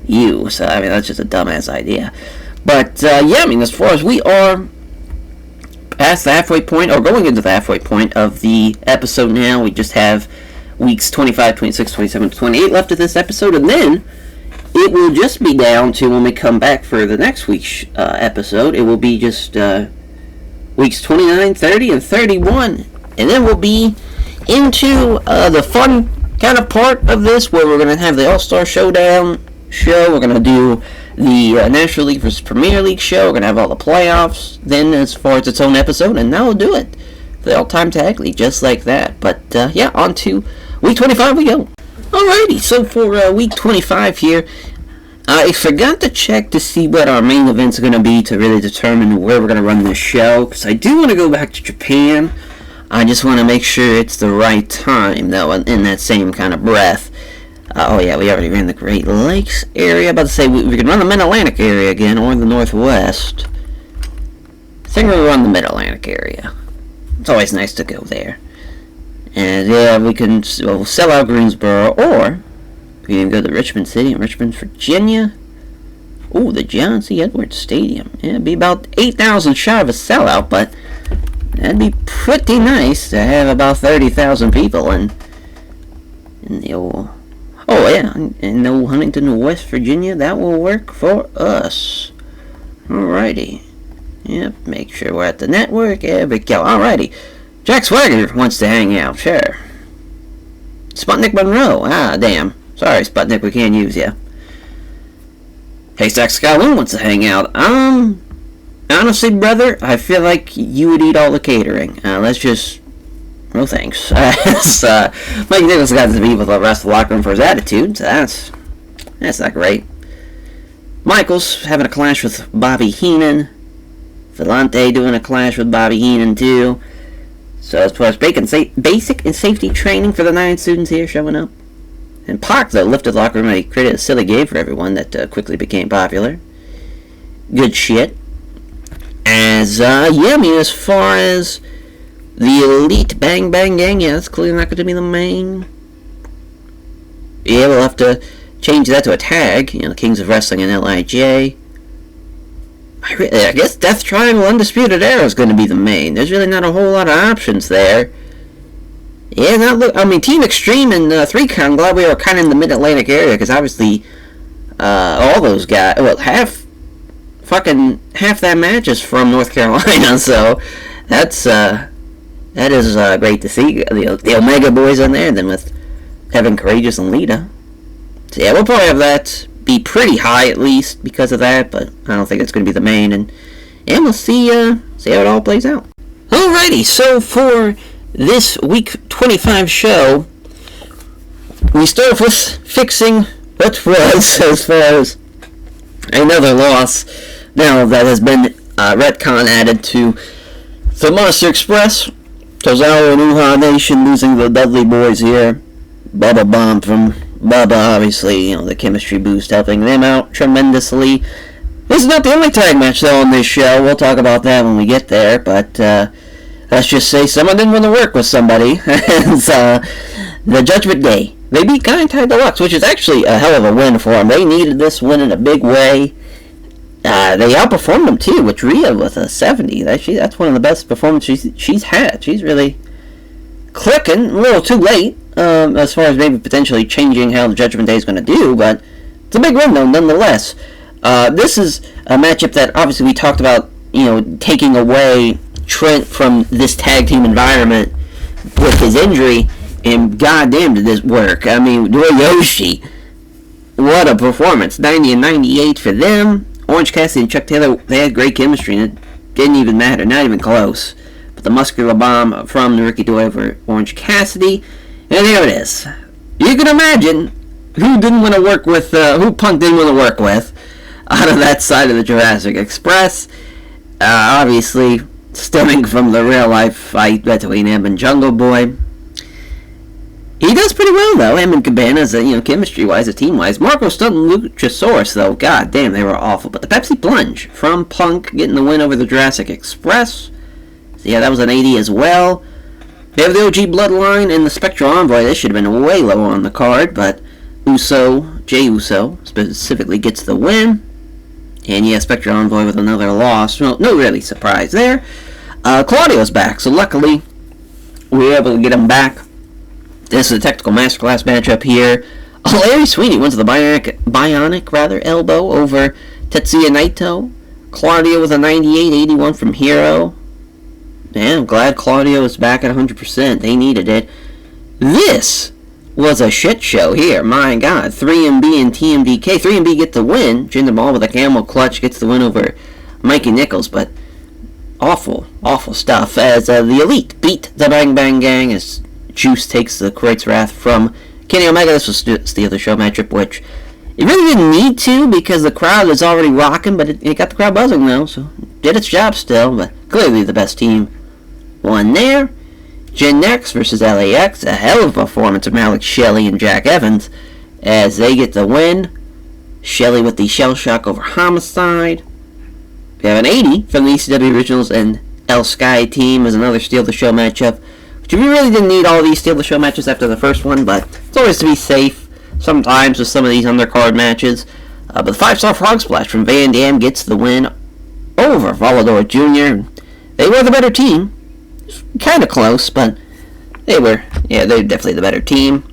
you. So, I mean, that's just a dumbass idea. But, yeah, I mean, as far as we are past the halfway point, or going into the halfway point of the episode now, we just have weeks 25, 26, 27, 28 left of this episode, and then it will just be down to, when we come back for the next week's episode, it will be just weeks 29, 30, and 31, and then we'll be into the fun kind of part of this, where we're going to have the All-Star Showdown show. We're going to do the National League versus Premier League show. We're going to have all the playoffs then as far as its own episode, and now we'll do it for the All-Time Tag League, just like that. But, yeah, on to week 25 we go. Alrighty, so for week 25 here, I forgot to check to see what our main events are going to be to really determine where we're going to run this show, because I do want to go back to Japan. I just want to make sure it's the right time, though, in that same kind of breath. Oh yeah, we already ran the Great Lakes area. About to say, we can run the Mid-Atlantic area again, or the Northwest. I think we'll run the Mid-Atlantic area. It's always nice to go there. And yeah, we'll sell out Greensboro, or we can go to Richmond City in Richmond, Virginia. Ooh, the John C. Edwards Stadium. Yeah, it'd be about 8,000 shy of a sellout, but that'd be pretty nice to have about 30,000 people in the old... Oh, yeah, in old Huntington, West Virginia. That will work for us. Alrighty. Yep, make sure we're at the network. There we go. Alrighty. Jack Swagger wants to hang out. Sure. Sputnik Monroe. Ah, damn. Sorry, Sputnik, we can't use you. Haystack Skyloon wants to hang out. Honestly, brother, I feel like you would eat all the catering. Let's just... No thanks. Mike Nichols got to be with the rest of the locker room for his attitude, so that's not great. Michaels having a clash with Bobby Heenan. Vellante doing a clash with Bobby Heenan, too. So as far as basic and safety training for the 9 students here showing up. And Pac, though, lifted the locker room and he created a silly game for everyone that quickly became popular. Good shit. As, yeah, I mean, as far as the Elite Bang Bang Gang, yeah, that's clearly not going to be the main. Yeah, we'll have to change that to a tag, you know, Kings of Wrestling and LIJ. I guess Death Triangle Undisputed Era is going to be the main. There's really not a whole lot of options there. Yeah, Team Extreme and 3-Con, glad we were kind of in the Mid-Atlantic area, because obviously, all those guys, well, half that match is from North Carolina, so that is great to see. The Omega Boys on there, and then with Kevin Courageous and Lita. So yeah, we'll probably have that be pretty high at least because of that, but I don't think it's going to be the main, and we'll see how it all plays out. Alrighty, so for this week 25 show, we start with fixing what was, as far as another loss. Now that has been retcon added to the Monster Express. Tozawa and Uha Nation losing the Dudley Boys here. Bubba Bomb from Bubba, obviously, you know, the chemistry boost helping them out tremendously. This is not the only tag match, though, on this show. We'll talk about that when we get there, but let's just say someone didn't want to work with somebody. It's the Judgment Day. They beat Kai Tai Deluxe, which is actually a hell of a win for them. They needed this win in a big way. They outperformed them, too, with Rhea with a 70. That's one of the best performances she's had. She's really clicking. A little too late, as far as maybe potentially changing how the Judgment Day is going to do, but it's a big win, though, nonetheless. This is a matchup that, obviously, we talked about, you know, taking away Trent from this tag team environment with his injury, and goddamn did this work. I mean, Yoshi, what a performance. 90 and 98 for them. Orange Cassidy and Chuck Taylor, they had great chemistry, and it didn't even matter, not even close. with the muscular bomb from the Ricky Doyle over Orange Cassidy. And there it is. You can imagine who Punk didn't want to work with out of that side of the Jurassic Express. Obviously, stemming from the real-life fight between him and Jungle Boy. He does pretty well, though. Him and Cabana's, chemistry-wise, team-wise. Marco Stunt and Luchasaurus, though, god damn, they were awful. But the Pepsi Plunge from Punk getting the win over the Jurassic Express. So, yeah, that was an 80 as well. They have the OG Bloodline and the Spectral Envoy. They should have been way lower on the card, but Jey Uso, specifically gets the win. And, yeah, Spectral Envoy with another loss. No really surprise there. Claudio's back, so luckily we were able to get him back. This is a technical masterclass matchup here. Larry Sweeney wins the bionic elbow over Tetsuya Naito. Claudio with a 98-81 from Hero. Yeah, I'm glad Claudio is back at 100%. They needed it. This was a shit show here. My God. 3MB and TMDK. 3MB get the win. Jinder Mahal with a camel clutch gets the win over Mikey Nichols. But awful stuff. As the Elite beat the Bang Bang Gang as Juice takes the Kreutz Wrath from Kenny Omega. This was the other show matchup, which it really didn't need to because the crowd was already rocking, but it got the crowd buzzing though, so did its job still. But clearly the best team won there. Gen X versus LAX, a hell of a performance of Alex Shelley and Jack Evans as they get the win. Shelley with the Shell Shock over Homicide. We have an 80 from the ECW Originals and El Sky team as another Steal the Show matchup. We really didn't need all these Steal the Show matches after the first one, but it's always to be safe sometimes with some of these undercard matches. But the 5-star Frog Splash from Van Dam gets the win over Volador Jr. They were the better team. Kind of close, but they're definitely the better team.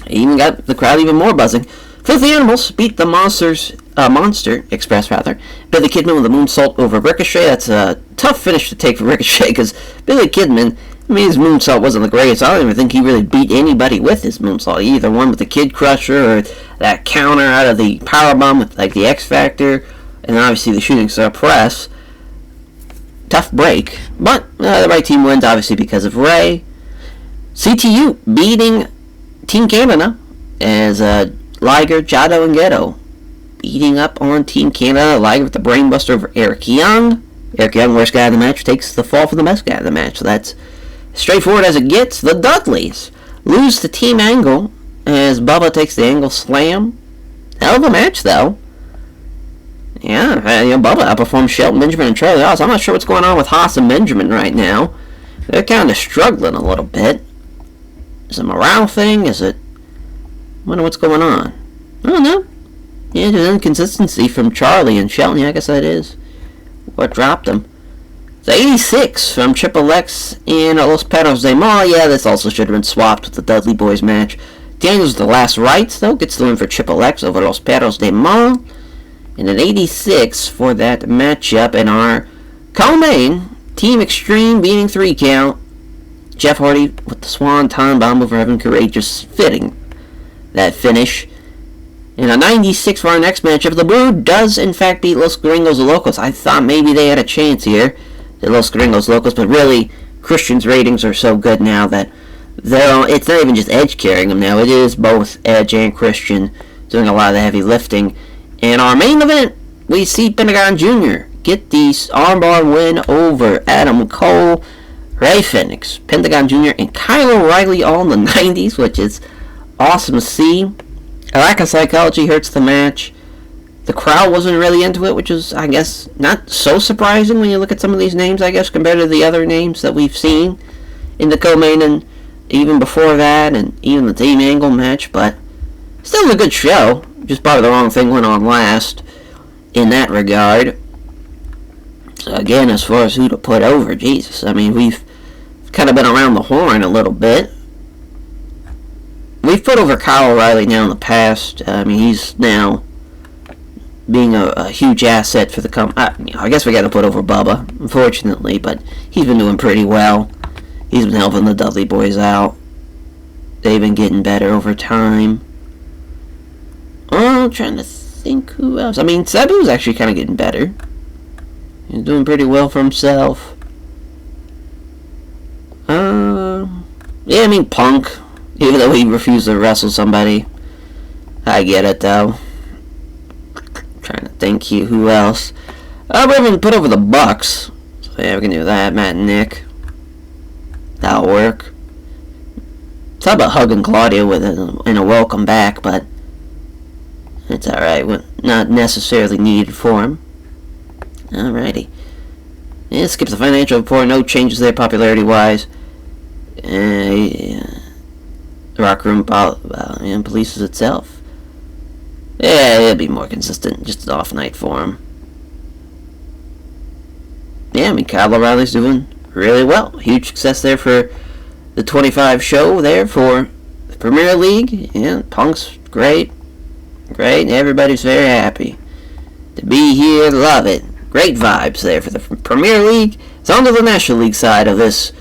Even got the crowd even more buzzing. Filthy Animals beat the Monster Express, Billy Kidman with a moonsault over Ricochet. That's a tough finish to take for Ricochet because Billy Kidman, his moonsault wasn't the greatest. I don't even think he really beat anybody with his moonsault. He either won with the Kid Crusher or that counter out of the Powerbomb with like the X Factor, and then obviously the Shooting Star Press. Tough break, but the right team wins obviously because of Ray. CTU beating Team Canada as Liger, Jado, and Ghetto beating up on Team Canada. Liger with the Brainbuster over Eric Young. Eric Young, worst guy in the match, takes the fall for the best guy in the match. So that's straightforward as it gets. The Dudleys lose to Team Angle as Bubba takes the Angle Slam. Hell of a match, though. Yeah, Bubba outperformed Shelton Benjamin and Charlie Haas. I'm not sure what's going on with Haas and Benjamin right now. They're kind of struggling a little bit. Is it a morale thing? I wonder what's going on. I don't know. Yeah, there's inconsistency from Charlie and Shelton. Yeah, I guess that is what dropped them. The 86 from Triple X and Los Perros de Mal. Yeah, this also should have been swapped with the Dudley Boys match. Daniels the Last Rites, though, gets the win for Triple X over Los Perros de Mal. And an 86 for that matchup in our co-main, Team Extreme beating 3 count. Jeff Hardy with the Swanton Bomb over Evan Courageous, fitting that finish. And a 96 for our next matchup. The Brood does in fact beat Los Gringos Locos. I thought maybe they had a chance here, the Los Gringos Locos, but really Christian's ratings are so good now that it's not even just Edge carrying them now. It is both Edge and Christian doing a lot of the heavy lifting. In our main event, we see Pentagon Jr. get the armbar win over Adam Cole, Ray Phoenix, Pentagon Jr., and Kyle O'Reilly all in the 90s, which is awesome to see. A lack of psychology hurts the match. The crowd wasn't really into it, which is, I guess, not so surprising when you look at some of these names, I guess, compared to the other names that we've seen in the co-main and even before that, and even the Team Angle match, but still a good show. Just probably the wrong thing went on last in that regard. So again, as far as who to put over, Jesus, we've kind of been around the horn a little bit. We've put over Kyle O'Reilly now in the past. He's now being a huge asset for the company. I guess we got to put over Bubba, unfortunately, but he's been doing pretty well. He's been helping the Dudley Boys out. They've been getting better over time. I'm trying to think who else. Sabu's actually kind of getting better. He's doing pretty well for himself. I mean Punk, even though he refused to wrestle somebody. I get it, though. Trying to think here, who else? We haven't put over the Bucks. So yeah, we can do that. Matt and Nick. That'll work. Thought about hugging Claudio with it in a welcome back, but it's alright. Not necessarily needed for him. Alrighty. Yeah, skips the financial report. No changes there popularity-wise. The Rock Room polices itself. Yeah, it'll be more consistent. Just an off night for him. Yeah, I mean, Kyle O'Reilly's doing really well. Huge success there for the 25 show there for the Premier League. Yeah, Punk's great. Great. Everybody's very happy to be here. Love it. Great vibes there for the Premier League. It's on to the National League side of this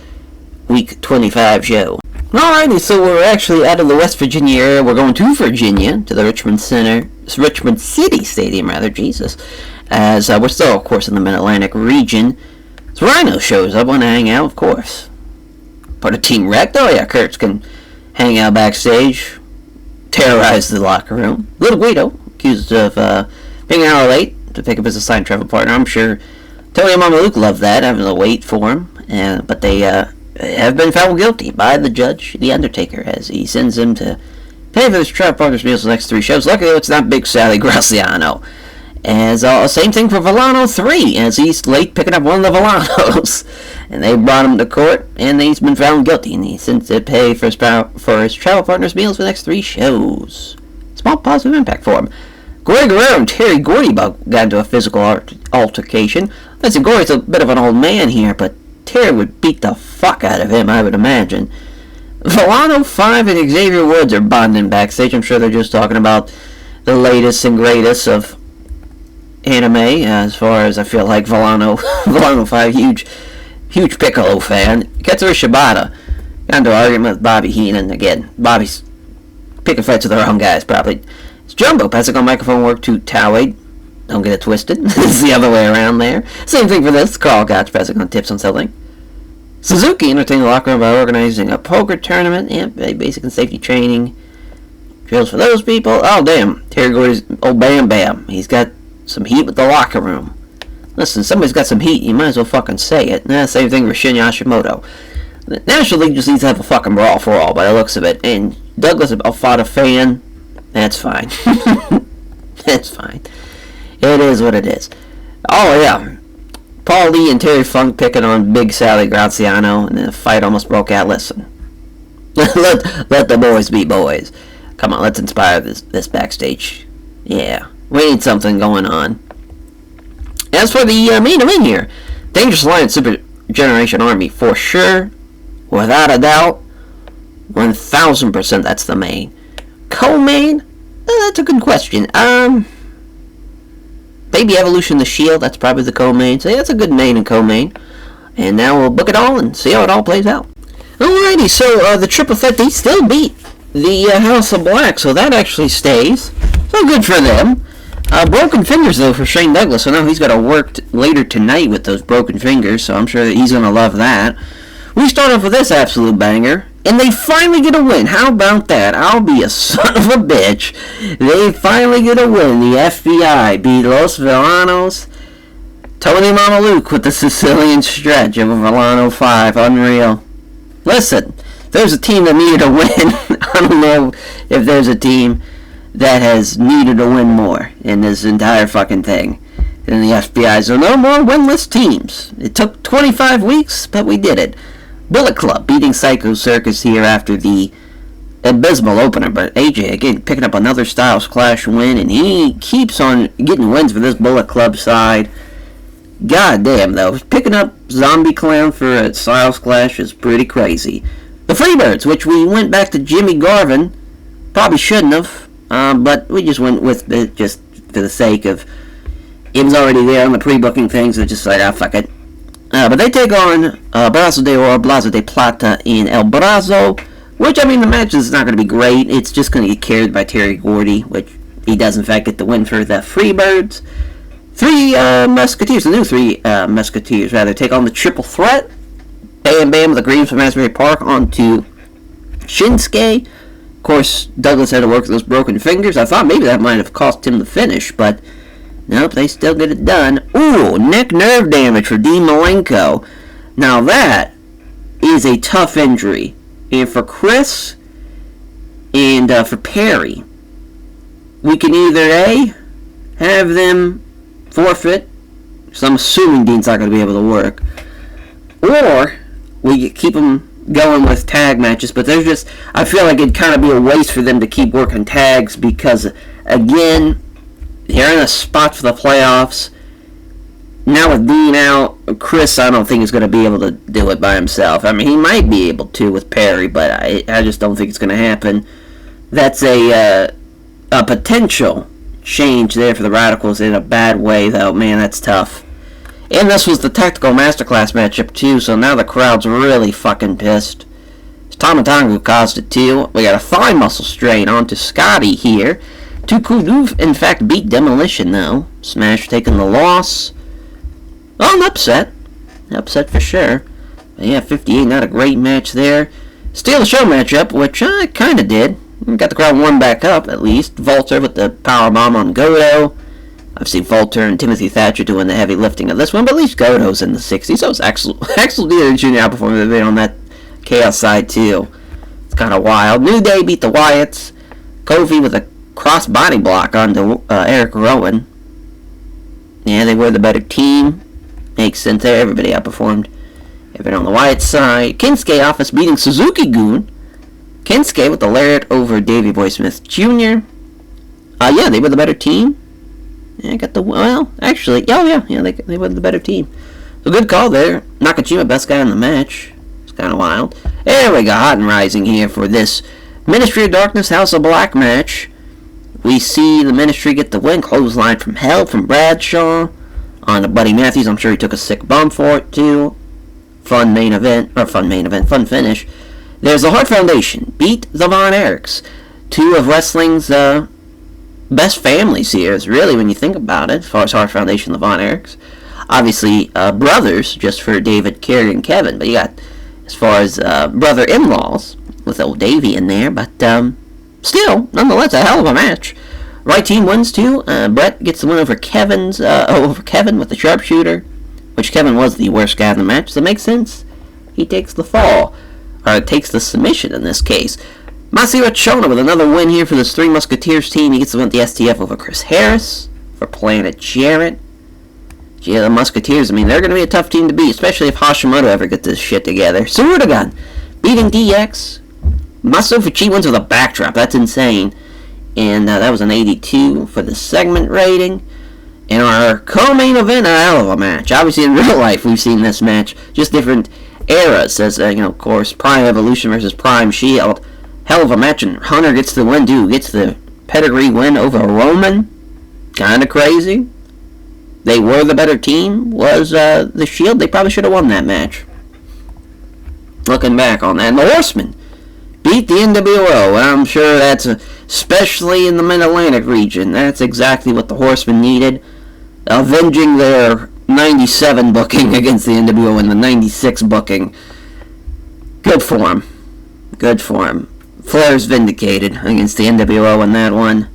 Week 25 show. Alrighty, so we're actually out of the West Virginia area. We're going to Virginia, to the Richmond City Stadium, rather, Jesus. As we're still, of course, in the Mid-Atlantic region. So Rhino shows up, want to hang out, of course. Part of Team Wrecked. Oh yeah, Kurtz can hang out backstage, terrorize the locker room. Little Guido, accused of being an hour late to pick up his assigned travel partner. I'm sure Tony and Mama Luke love that, having to wait for him. But they have been found guilty by the judge, The Undertaker, as he sends him to pay for his travel partner's meals the next 3 shows. Luckily, it's not Big Sally Graziano. As same thing for Villano 3, as he's late picking up one of the Villanos. And they brought him to court, and he's been found guilty, and he's sent to pay for his travel partner's meals for the next 3 shows. Small positive impact for him. Corey Guerrero and Terry Gordy got into a physical altercation. Listen, Corey's a bit of an old man here, but Terry would beat the fuck out of him, I would imagine. Villano 5 and Xavier Woods are bonding backstage. I'm sure they're just talking about the latest and greatest of anime, as far as I feel like Villano 5, huge Piccolo fan. Katsuri Shibata got into an argument with Bobby Heenan. Again, Bobby's picking fights with the wrong guys, probably. It's Jumbo passing on microphone work to Towade. Don't get it twisted. It's the other way around there. Same thing for this. Carl Gotch passing on tips on selling. Suzuki entertained the locker room by organizing a poker tournament and basic and safety training. Drills for those people. Oh, damn. Terry Gordy's old Bam Bam. He's got some heat with the locker room. Listen, somebody's got some heat. You might as well fucking say it. Same thing for Shin Hashimoto. The National League just needs to have a fucking brawl for all by the looks of it. And Douglas fought a fan. That's fine. That's fine. It is what it is. Oh, yeah. Paul Lee and Terry Funk picking on Big Sally Graziano, and the fight almost broke out. Listen. let the boys be boys. Come on, let's inspire this backstage. Yeah. We need something going on. As for the main event here, Dangerous Alliance Super Generation Army, for sure, without a doubt, 1000% that's the main. Co-main? That's a good question. Baby Evolution the Shield, that's probably the co-main. So yeah, that's a good main and co-main. And now we'll book it all and see how it all plays out. Alrighty, so the triple threat, they still beat the House of Black, so that actually stays. So good for them. Broken fingers, though, for Shane Douglas. So now he's got to work later tonight with those broken fingers, so I'm sure that he's going to love that. We start off with this absolute banger, and they finally get a win. How about that? I'll be a son of a bitch. They finally get a win. The FBI beat Los Villanos. Tony Mama Luke with the Sicilian stretch of a Villano 5. Unreal. Listen, there's a team that needed a win. I don't know if there's a team that has needed to win more in this entire fucking thing than the FBI. So no more winless teams. It took 25 weeks, but we did it. Bullet Club beating Psycho Circus here after the abysmal opener, but AJ again picking up another Styles Clash win, and he keeps on getting wins for this Bullet Club side. God damn, though, picking up Zombie Clown for a Styles Clash is pretty crazy. The Freebirds, which we went back to Jimmy Garvin, probably shouldn't have, but we just went with it just for the sake of it was already there on the pre-booking things, so just like, fuck it. But they take on Brazo de Oro, Blazo de Plata, and El Brazo, which, I mean, the match is not going to be great. It's just going to get carried by Terry Gordy, which he does, in fact, get the win for the Freebirds. The new three Musketeers, rather, take on the Triple Threat. Bam Bam with the Greens from Asbury Park onto Shinsuke, of course, Douglas had to work with those broken fingers. I thought maybe that might have cost him the finish, but nope, they still get it done. Ooh, neck nerve damage for Dean Malenko. Now that is a tough injury. And for Chris and for Perry, we can either A, have them forfeit, so I'm assuming Dean's not going to be able to work, or we keep them going with tag matches, but there's just, I feel like it'd kind of be a waste for them to keep working tags because, again, they're in a spot for the playoffs. Now with Dean out, Chris, I don't think is going to be able to do it by himself. I mean, he might be able to with Perry, but I just don't think it's going to happen. That's a potential change there for the Radicals in a bad way, though. Man, that's tough. And this was the Tactical Masterclass matchup, too, so now the crowd's really fucking pissed. Tama Tonga caused it, too. We got a thigh muscle strain onto Scotty here. Tukudu, in fact, beat Demolition, though. Smash taking the loss. Oh, an upset. Upset for sure. But yeah, 58, not a great match there. Steal the show matchup, which I kind of did. Got the crowd warmed back up, at least. Volter with the powerbomb on Goto. I've seen Volter and Timothy Thatcher doing the heavy lifting of this one, but at least Goto's in the 60s. So it's Axel Dieter Jr. outperforming the video on that Chaos side, too. It's kind of wild. New Day beat the Wyatts. Kofi with a cross body block onto Eric Rowan. Yeah, they were the better team. Makes sense there. Everybody outperformed. Everybody on the Wyatt side. Kinsuke Office beating Suzuki-gun. Kinsuke with the lariat over Davey Boy Smith Jr. Yeah, they were the better team. Yeah, got the, well, actually, they were the better team. So good call there. Nakajima, best guy in the match. It's kind of wild. There we go, hot and rising here for this Ministry of Darkness, House of Black match. We see the Ministry get the win. Clothesline from Hell from Bradshaw on to Buddy Matthews. I'm sure he took a sick bump for it, too. Fun finish. There's the Hart Foundation. Beat the Von Erichs. Two of wrestling's best families here, is really, when you think about it, as far as Hart Foundation and the Von Erichs. Obviously, brothers, just for David, Kerry, and Kevin. But you got, as far as brother-in-laws, with old Davey in there. But still, nonetheless, a hell of a match. Right team wins, too. Brett gets the win over Kevin with the sharpshooter, which Kevin was the worst guy in the match, so it makes sense. He takes the fall, or takes the submission in this case. Masahiro Chono with another win here for this Three Musketeers team. He gets the win with the STF over Chris Harris for Planet Jarrett. Yeah, the Musketeers, I mean, they're going to be a tough team to beat, especially if Hashimoto ever gets this shit together. Surudagun beating DX. Masato Fuchi wins with a backdrop. That's insane. And that was an 82 for the segment rating. And our co-main event, a hell of a match. Obviously, in real life, we've seen this match. Just different eras. As, of course, Prime Evolution versus Prime Shield. Hell of a match, and Hunter gets the win, dude. Gets the pedigree win over Roman. Kind of crazy. They were the better team. Was the Shield. They probably should have won that match. Looking back on that. And the Horsemen beat the NWO. I'm sure that's, especially in the Mid-Atlantic region, that's exactly what the Horsemen needed. Avenging their 97 booking against the NWO in the 96 booking. Good for them. Good for them. Flair's vindicated against the NWO in that one.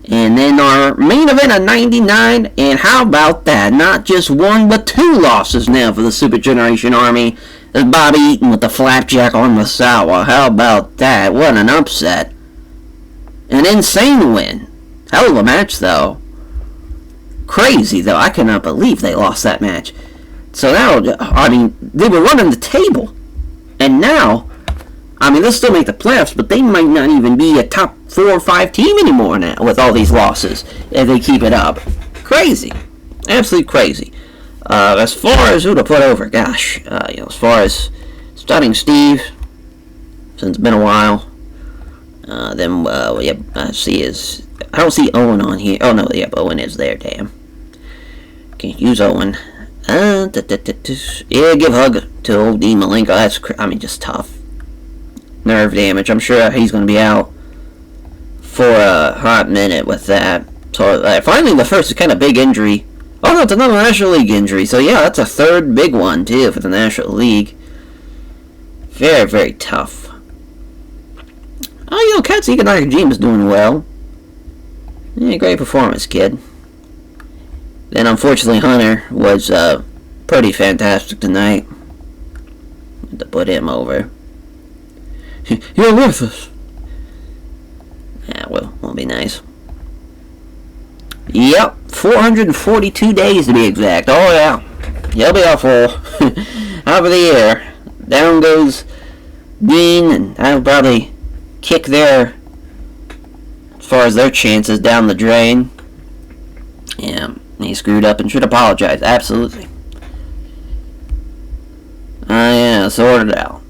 And then our main event at 99, and how about that? Not just one, but two losses now for the Super Generation Army. There's Bobby Eaton with the flapjack on Misawa. How about that? What an upset. An insane win. Hell of a match, though. Crazy, though. I cannot believe they lost that match. So now, I mean, they were running the table. And now, I mean, they'll still make the playoffs, but they might not even be a top 4 or 5 team anymore now with all these losses if they keep it up. Crazy. Absolutely crazy. As far as who to put over, gosh, as far as starting Steve, since it's been a while, then, I don't see Owen on here. Oh, no, yep, Owen is there, damn. Can't use Owen. Yeah, give a hug to old Dean Malenko. That's, just tough. Nerve damage. I'm sure he's going to be out for a hot minute with that. So, finally, the first kind of big injury. Oh, no, it's another National League injury. So, yeah, that's a third big one, too, for the National League. Very, very tough. Oh, Katsuhiko Nakajima's doing well. Yeah, great performance, kid. Then, unfortunately, Hunter was pretty fantastic tonight. Had to put him over. You're worthless. Yeah, well, won't be nice. Yep, 442 days to be exact. Oh, yeah. He'll be out for half of the year. Down goes Dean, and that'll probably kick their, as far as their chances, down the drain. Yeah, he screwed up and should apologize. Absolutely. Yeah, sorted out.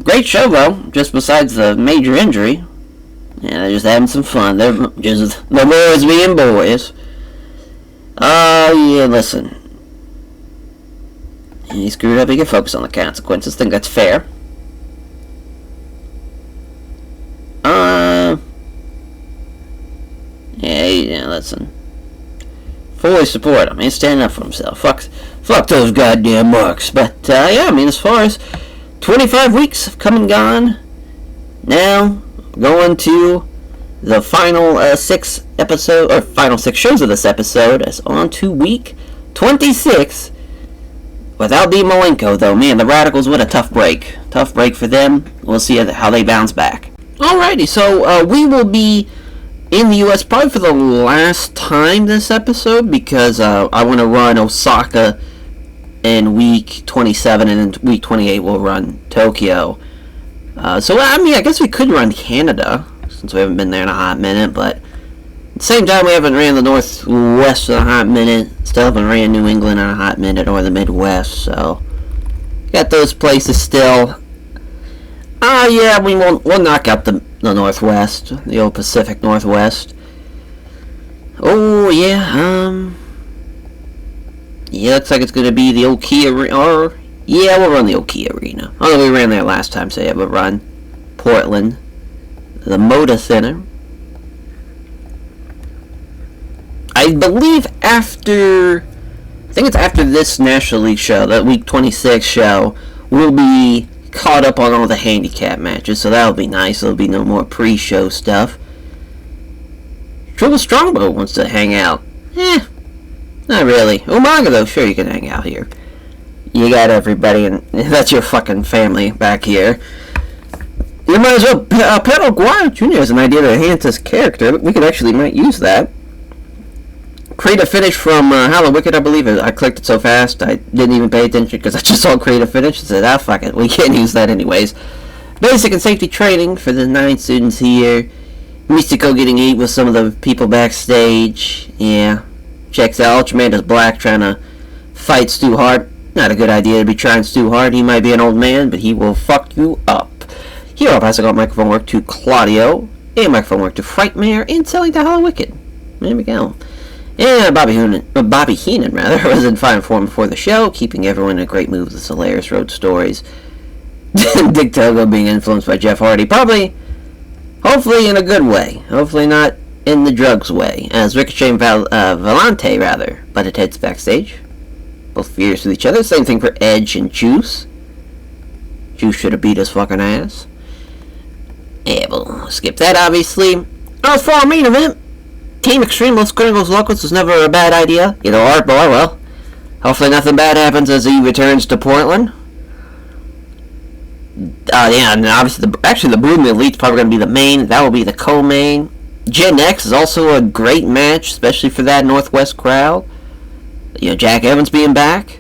Great show, though, just besides the major injury. Yeah, they're just having some fun. They're just the boys being boys. Yeah, listen. He screwed up. He can focus on the consequences. Think that's fair. Yeah, listen. Fully support him. He's standing up for himself. Fuck those goddamn marks. But, yeah, I mean, as far as 25 weeks have come and gone, now going to the final final 6 shows of this episode. As on to week 26. Without Dean Malenko, though, man, the Radicals, what a tough break. Tough break for them. We'll see how they bounce back. Alrighty, so we will be in the U.S. probably for the last time this episode, because I want to run Osaka in week 27, and in week 28 we'll run Tokyo. So, I mean, I guess we could run Canada, since we haven't been there in a hot minute, but at the same time, we haven't ran the Northwest in a hot minute. Still haven't ran New England in a hot minute, or the Midwest, so got those places still. Yeah, we'll knock out the Northwest, the old Pacific Northwest. Oh, yeah, yeah, looks like it's going to be the old Key Arena, or, yeah, we'll run the old Key Arena. Although we ran there last time, so yeah, we'll run Portland, the Moda Center. I believe I think it's after this National League show, that week 26 show, we'll be caught up on all the handicap matches, so that'll be nice. There'll be no more pre-show stuff. Triple Strongbow wants to hang out. Not really. Umaga, though, sure you can hang out here. You got everybody, and that's your fucking family back here. You might as well, Pedro Guardo Jr. has an idea to enhance his character. We might use that. Create a finish from Hollow Wicked, I believe. I clicked it so fast, I didn't even pay attention because I just saw create a finish and said, fuck it, we can't use that anyways. Basic and safety training for the 9 students here. Mystico getting 8 with some of the people backstage. Yeah. Checks out. Ultraman is black, trying to fight Stu Hart. Not a good idea to be trying Stu Hart. He might be an old man, but he will fuck you up. Hero passing out microphone work to Claudio. And microphone work to Frightmare. And selling to Hollow Wicked. There we go. Yeah, Bobby Heenan, was in fine form before the show, keeping everyone in a great mood with the Solaris Road stories. Dick Togo being influenced by Jeff Hardy, hopefully in a good way. Hopefully not in the drugs way. As Ricochet and Volante, butted heads backstage. Both furious with each other. Same thing for Edge and Juice. Juice should have beat his fucking ass. Yeah, we'll skip that, obviously. Our fall main event. Team Extreme Los Gringos Locos was never a bad idea. Either or, but well. Hopefully nothing bad happens as he returns to Portland. Yeah, and obviously, the Broom Elite's probably going to be the main. That will be the co-main. Gen X is also a great match, especially for that Northwest crowd. You know, Jack Evans being back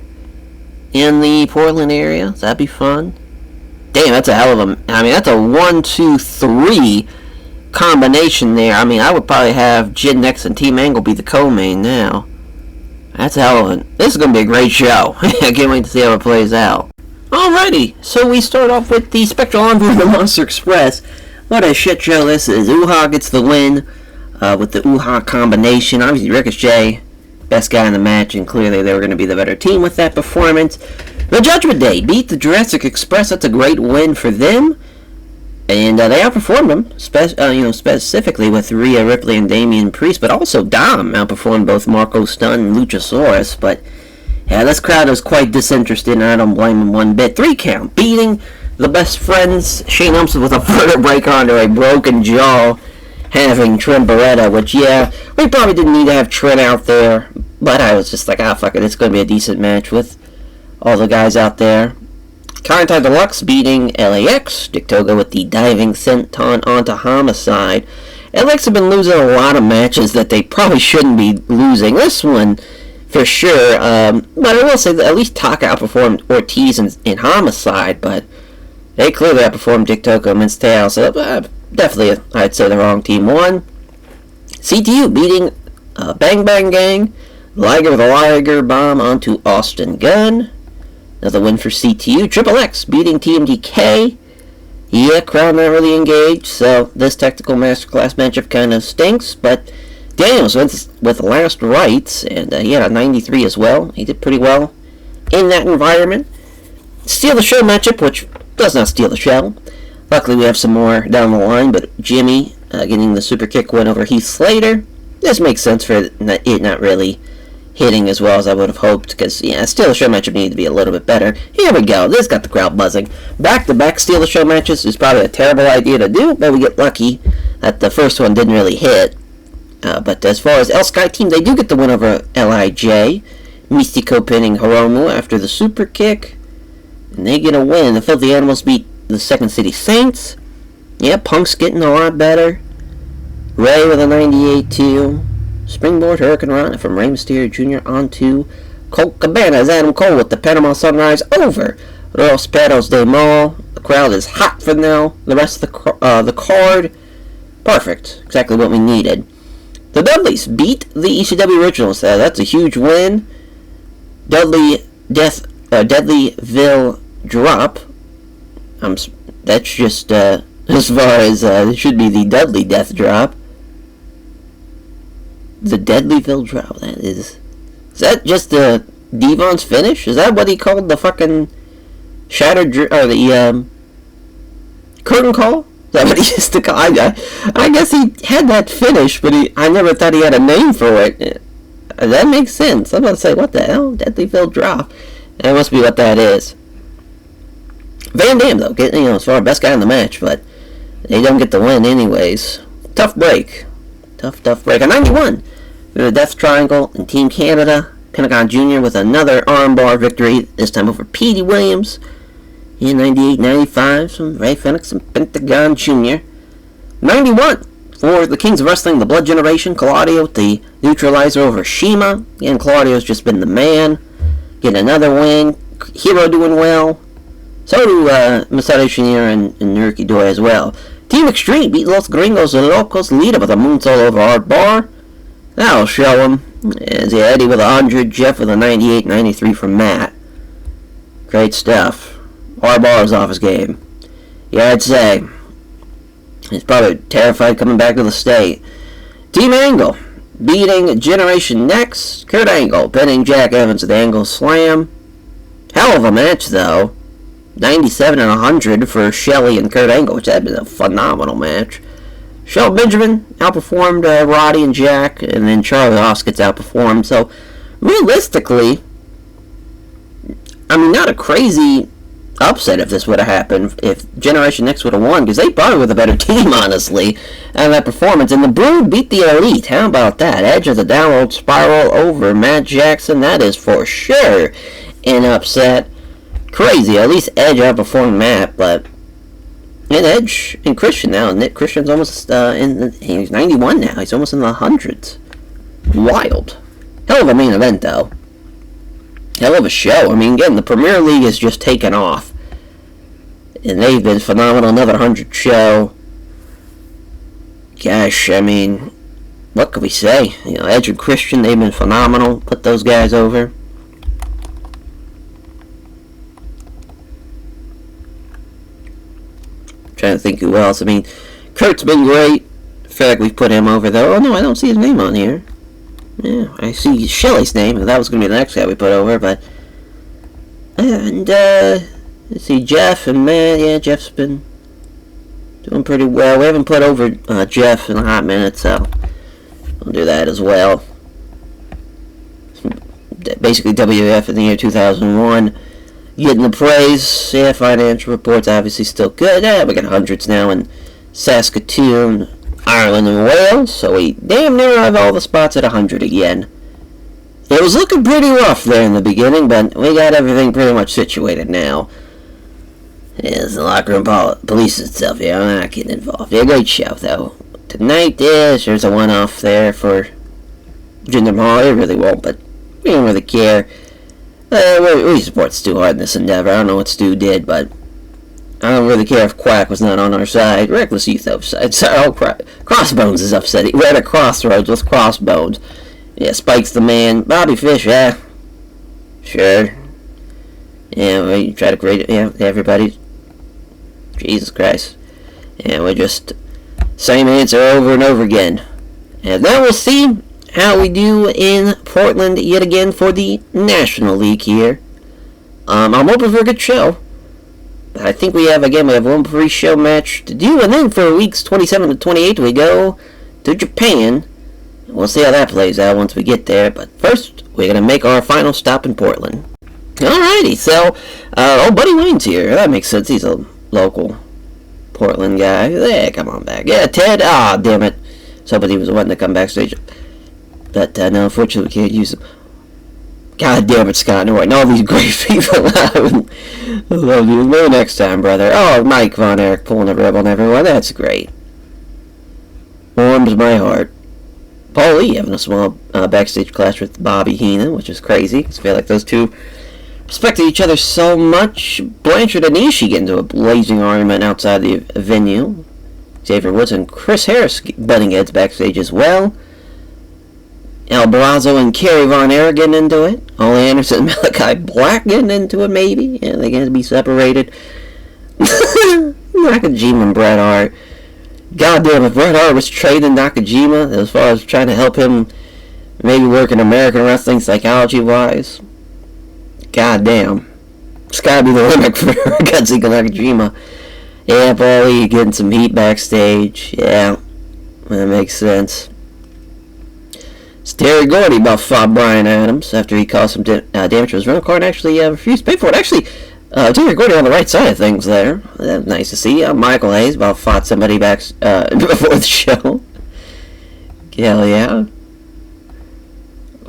in the Portland area. So that'd be fun. Damn, that's a hell of a... I mean, that's a 1, 2, 3... combination there. I mean, I would probably have Gen X and Team Angle be the co-main now. That's a hell of a... This is going to be a great show. I can't wait to see how it plays out. Alrighty, so we start off with the Spectral Envoy of the Monster Express. What a shit show this is. Uha gets the win with the Uha combination. Obviously, Ricochet, best guy in the match, and clearly they were going to be the better team with that performance. The Judgment Day beat the Jurassic Express. That's a great win for them. And they outperformed them, specifically with Rhea Ripley and Damian Priest, but also Dom outperformed both Marco Stunt and Luchasaurus. But yeah, this crowd was quite disinterested, and I don't blame them one bit. 3 count, beating the best friends. Shane Helms with a vertebrae under a broken jaw, having Trent Beretta, which, yeah, we probably didn't need to have Trent out there, but I was just like, fuck it, it's going to be a decent match with all the guys out there. Kaientai Deluxe beating LAX. Dick Togo with the diving senton onto Homicide. LAX have been losing a lot of matches that they probably shouldn't be losing. This one, for sure, but I will say that at least Taka outperformed Ortiz in Homicide, but they clearly outperformed Dick Togo and Mince Tao, so definitely, I'd say the wrong team won. CTU beating Bang Bang Gang. Liger with a Liger bomb onto Austin Gunn. Another win for CTU. Triple X beating TMDK. Yeah, crowd not really engaged, so this technical masterclass matchup kind of stinks, but Daniels went with last rights, and he had a 93 as well. He did pretty well in that environment. Steal the Show matchup, which does not steal the show. Luckily, we have some more down the line, but Jimmy getting the super kick win over Heath Slater. This makes sense for it not really hitting as well as I would have hoped, because, yeah, Steal the Show matchup needed to be a little bit better. Here we go. This got the crowd buzzing. Back-to-back Steal the Show matches is probably a terrible idea to do, but we get lucky that the first one didn't really hit. But as far as El Sky Team, they do get the win over LIJ. Mystico pinning Hiromu after the super kick. And they get a win. The Filthy Animals beat the Second City Saints. Yeah, Punk's getting a lot better. Ray with a 98 too. Springboard Hurricane Rana from Rey Mysterio Jr. onto Colt Cabana as Adam Cole with the Panama Sunrise over Los Perros de Mall. The crowd is hot for now. The rest of the card, perfect. Exactly what we needed. The Dudleys beat the ECW Originals. That's a huge win. Dudleyville drop. That's just as far as it should be the Dudley Death drop. The Deadlyville drop. Is that just the Devon's finish? Is that what he called the fucking shattered or the curtain call? Is that what he used to call? I guess he had that finish, but I never thought he had a name for it. That makes sense. I'm about to say, what the hell? Deadlyville drop. That must be what that is. Van Dam, though, getting, as far as best guy in the match, but they don't get the win anyways. Tough break. Tough break. A 91 for the Death Triangle and Team Canada. Pentagon Jr. with another armbar victory, this time over Petey Williams. In 98-95, some Ray Fenix and Pentagon Jr. 91 for the Kings of Wrestling, the Blood Generation. Claudio with the neutralizer over Shima. Again, Claudio's just been the man. Getting another win. Hero doing well. So do Masato Shinira and Naruki Doi as well. Team Extreme beat Los Gringos Locos Lita with a moonsault over Art Bar. That'll show him. As Eddie with 100, Jeff with a 98, 93 from Matt. Great stuff. Art Bar is off his game. Yeah, I'd say. He's probably terrified coming back to the state. Team Angle beating Generation Next. Kurt Angle pinning Jack Evans at the Angle Slam. Hell of a match, though. 97 and 100 for Shelley and Kurt Angle, which had been a phenomenal match. Shelton Benjamin outperformed Roddy and Jack, and then Charlie Haas gets outperformed. So, realistically, I mean, not a crazy upset if this would have happened, if Generation Next would have won, because they probably were the better team, honestly, out of that performance. And the Brood beat the Elite. How about that? Edge of the downward spiral over Matt Jackson. That is for sure an upset. Crazy. At least Edge outperformed Matt, but and Edge and Christian now. Nick Christian's almost he's 91 now. He's almost in the hundreds. Wild. Hell of a main event, though. Hell of a show. I mean, again, the Premier League is just taken off, and they've been phenomenal. Another 100 show. Gosh, I mean, what could we say? You know, Edge and Christian, they've been phenomenal. Put those guys over. Trying to think who else. I mean, Kurt's been great. I feel like we've put him over, though. Oh, no, I don't see his name on here. Yeah, I see Shelley's name, and that was going to be the next guy we put over, but... And, let's see, Jeff and Matt. Yeah, Jeff's been doing pretty well. We haven't put over Jeff in a hot minute, so we'll do that as well. Basically, WF in the year 2001. getting the praise. Yeah, financial reports obviously still good. Yeah, we got hundreds now in Saskatoon, Ireland, and Wales. So we damn near have all the spots at 100 again. It was looking pretty rough there in the beginning, but we got everything pretty much situated now. Yeah, it's the locker room police and stuff. Yeah, I'm not getting involved. Yeah, great show, though. Tonight, there's a one-off there for Jinder Mahal. It really won't, but we don't really care. We support Stu hard in this endeavor. I don't know what Stu did, but I don't really care if Quack was not on our side. Reckless Youth upside. So, Crossbones is upset. We're at a crossroads with Crossbones. Yeah, Spike's the man. Bobby Fish, yeah. Sure. Yeah, we try to create it. Yeah, everybody. Jesus Christ. Yeah, we just... Same answer over and over again. And now we'll see how we do in Portland yet again for the National League here. I'm hoping for a good show. But I think we have one pre-show match to do, and then for weeks 27 to 28 we go to Japan. We'll see how that plays out once we get there, but first we're going to make our final stop in Portland. Alrighty, so, Buddy Wayne's here. That makes sense, he's a local Portland guy. Yeah, come on back. Yeah, Ted, damn it. Somebody was wanting to come backstage. But, no, unfortunately, we can't use him. God damn it, Scott Norton. All these great people. I love you. Maybe next time, brother. Oh, Mike Von Erich pulling a rib on everyone. That's great. Warms my heart. Paul Lee having a small backstage clash with Bobby Heenan, which is crazy. I feel like those two respected each other so much. Blanchard and Ishii get into a blazing argument outside the venue. Xavier Woods and Chris Harris butting heads backstage as well. El Barrazo and Kerry Von Erich getting into it. Ole Anderson and Malachi Black getting into it, maybe. Yeah, they're going to be separated. Nakajima and Bret Hart. God damn, if Bret Hart was trading Nakajima as far as trying to help him maybe work in American wrestling psychology-wise, god damn. It's gotta be the limit for Katsuhiko Nakajima. Yeah, Paulie getting some heat backstage. Yeah, that makes sense. It's Terry Gordy about fought Brian Adams after he caused some damage to his rental car and actually refused to pay for it. Actually, Terry Gordy on the right side of things there. That's nice to see. Michael Hayes about fought somebody back before the show. Hell yeah.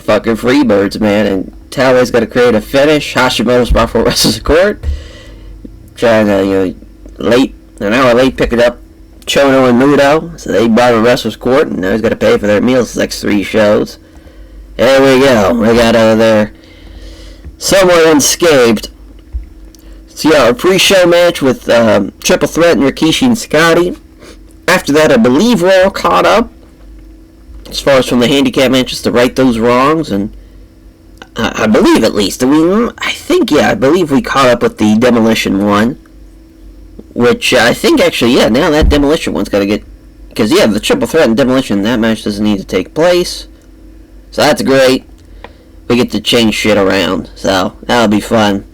Fucking Freebirds, man. And Talway's got to create a finish. Hashimoto's brought for wrestler's court. Trying to, an hour late, pick it up Chono and Muto. So they brought a wrestler's court, and now he's got to pay for their meals the next 3 shows. There we go. We got out of there somewhat unscathed. So yeah, our pre-show match with Triple Threat and Rikishi and Scotty. After that, I believe we're all caught up as far as from the handicap matches to right those wrongs, and I believe at least. I believe we caught up with the Demolition one, which I think actually, now that Demolition one's got to get, because the Triple Threat and Demolition, that match doesn't need to take place, so that's great. We get to change shit around, so that'll be fun.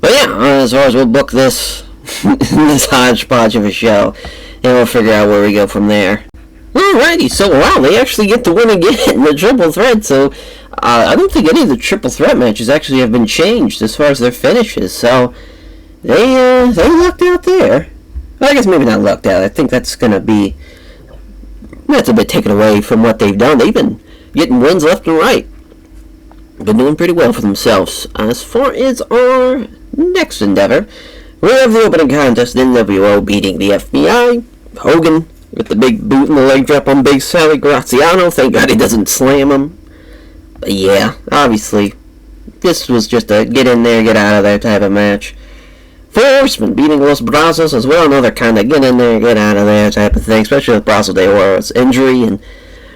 But as far as we'll book this hodgepodge of a show, and we'll figure out where we go from there. Alrighty, so wow, they actually get the win again, the Triple Threat, so I don't think any of the Triple Threat matches actually have been changed as far as their finishes, so they lucked out there. Well, I guess maybe not lucked out, I think that's a bit taken away from what they've done. They've been getting wins left and right. Been doing pretty well for themselves. As far as our next endeavor, we have the opening contest, NWO beating the FBI. Hogan with the big boot and the leg drop on Big Sally Graziano. Thank God he doesn't slam him. But yeah, obviously, this was just a get in there, get out of there type of match. Four Horsemen beating Los Brazos as well. Another kind of get in there, get out of there type of thing, especially with Brazo de Oro's injury. And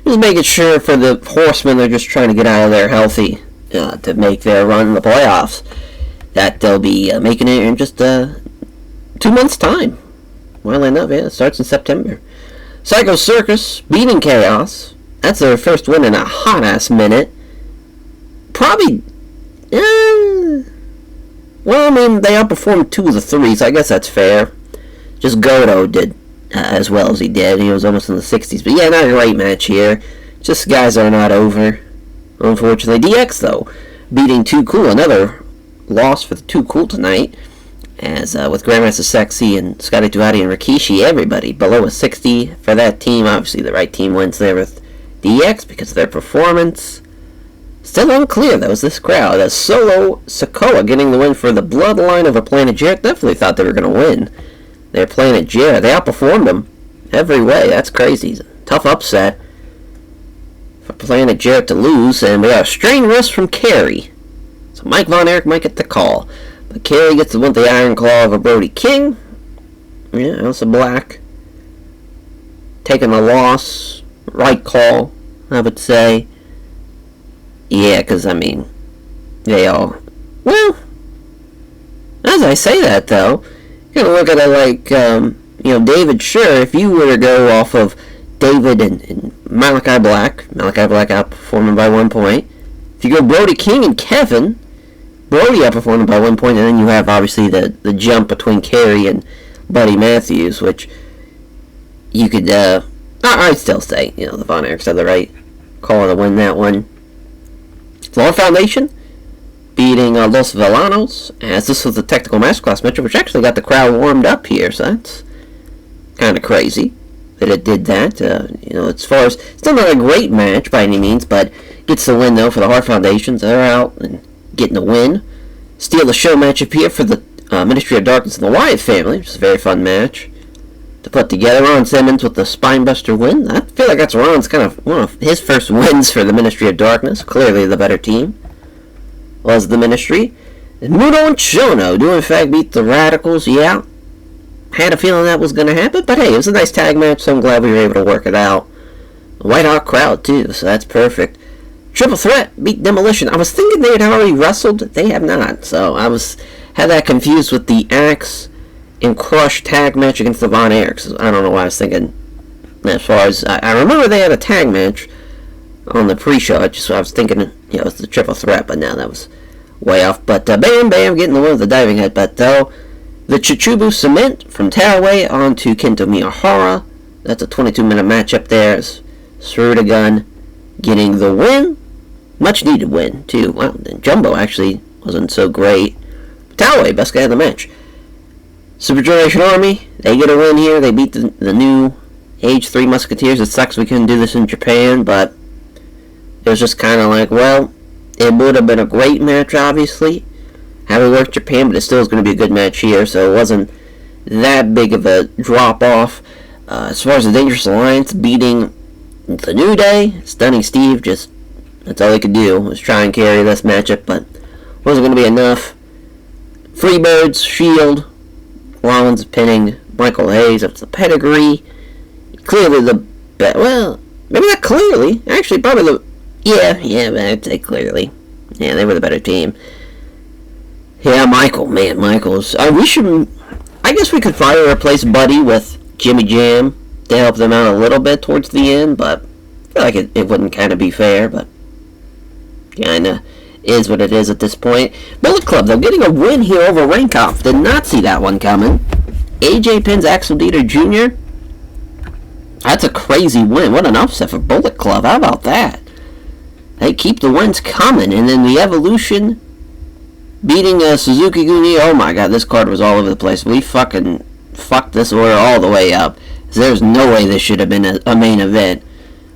just making sure for the Horsemen, they're just trying to get out of there healthy to make their run in the playoffs. That they'll be making it in just 2 months' time. Well enough, it starts in September. Psycho Circus beating Chaos. That's their first win in a hot-ass minute. Probably, they outperformed 2 of the 3, so I guess that's fair. Just Goto did as well as he did. He was almost in the 60s. But not a great match here. Just guys are not over, unfortunately. DX, though, beating Too Cool, another loss for the Too Cool tonight, as with Grandmaster Sexy and Scotty Duati and Rikishi, everybody below a 60 for that team. Obviously, the right team wins there with DX because of their performance. Still unclear, though, is this crowd. As Solo Sikoa getting the win for the Bloodline over Planet Jarrett. Definitely thought they were going to win. They're Planet Jarrett. They outperformed them every way. That's crazy. Tough upset for Planet Jarrett to lose. And we got a strained wrist from Kerry. So Mike Von Erich might get the call. But Kerry gets the win with the Iron Claw over Brody King. Yeah, Elsa Black taking the loss. Right call, I would say. Yeah, because, I mean, they all... Well, as I say that, though, you're going to look at it like, David, sure, if you were to go off of David and Malachi Black outperforming by 1 point. If you go Brody King and Kevin, Brody outperforming by 1 point, and then you have, obviously, the jump between Kerry and Buddy Matthews, which you could, I'd still say, the Von Erichs had the right call to win that one. Law Foundation beating Los Villanos, as this was the technical masterclass match, which actually got the crowd warmed up here, so that's kind of crazy that it did that. As far as, still not a great match by any means, but gets the win, though, for the Hart Foundations. They're out and getting the win. Steal the show match up here for the Ministry of Darkness and the Wyatt family, which is a very fun match to put together. Ron Simmons with the Spinebuster win. I feel like that's Ron's kind of one of his first wins for the Ministry of Darkness. Clearly the better team was the Ministry. And Muto and Chono do in fact beat the Radicals. Yeah, had a feeling that was going to happen, but hey, it was a nice tag match, so I'm glad we were able to work it out. A White Hot crowd too, so that's perfect. Triple Threat beat Demolition. I was thinking they had already wrestled. They have not, so I had that confused with the Axe and Crush tag match against the Von Erichs. I don't know why I was thinking. As far as I remember, they had a tag match on the pre-show. I was thinking, it was the Triple Threat, but now that was way off. But Bam Bam getting the win with the diving headbutt, though. The Chichubu Cement from Tearaway on to Kento Miyahara. That's a 22-minute matchup there. Saruta Gun getting the win. Much needed win, too. Well, then Jumbo actually wasn't so great. Tearaway, best guy in the match. Super Generation Army, they get a win here. They beat the new Age 3 Musketeers. It sucks we couldn't do this in Japan, but it was just kind of like, well, it would have been a great match, obviously, having worked Japan, but it still is going to be a good match here, so it wasn't that big of a drop-off. As far as the Dangerous Alliance beating the New Day, Stunning Steve, that's all he could do, was try and carry this matchup, but wasn't going to be enough. Freebirds, Shield, Rollins pinning Michael Hayes up to the pedigree. Clearly well, maybe not clearly. Actually, probably but I'd say clearly. Yeah, they were the better team. Yeah, Michaels. I guess we could probably replace Buddy with Jimmy Jam to help them out a little bit towards the end, but I feel like it wouldn't kind of be fair, but kinda is what it is at this point. Bullet Club, though, getting a win here over Rainkoff. Did not see that one coming. AJ pins Axel Dieter Jr. That's a crazy win. What an upset for Bullet Club. How about that? They keep the wins coming. And then the Evolution beating Suzuki Gun. Oh my god, this card was all over the place. We fucking fucked this order all the way up. There's no way this should have been a main event.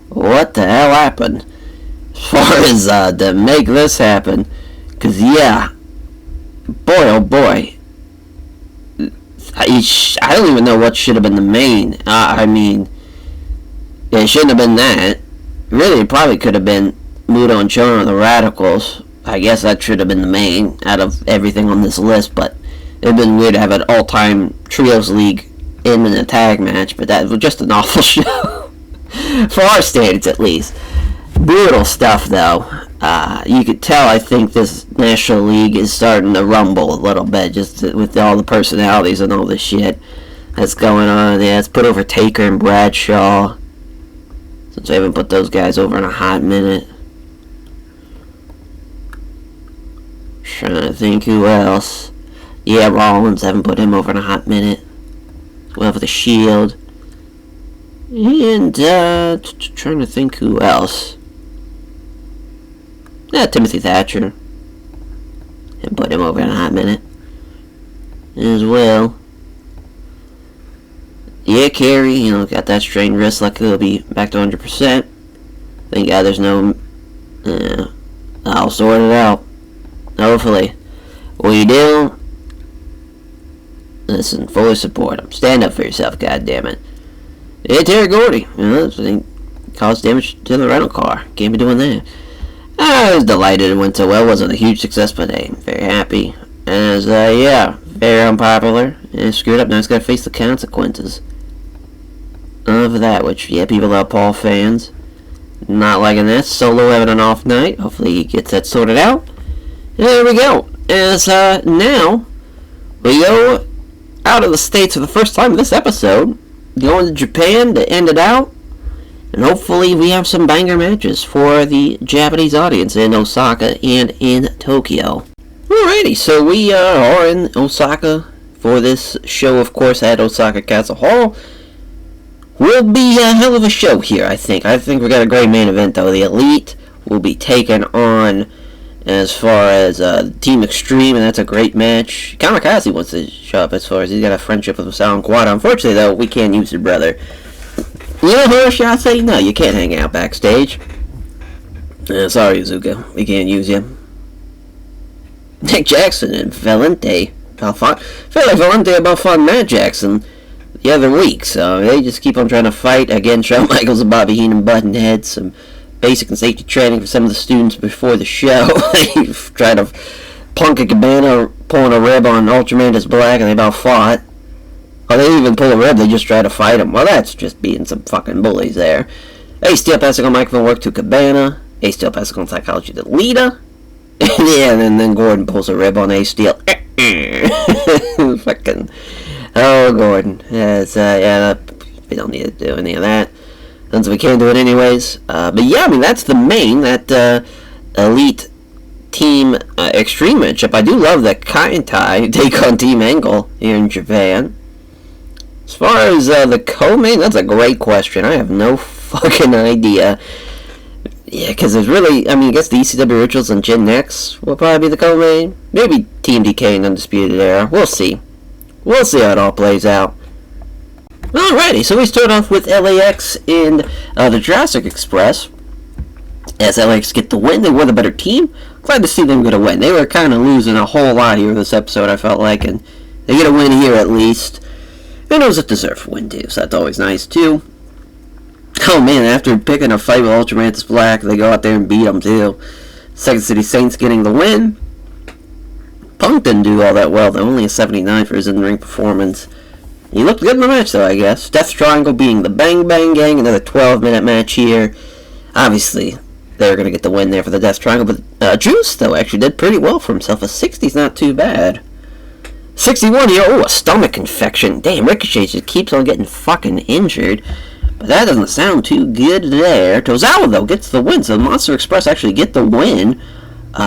What the hell happened? As far as to make this happen, because yeah, boy oh boy, I don't even know what should have been the main. I mean, it shouldn't have been that. Really, it probably could have been Muto and Chono and the Radicals. I guess that should have been the main out of everything on this list, but it would have been weird to have an all-time Trios League in a tag match, but that was just an awful show. For our standards, at least. Brutal stuff, though. You could tell, I think, this National League is starting to rumble a little bit, just with all the personalities and all this shit that's going on. Yeah, it's put over Taker and Bradshaw, since we haven't put those guys over in a hot minute. Trying to think who else. Yeah, Rollins, haven't put him over in a hot minute. Well, for the Shield. And, trying to think who else. Yeah, Timothy Thatcher. and put him over in a hot minute as well. Yeah, Carey, got that strained wrist, like he'll be back to 100%. Thank God there's no... I'll sort it out. Hopefully. What you do? Listen, fully support him. Stand up for yourself, goddammit. Yeah, Terry Gordy. Caused damage to the rental car. Can't be doing that. I was delighted it went so well. Wasn't a huge success, but I'm very happy. As, very unpopular. And screwed up. Now he's got to face the consequences of that, which, people are Paul fans. Not liking that. Solo having an off night. Hopefully he gets that sorted out. And there we go. As, now, we go out of the States for the first time in this episode. Going to Japan to end it out. And hopefully we have some banger matches for the Japanese audience in Osaka and in Tokyo. Alrighty, so we are in Osaka for this show, of course, at Osaka Castle Hall. Will be a hell of a show here, I think. I think we got a great main event, though. The Elite will be taken on as far as Team Extreme, and that's a great match. Kamikaze wants to show up as far as he's got a friendship with Masao Quad. Unfortunately, though, we can't use your brother. Hiroshi, no, you can't hang out backstage. Sorry, Izuka, we can't use you. Nick Jackson and Valente. I felt like Valente about fought Matt Jackson the other week, so they just keep on trying to fight. Again, Shawn Michaels and Bobby Heenan button heads, some basic and safety training for some of the students before the show. They tried to punk a Cabana pulling a rib on Ultraman Black, and they about fought. Oh, they didn't even pull a rib, they just tried to fight him. Well, that's just being some fucking bullies there. Ace Steel passing on microphone work to Cabana. Ace Steel passing on psychology to Lita. And then Gordon pulls a rib on Ace Steel. Fucking... Oh, Gordon. We don't need to do any of that. Since we can't do it anyways. But yeah, that's the main, that Elite Team Extreme matchup. I do love that Kai and Tai take on Team Angle here in Japan. As far as the co-main, that's a great question. I have no fucking idea. Yeah, because there's really, I guess the ECW Rituals and Gen X will probably be the co-main. Maybe Team DK and Undisputed Era. We'll see. We'll see how it all plays out. Alrighty, so we start off with LAX in the Jurassic Express. As LAX get the win, they were the better team. Glad to see them get a win. They were kind of losing a whole lot here this episode, I felt like, and they get a win here at least. And it was a deserved win, too, so that's always nice, too. Oh, man, after picking a fight with Ultramantis Black, they go out there and beat them, too. Second City Saints getting the win. Punk didn't do all that well, though. Only a 79 for his in-ring performance. He looked good in the match, though, I guess. Death Triangle being the Bang Bang Gang. Another 12-minute match here. Obviously, they're going to get the win there for the Death Triangle. But Juice, though, actually did pretty well for himself. A 60's not too bad. 61 here. Oh, a stomach infection. Damn, Ricochet just keeps on getting fucking injured. But that doesn't sound too good there. Tozawa, though, gets the win. So Monster Express actually get the win.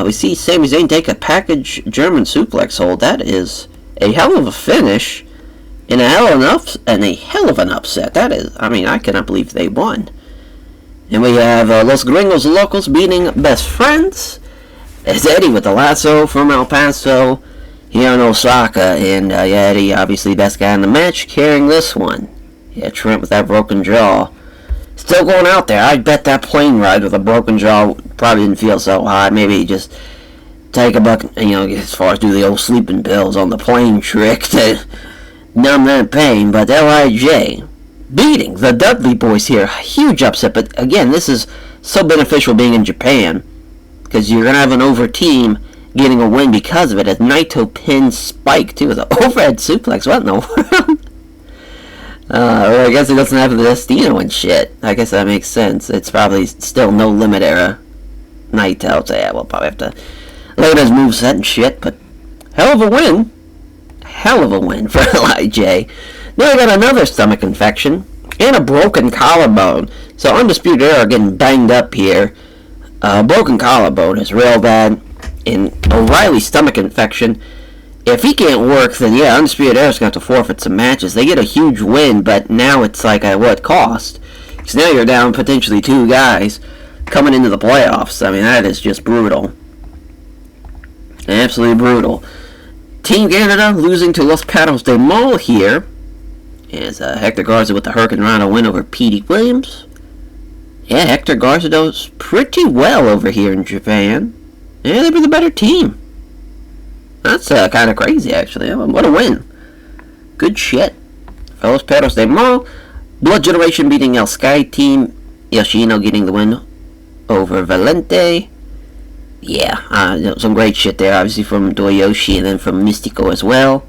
We see Sami Zayn take a package German suplex hold. That is a hell of a finish. And a hell of an upset. That is, I cannot believe they won. And we have Los Gringos Locals beating Best Friends. It's Eddie with the lasso from El Paso here in Osaka. And Eddie, obviously best guy in the match, carrying this one. Yeah, Trent with that broken jaw. Still going out there. I bet that plane ride with a broken jaw probably didn't feel so hot. Maybe just take a buck, as far as do the old sleeping pills on the plane trick to numb that pain. But LIJ beating the Dudley Boys here. Huge upset. But again, this is so beneficial being in Japan, because you're going to have an over team getting a win because of it. As Naito pins Spike too with an overhead suplex. What in the world? I guess it doesn't have the Destino and shit. I guess that makes sense. It's probably still No Limit era Naito. So yeah, we'll probably have to look at his moveset and shit. But hell of a win. Hell of a win for LIJ. Now we got another stomach infection and a broken collarbone. So Undisputed Era getting banged up here. Broken collarbone is real bad. And O'Reilly's stomach infection. If he can't work, then yeah, Undisputed Era's got to forfeit some matches. They get a huge win, but now it's like at what cost? Because now you're down potentially 2 guys coming into the playoffs. That is just brutal. Absolutely brutal. Team Canada losing to Los Patos de Mal here. As Hector Garza with the Hurricane Rana win over Petey Williams. Yeah, Hector Garza does pretty well over here in Japan. Yeah, they were the better team. That's kind of crazy, actually. What a win. Good shit. For Los Patos de Mal. Blood Generation beating El Sky team. Yoshino getting the win over Valente. Yeah, some great shit there, obviously from Doyoshi and then from Mystico as well.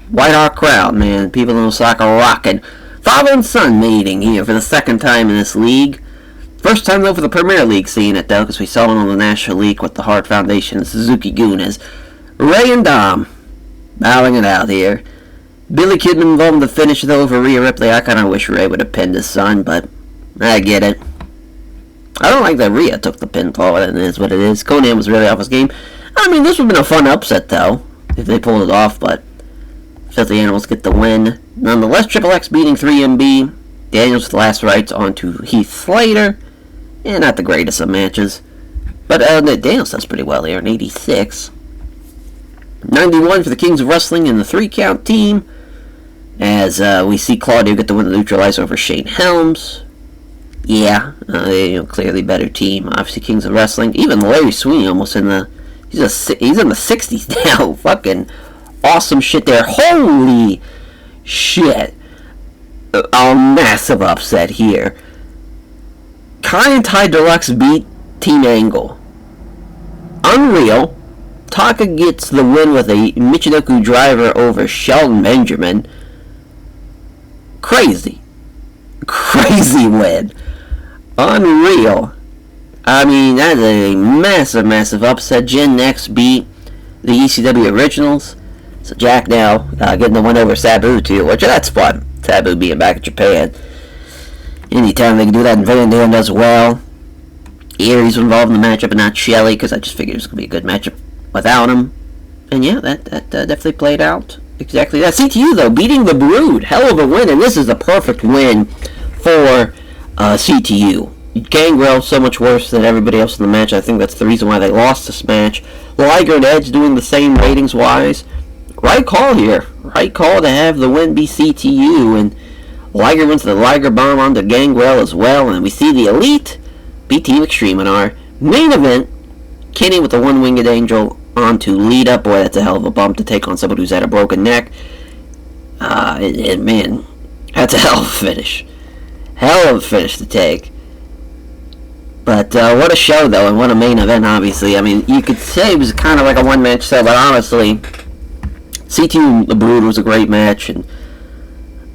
White Hawk crowd, man. People in Osaka rocking. Father and son meeting here for the second time in this league. First time though for the Premier League seeing it though, because we saw it on the National League with the Heart Foundation and Suzuki-gun as Ray and Dom bowing it out here. Billy Kidman involved in the finish though over Rhea Ripley. I kind of wish Ray would have pinned his son, but I get it. I don't like that Rhea took the pinfall, and it is what it is. Conan was really off his game. I mean, this would have been a fun upset, though, if they pulled it off, but Filthy Animals get the win. Nonetheless, Triple X beating 3MB. Daniels with the last rights onto Heath Slater. Yeah, not the greatest of matches. But Daniels does pretty well here, an 86. 91 for the Kings of Wrestling in the 3-count team. As we see Claudio get the win to neutralize over Shane Helms. Yeah, clearly better team. Obviously, Kings of Wrestling. Even Larry Sweeney almost in the... He's in the 60s now. Fucking awesome shit there. Holy shit. A massive upset here. Kai and Ty Deluxe beat Team Angle. Unreal. Taka gets the win with a Michinoku driver over Sheldon Benjamin. Crazy. Crazy win. Unreal. I mean, that's a massive, massive upset. Gen Next beat the ECW Originals. So Jack now getting the win over Sabu too, which that's fun. Sabu being back in Japan. Anytime they can do that, and Van Dam does well. Erie's involved in the matchup and not Shelley, because I just figured it was going to be a good matchup without him. And yeah, that definitely played out exactly that. CTU, though, beating the Brood. Hell of a win, and this is a perfect win for CTU. Gangrel so much worse than everybody else in the match. I think that's the reason why they lost this match. Liger and Edge doing the same ratings-wise. Right call here. Right call to have the win be CTU, and Liger wins the Liger Bomb onto Gangrel as well, and we see the Elite beat Team Extreme in our main event. Kenny with the One-Winged Angel onto Lita. Boy, that's a hell of a bump to take on someone who's had a broken neck. And man, that's a hell of a finish. Hell of a finish to take. But what a show, though, and what a main event, obviously. I mean, you could say it was kind of like a one-match show, but honestly, C2 The Brood was a great match, and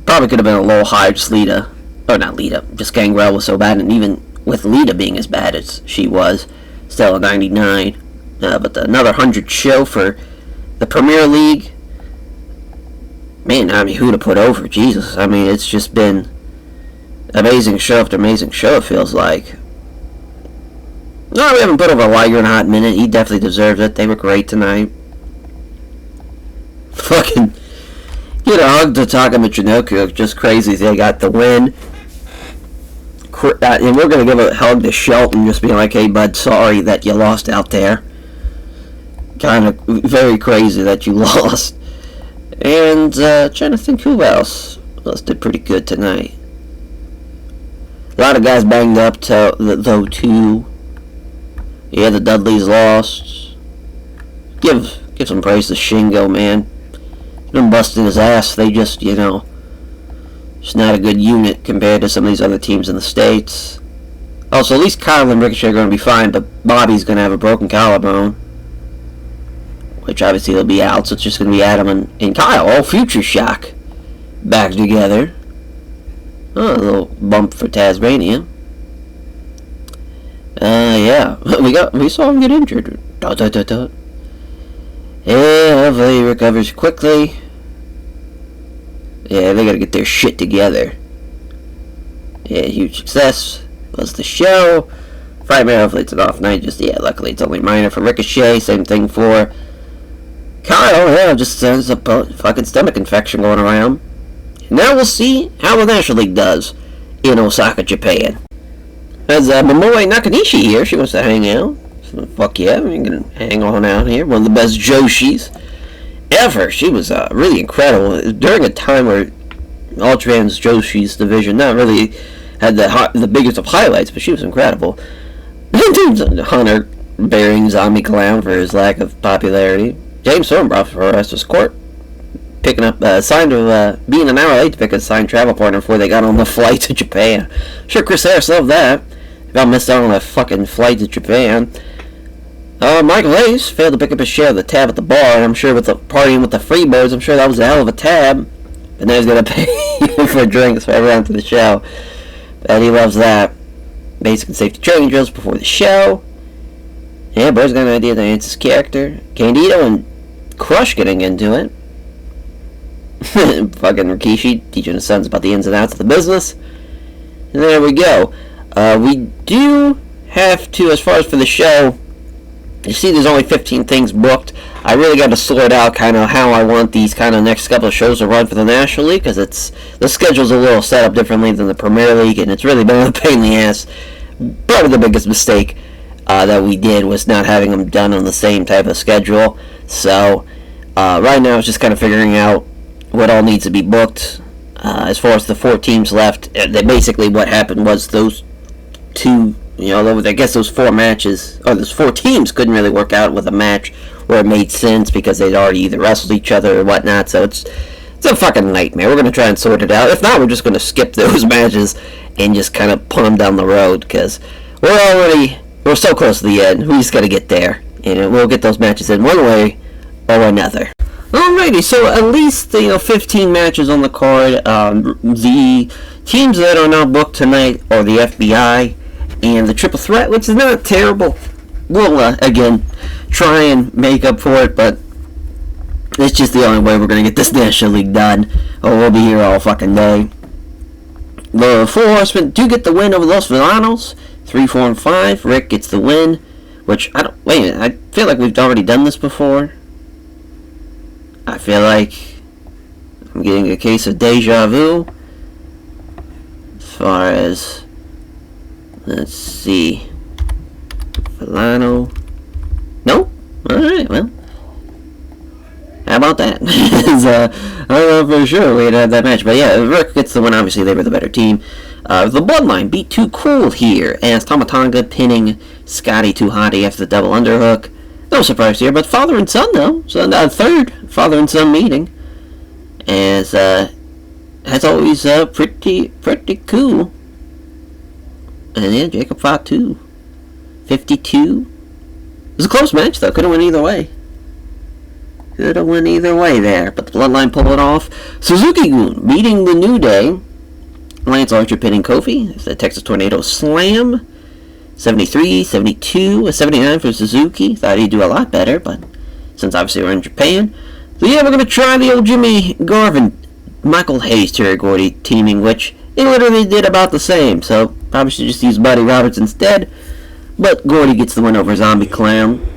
probably could have been a little higher, just Lita. Or not Lita, just Gangrel was so bad, and even with Lita being as bad as she was, still a 99. But another 100 show for the Premier League. Man, I mean, who to put over? Jesus. I mean, it's just been amazing show after amazing show, it feels like. No, we haven't put over Liger in a hot minute. He definitely deserves it. They were great tonight. Fucking get a hug to Taka Michinoku. Just crazy. They got the win. And we're going to give a hug to Shelton, just being like, hey, bud, sorry that you lost out there. Kind of very crazy that you lost. And trying to think who else did pretty good tonight. A lot of guys banged up, though, too. Yeah, the Dudleys lost. Give some praise to Shingo, man. Them busting his ass. They just, just not a good unit compared to some of these other teams in the States. Also, at least Kyle and Ricochet are going to be fine, but Bobby's going to have a broken collarbone. Which obviously he'll be out, so it's just going to be Adam and Kyle. Oh, Future Shock back together. Oh, a little bump for Tasmania. Yeah. We saw him get injured. Yeah, hopefully he recovers quickly. Yeah, they gotta get their shit together. Yeah, huge success. Was the show. Frightmare, hopefully it's an off night. Luckily it's only minor for Ricochet. Same thing for Kyle. Yeah, just there's a fucking stomach infection going around. And now we'll see how the National League does in Osaka, Japan. As Momoe Nakanishi here, she wants to hang out. Fuck yeah, I'm gonna hang on out here. One of the best Joshis ever. She was really incredible during a time where All Japan's Joshi's division not really had the biggest of highlights, but she was incredible. Hunter burying Zombie Clown for his lack of popularity. James Storm brought for Restless Court, picking up signed of being an hour late to pick a signed travel partner before they got on the flight to Japan. Sure, Chris Harris loved that. Got missed out on a fucking flight to Japan. Michael Hayes failed to pick up his share of the tab at the bar, and I'm sure with the partying with the Freebirds, I'm sure that was a hell of a tab. But now he's gonna pay for drinks for everyone to the show. And he loves that. Basic and safety training drills before the show. Yeah, Bird's got an idea to enhance his character. Candido and Crush getting into it. Fucking Rikishi teaching his sons about the ins and outs of the business. And there we go. We do have to, as far as for the show, you see there's only 15 things booked. I really got to sort out kind of how I want these kind of next couple of shows to run for the National League, because the schedule's a little set up differently than the Premier League, and it's really been a pain in the ass. Probably the biggest mistake that we did was not having them done on the same type of schedule. So right now it's just kind of figuring out what all needs to be booked. As far as the 4 teams left, basically what happened was those two, I guess those 4 matches, or those 4 teams couldn't really work out with a match where it made sense because they'd already either wrestled each other or whatnot, so it's a fucking nightmare. We're going to try and sort it out. If not, we're just going to skip those matches and just kind of punt them down the road, because we're so close to the end. We just got to get there, and we'll get those matches in one way or another. Alrighty, so at least 15 matches on the card. The teams that are now booked tonight are the FBI and the Triple Threat, which is not terrible. We'll again try and make up for it, but it's just the only way we're gonna get this National League done, or we'll be here all fucking day. The 4 Horsemen do get the win over Los Villanos. 3, 4, and 5. Rick gets the win, which I feel like we've already done this before. I feel like I'm getting a case of deja vu. As far as, let's see, Villano. Nope. Alright, well, how about that? I don't know for sure we'd have that match, but yeah, Rick gets the win. Obviously, they were the better team. The Bloodline beat Too Cool here as Tamatanga pinning Scotty Too Hottie after the double underhook. No surprise here, but father and son though. So third father and son meeting, as always, pretty cool. And yeah, Jacob fought 52. It was a close match though. Could have went either way. Could have went either way there, but the Bloodline pulled it off. Suzuki-gun beating the New Day. Lance Archer pinning Kofi. It's the Texas Tornado Slam. 73, 72, a 79 for Suzuki. Thought he'd do a lot better, but since obviously we're in Japan. So yeah, we're going to try the old Jimmy Garvin, Michael Hayes, Terry Gordy teaming, which it literally did about the same. So probably should just use Buddy Roberts instead. But Gordy gets the win over Zombie Clown.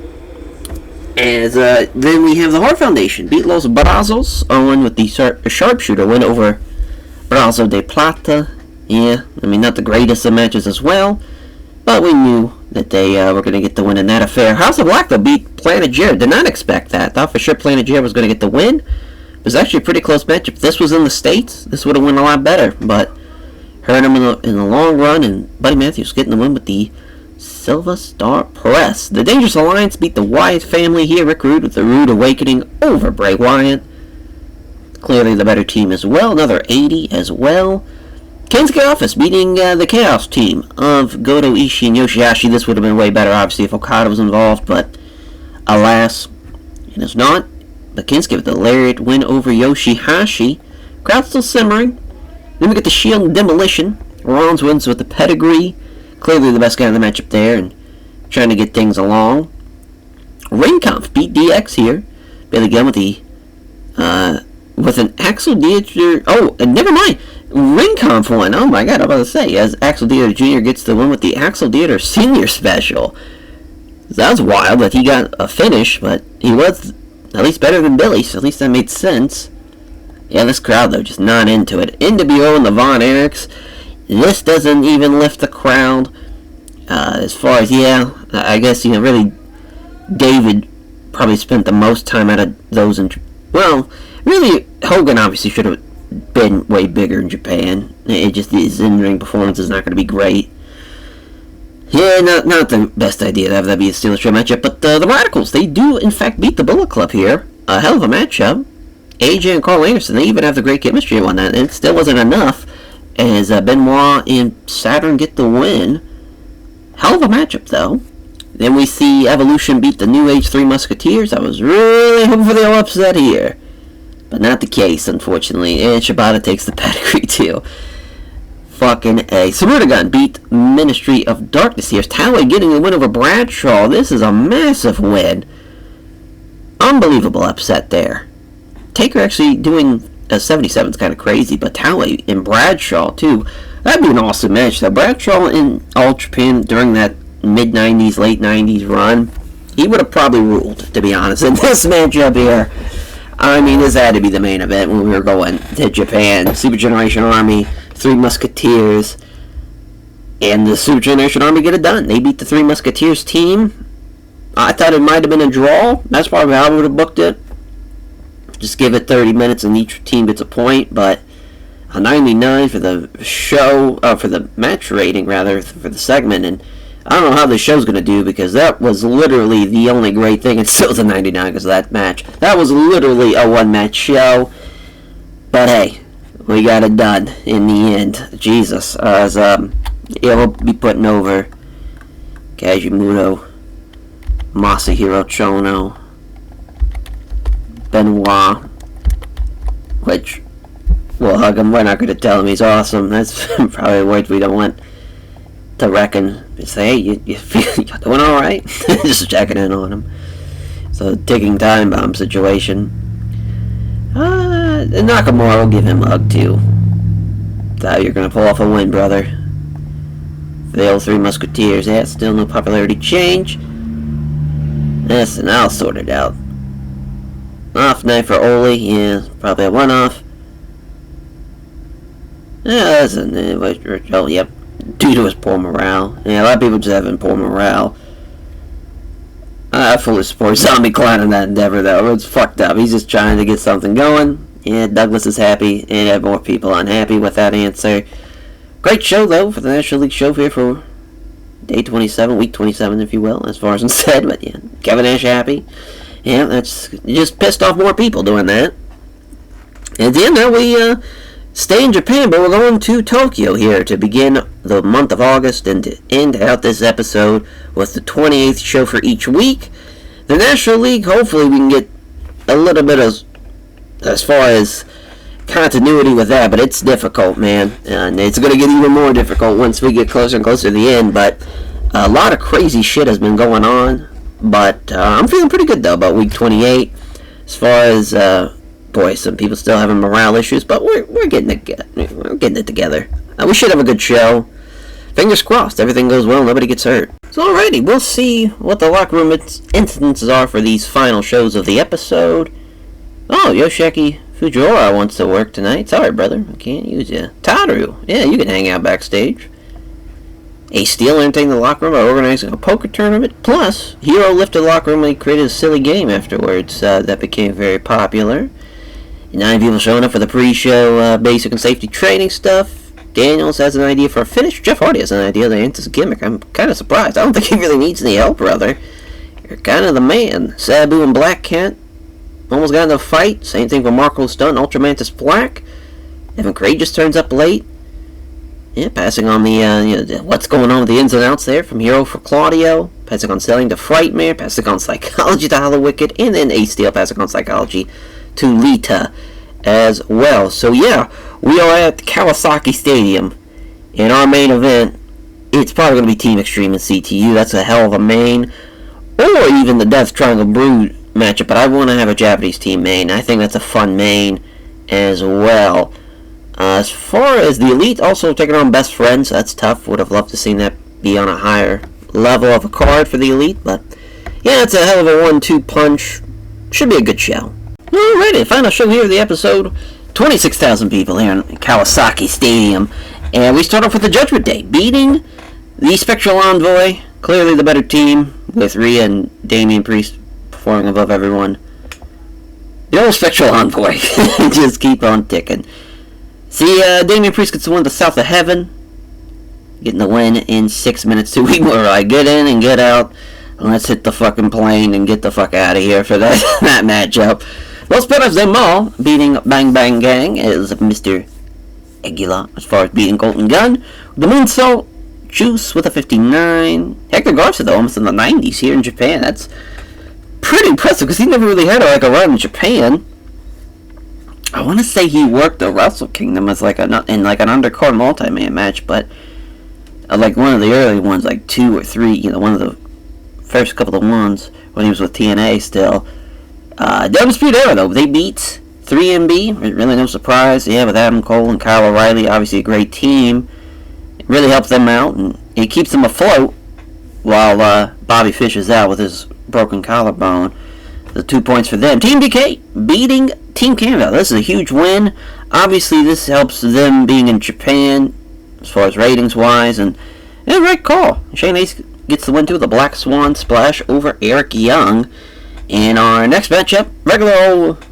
As then we have the Hart Foundation beat Los Brazos. Owen with the sharpshooter win over Brazo de Plata. Yeah, not the greatest of matches as well. But we knew that they were going to get the win in that affair. House of Black, though, beat Planet Jared. Did not expect that. Thought for sure Planet Jared was going to get the win. It was actually a pretty close match. If this was in the States, this would have went a lot better. But hurt him in the long run, and Buddy Matthews getting the win with the Silver Star Press. The Dangerous Alliance beat the Wyatt family here. Rick Rude with the Rude Awakening over Bray Wyatt. Clearly the better team as well. Another 80 as well. Kensuke Office beating the Chaos team of Goto, Ishii, and Yoshihashi. This would have been way better, obviously, if Okada was involved, but alas, it is not. But Kensuke with the Lariat win over Yoshihashi. Crowd still simmering. Then we get the Shield and Demolition. Rollins wins with the Pedigree. Clearly the best guy in the matchup there, and trying to get things along. Ring Conf beat DX here. Billy Gunn with the with an Axel Dieter. Oh, and never mind. Ring Conf won. Oh my god, I'm about to say, as Axel Dieter Jr. gets the win with the Axel Dieter Senior Special. That was wild that he got a finish, but he was at least better than Billy, so at least that made sense. Yeah, this crowd though, just not into it. NWO and the Von Erichs. This doesn't even lift the crowd. As far as, yeah, I guess, really, David probably spent the most time out of those in... Well, really, Hogan obviously should have been way bigger in Japan. It just, his in-ring performance is not going to be great. Yeah, not the best idea to have that be a Steel Show matchup, but the Radicals, they do, in fact, beat the Bullet Club here. A hell of a matchup. AJ and Carl Anderson, they even have the great chemistry on that, and it still wasn't enough, as Benoit and Saturn get the win. Hell of a matchup, though. Then we see Evolution beat the New Age Three Musketeers. I was really hoping for the upset here, but not the case, unfortunately, and Shibata takes the pedigree, too. Fucking A. Sarudagun beat Ministry of Darkness here. Tally getting the win over Bradshaw. This is a massive win. Unbelievable upset there. Taker actually doing a 77 is kind of crazy, but Tally and Bradshaw too. That'd be an awesome match though. Bradshaw in All Japan during that mid-90s, late 90s run, he would have probably ruled, to be honest. In this matchup here, I mean, this had to be the main event when we were going to Japan. Super Generation Army, Three Musketeers, and the Super Generation Army get it done. They beat the Three Musketeers team. I thought it might have been a draw. That's probably how I would have booked it. Just give it 30 minutes and each team gets a point, but a 99 for the show, for the match rating, rather, for the segment, and I don't know how the show's going to do, because that was literally the only great thing. It's still the 99 because of that match. That was literally a one-match show, but hey, we got it done in the end. Jesus. As we'll be putting over Kajimuto, Masahiro Chono, Benoit, which we'll hug him. We're not going to tell him he's awesome. That's probably words we don't want to reckon. Just say, hey, you're doing alright? Just checking in on him. So, ticking time bomb situation. Nakamura will give him a hug too. That's how you're going to pull off a win, brother. For the old Three Musketeers, yeah, still no popularity change. Yes, and I'll sort it out. Off night for Oli, yeah, probably a one-off. Yeah, that's oh, yep. Due to his poor morale. Yeah, a lot of people just having poor morale. I fully support Zombie Clown in that endeavor, though. It's fucked up. He's just trying to get something going. Yeah, Douglas is happy, and have more people unhappy with that answer. Great show, though, for the National League show here for day 27, week 27, if you will, as far as I'm said. But yeah, Kevin Nash happy. Yeah, that's just pissed off more people doing that. And then now we stay in Japan, but we're going to Tokyo here to begin the month of August and to end out this episode with the 28th show for each week. The National League, hopefully we can get a little bit of, as far as continuity with that, but it's difficult, man. And it's going to get even more difficult once we get closer and closer to the end, but a lot of crazy shit has been going on. But I'm feeling pretty good, though, about week 28. As far as, boy, some people still having morale issues, but we're getting it together. We should have a good show. Fingers crossed, everything goes well, nobody gets hurt. So alrighty, we'll see what the locker room incidences are for these final shows of the episode. Oh, Yoshiaki Fujiwara wants to work tonight. Sorry, brother, I can't use you. Tadaru, yeah, you can hang out backstage. Ace Steel entertained the locker room by organizing a poker tournament. Plus, Hero lifted the locker room and he created a silly game afterwards that became very popular. 9 people showing up for the pre-show basic and safety training stuff. Daniels has an idea for a finish. Jeff Hardy has an idea to end his gimmick. I'm kind of surprised. I don't think he really needs any help, brother. You're kind of the man. Sabu and Black Cat almost got in a fight. Same thing for Marco Stunt, Ultramantis Black. Evan Craig just turns up late. Yeah, passing on the, what's going on with the ins and outs there from Hero for Claudio. Passing on Selling to Frightmare. Passing on Psychology to Hollow Wicked. And then Ace Steel passing on Psychology to Lita as well. So yeah, we are at Kawasaki Stadium. In our main event, it's probably going to be Team Extreme and CTU. That's a hell of a main. Or even the Death Triangle Brood matchup. But I want to have a Japanese team main. I think that's a fun main as well. As far as the Elite, also taking on Best Friends, that's tough. Would have loved to see that be on a higher level of a card for the Elite, but yeah, it's a hell of a 1-2 punch. Should be a good show. Alrighty, final show here of the episode. 26,000 people here in Kawasaki Stadium, and we start off with the Judgment Day, beating the Spectral Envoy, clearly the better team, with Rhea and Damian Priest performing above everyone. The old spectral envoy. Just keep on ticking. See, Damian Priest gets the win to South of Heaven. Getting the win in 6 minutes to week where I get in and get out. Let's hit the fucking plane and get the fuck out of here for that, that matchup. Los Perros de Mal beating Bang Bang Gang is Mr. Aguila as far as beating Colton Gunn. The Moonsault Juice with a 59. Hector Garza, though, almost in the 90s here in Japan. That's pretty impressive because he never really had a run in Japan. I want to say he worked the Wrestle Kingdom as like an undercard multi-man match, but like one of the early ones, like 2 or 3, one of the first couple of ones when he was with TNA still. Undisputed Era, though, they beat 3MB, really no surprise, with Adam Cole and Kyle O'Reilly, obviously a great team. It really helps them out, and it keeps them afloat while Bobby Fish is out with his broken collarbone. The 2 points for them. Team BK beating Team Canada. This is a huge win. Obviously, this helps them being in Japan as far as ratings-wise, and right call. Shane Ace gets the win, too, with a Black Swan splash over Eric Young. In our next matchup, regular old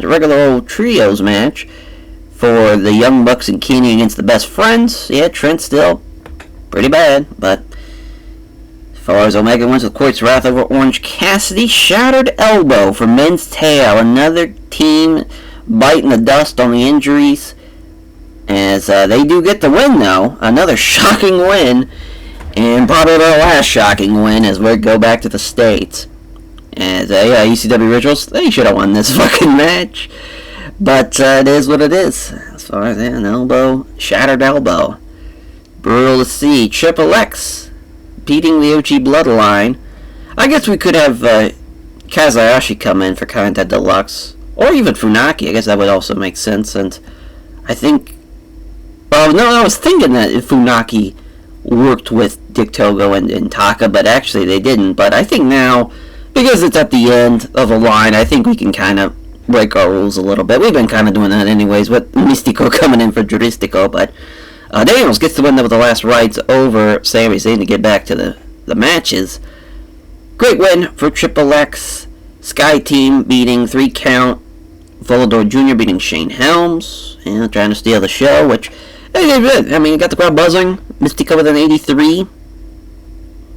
regular old trios match for the Young Bucks and Kenny against the Best Friends. Yeah, Trent's still pretty bad, but as far as Omega wins with Quartz Wrath over Orange Cassidy, Shattered Elbow for Men's Tale. Another team biting the dust on the injuries, as they do get the win, though. Another shocking win, and probably their last shocking win as we go back to the States. As ECW Rituals, they should have won this fucking match. But it is what it is. As far as an elbow, shattered elbow. Brutal to see. Triple X beating the OG Bloodline. I guess we could have Kazuhashi come in for Kanta Deluxe. Or even Funaki. I guess that would also make sense. And I think... Well, no, I was thinking that if Funaki worked with Dick Togo and Taka, but actually they didn't. But I think now... Because it's at the end of a line, I think we can kind of break our rules a little bit. We've been kind of doing that anyways, with Mystico coming in for Juristico, but Daniels gets the win with the last rights over Sami Zayn to get back to the matches. Great win for Triple X. Sky Team beating 3 Count. Volador Jr. beating Shane Helms. And trying to steal the show, which they did. I mean, it got the crowd buzzing. Mystico with an 83.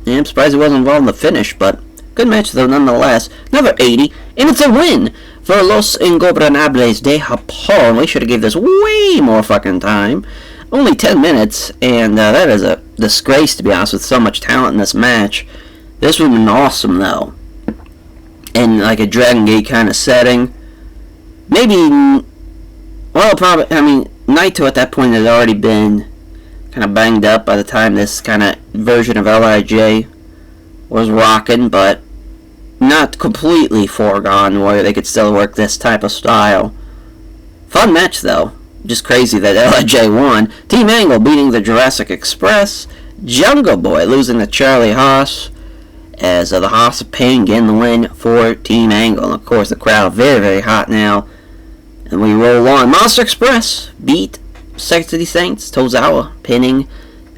Yeah, I'm surprised he wasn't involved in the finish, but... Good match, though, nonetheless. Another 80, and it's a win for Los Ingobernables de Japón. We should have gave this way more fucking time. Only 10 minutes, and that is a disgrace, to be honest, with so much talent in this match. This would have been awesome, though. In, like, a Dragon Gate kind of setting. Maybe, well, probably, I mean, Naito at that point had already been kind of banged up by the time this kind of version of LIJ was rocking, but not completely foregone where they could still work this type of style. Fun match, though. Just crazy that LIJ won. Team Angle beating the Jurassic Express. Jungle Boy losing to Charlie Haas, as the Haas of Pain getting the win for Team Angle. And of course, the crowd very, very hot now. And we roll on. Monster Express beat Sexy Saints. Tozawa pinning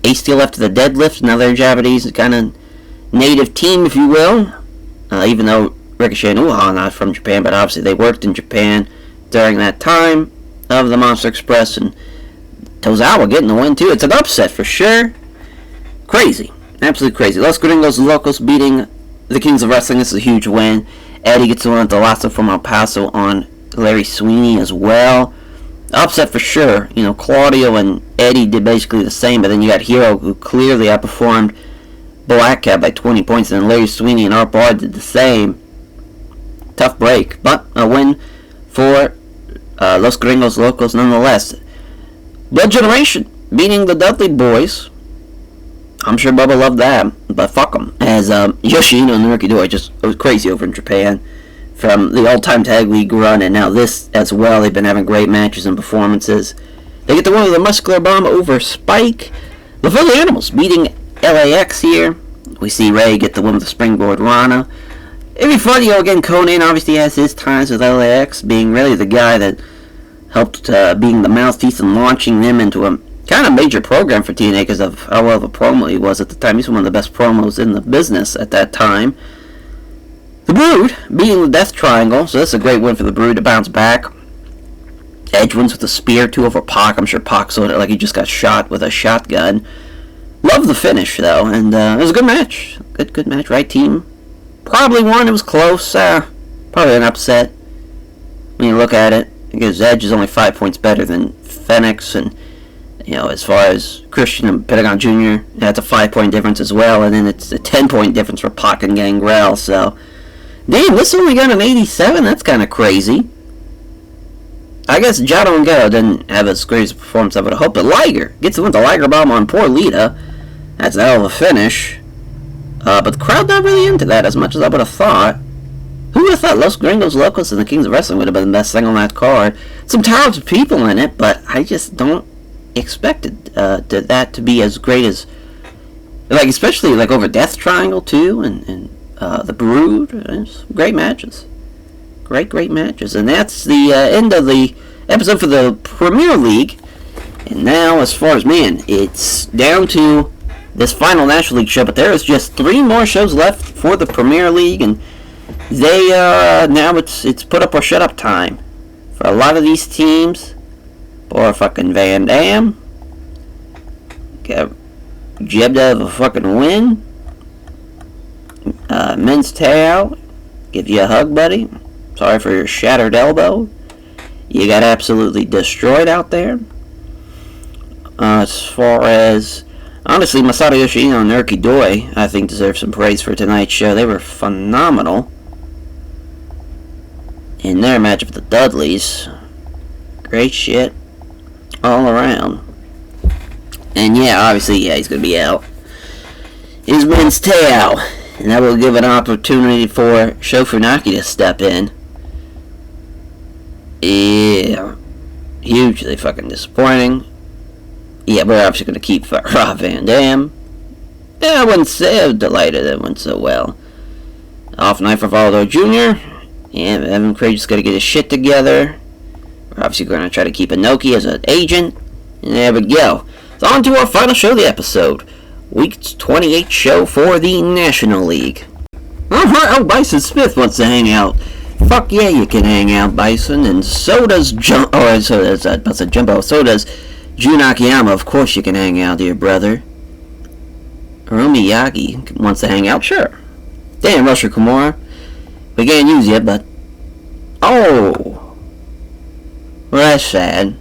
ATTL after the deadlift. Another Japanese kind of native team, if you will. Even though Ricochet and Uha are not from Japan, but obviously they worked in Japan during that time of the Monster Express, and Tozawa getting the win too. It's an upset for sure. Crazy. Absolutely crazy. Los Gringos Locos beating the Kings of Wrestling. This is a huge win. Eddie gets the win with the Lasso from El Paso on Larry Sweeney as well. Upset for sure. Claudio and Eddie did basically the same, but then you got Hero, who clearly outperformed Black Cat by 20 points, and Larry Sweeney and Art Barr did the same. Tough break, but a win for Los Gringos Locos nonetheless. Blood Generation beating the Dudley Boys. I'm sure Bubba loved that, but fuck them. As Yoshino and Rookie Doi it was crazy over in Japan from the all-time tag league run, and now this as well. They've been having great matches and performances. They get the win with the Muscular Bomb over Spike. The Philly Animals beating LAX here. We see Ray get the win with the Springboard Rana. It'd be funny, again, Conan obviously has his times with LAX, being really the guy that helped being the mouthpiece and launching them into a kind of major program for TNA because of how well of a promo he was at the time. He's one of the best promos in the business at that time. The Brood beating the Death Triangle, so that's a great win for the Brood to bounce back. Edge wins with a spear, 2 over Pac. I'm sure Pac saw it like he just got shot with a shotgun. Love the finish, though, and it was a good match. Good match. Right team probably won. It was close. Probably an upset when you look at it, because Edge is only 5 points better than Fenix, and as far as Christian and Pentagon Jr., that's a 5-point difference as well, and then it's a 10-point difference for Pac and Gangrel. So, damn, this only got an 87. That's kind of crazy. I guess Jado and Guerrero didn't have as great a performance I would have hoped, but Liger gets the win, the Liger bomb on poor Lita. That's a hell of a finish. But the crowd not really into that as much as I would have thought. Who would have thought Los Gringos Locos and the Kings of Wrestling would have been the best thing on that card? Some talented people in it, but I just don't expect that to be as great as, especially over Death Triangle too, and the Brood. It's great matches. Great matches. And that's the end of the episode for the Premier League. And now, as far as, it's down to this final National League show, but there is just 3 more shows left for the Premier League, and they, now it's put up or shut up time for a lot of these teams. Poor fucking Van Dam. Got jabbed out of a fucking win. Men's Tao, give you a hug, buddy. Sorry for your shattered elbow. You got absolutely destroyed out there. As far as, honestly, Masato Yoshino and Naruki Doi, I think, deserve some praise for tonight's show. They were phenomenal in their match with the Dudleys. Great shit all around. And obviously, he's going to be out. Is Men's Tao. And that will give an opportunity for Sho Funaki to step in. Yeah. Hugely fucking disappointing. Yeah, we're obviously going to keep Rob Van Dam. I wouldn't say I was delighted it went so well. Off night for Valdo Jr. Yeah, Evan Craig just got to get his shit together. We're obviously going to try to keep Inoki as an agent. And there we go. So on to our final show of the episode. Week 28 show for the National League. Alright, Bison Smith wants to hang out. Fuck yeah, you can hang out, Bison. And so does Jumbo. So does Jun Akiyama. Of course you can hang out, dear brother. Hiromi Yagi wants to hang out. Sure. Damn, Rusher Kimura. We can't use you, but... Oh. Well, that's sad.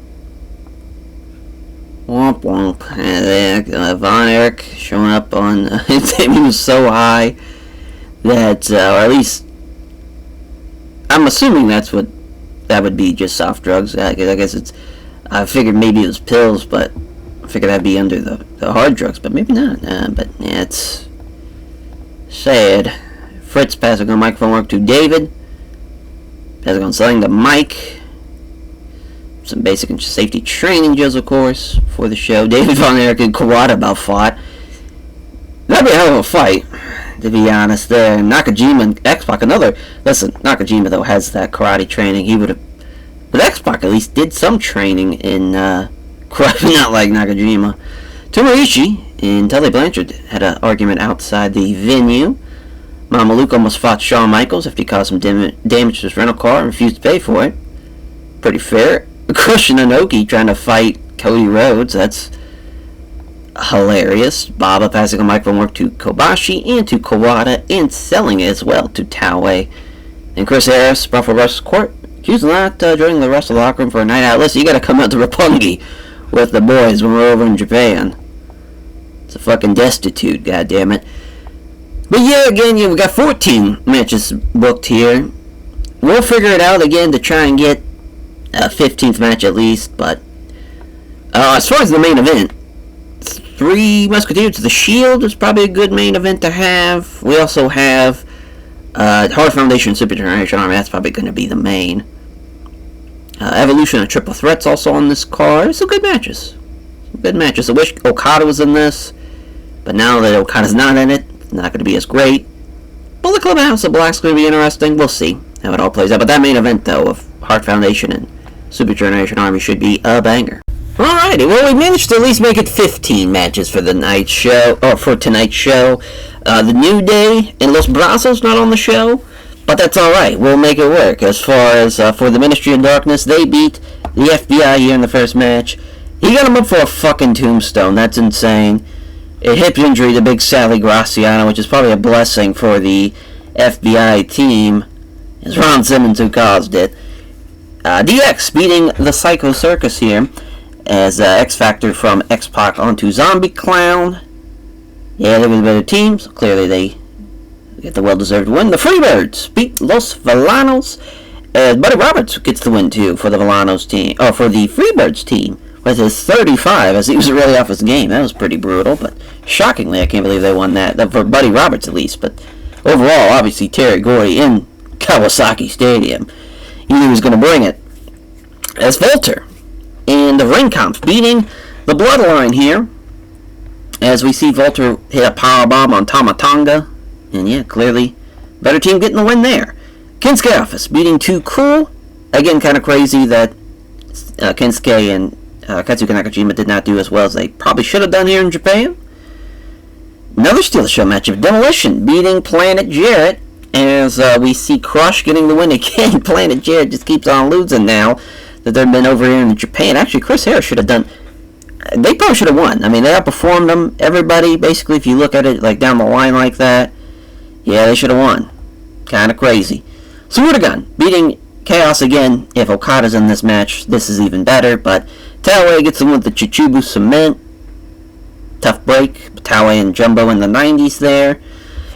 Womp womp. And Von Erich showing up on... he was so high that, or at least... I'm assuming that would be just soft drugs. I guess it's... I figured maybe it was pills, but I figured that'd be under the hard drugs, but maybe not. But yeah, it's sad. Fritz passing on microphone work to David. Passing on selling the mic. Some basic and safety training drills, of course, for the show. David Von Erich and Kawada about fought. That'd be a hell of a fight, to be honest. There, Nakajima and X-Pac, listen, Nakajima, though, has that karate training. He would have, but X-Pac at least did some training in karate, not like Nakajima. Tomoichi and Tully Blanchard had an argument outside the venue. Mamaluke almost fought Shawn Michaels after he caused some damage to his rental car and refused to pay for it. Pretty fair. Christian Inoki trying to fight Cody Rhodes. That's hilarious. Baba passing a microphone work to Kobashi and to Kawada and selling it as well to Taue. And Chris Harris brought for Russell's court. He's not joining the rest of the locker room for a night out. Listen, you gotta come out to Roppongi with the boys when we're over in Japan. It's a fucking destitute, goddammit. But yeah, again, we got 14 matches booked here. We'll figure it out again to try and get a 15th match at least, but as far as the main event, 3 Musketeers to the Shield is probably a good main event to have. We also have Hard Foundation Super Generation Army. That's probably going to be the main. Evolution and Triple Threats also on this card. Some good matches. I wish Okada was in this, but now that Okada's not in it, it's not going to be as great. Bullet Club and House of Black's going to be interesting. We'll see how it all plays out. But that main event, though, of Hard Foundation and Super Generation Army should be a banger. Alrighty, well, we managed to at least make it 15 matches for the night show, or for tonight's show. The New Day and Los Brazos not on the show, but that's alright, we'll make it work. As far as for the Ministry of Darkness, they beat the FBI here in the first match. He got him up for a fucking tombstone, that's insane. A hip injury to Big Sally Graciano, which is probably a blessing for the FBI team. It's Ron Simmons who caused it. DX beating the Psycho Circus here as X Factor from X-Pac onto Zombie Clown. Yeah, they were the better team, so clearly they get the well-deserved win. The Freebirds beat Los Villanos. Buddy Roberts gets the win too for the Villanos team, or for the Freebirds team, with his 35, as he was really off his game. That was pretty brutal, but shockingly, I can't believe they won that for Buddy Roberts at least. But overall, obviously, Terry Gordy in Kawasaki Stadium, he knew he was going to bring it. As Volter and the Ring Comps beating the Bloodline here, as we see Volter hit a powerbomb on Tama Tonga, and yeah, clearly, better team getting the win there. Kensuke Office beating Too Cool. Again, kind of crazy that Kensuke and Katsuki Nakajima did not do as well as they probably should have done here in Japan. Another Steel Show match of Demolition beating Planet Jarrett, as we see Crush getting the win again. Planet Jarrett just keeps on losing now that they've been over here in Japan. Actually, Chris Harris should have done... They probably should have won. I mean, they outperformed them. Everybody, basically, if you look at it like down the line like that, yeah, they should have won. Kind of crazy. Suruga beating Chaos again. If Okada's in this match, this is even better, but Taue gets the win with the Chichubu Cement. Tough break. Taue and Jumbo in the 90s there.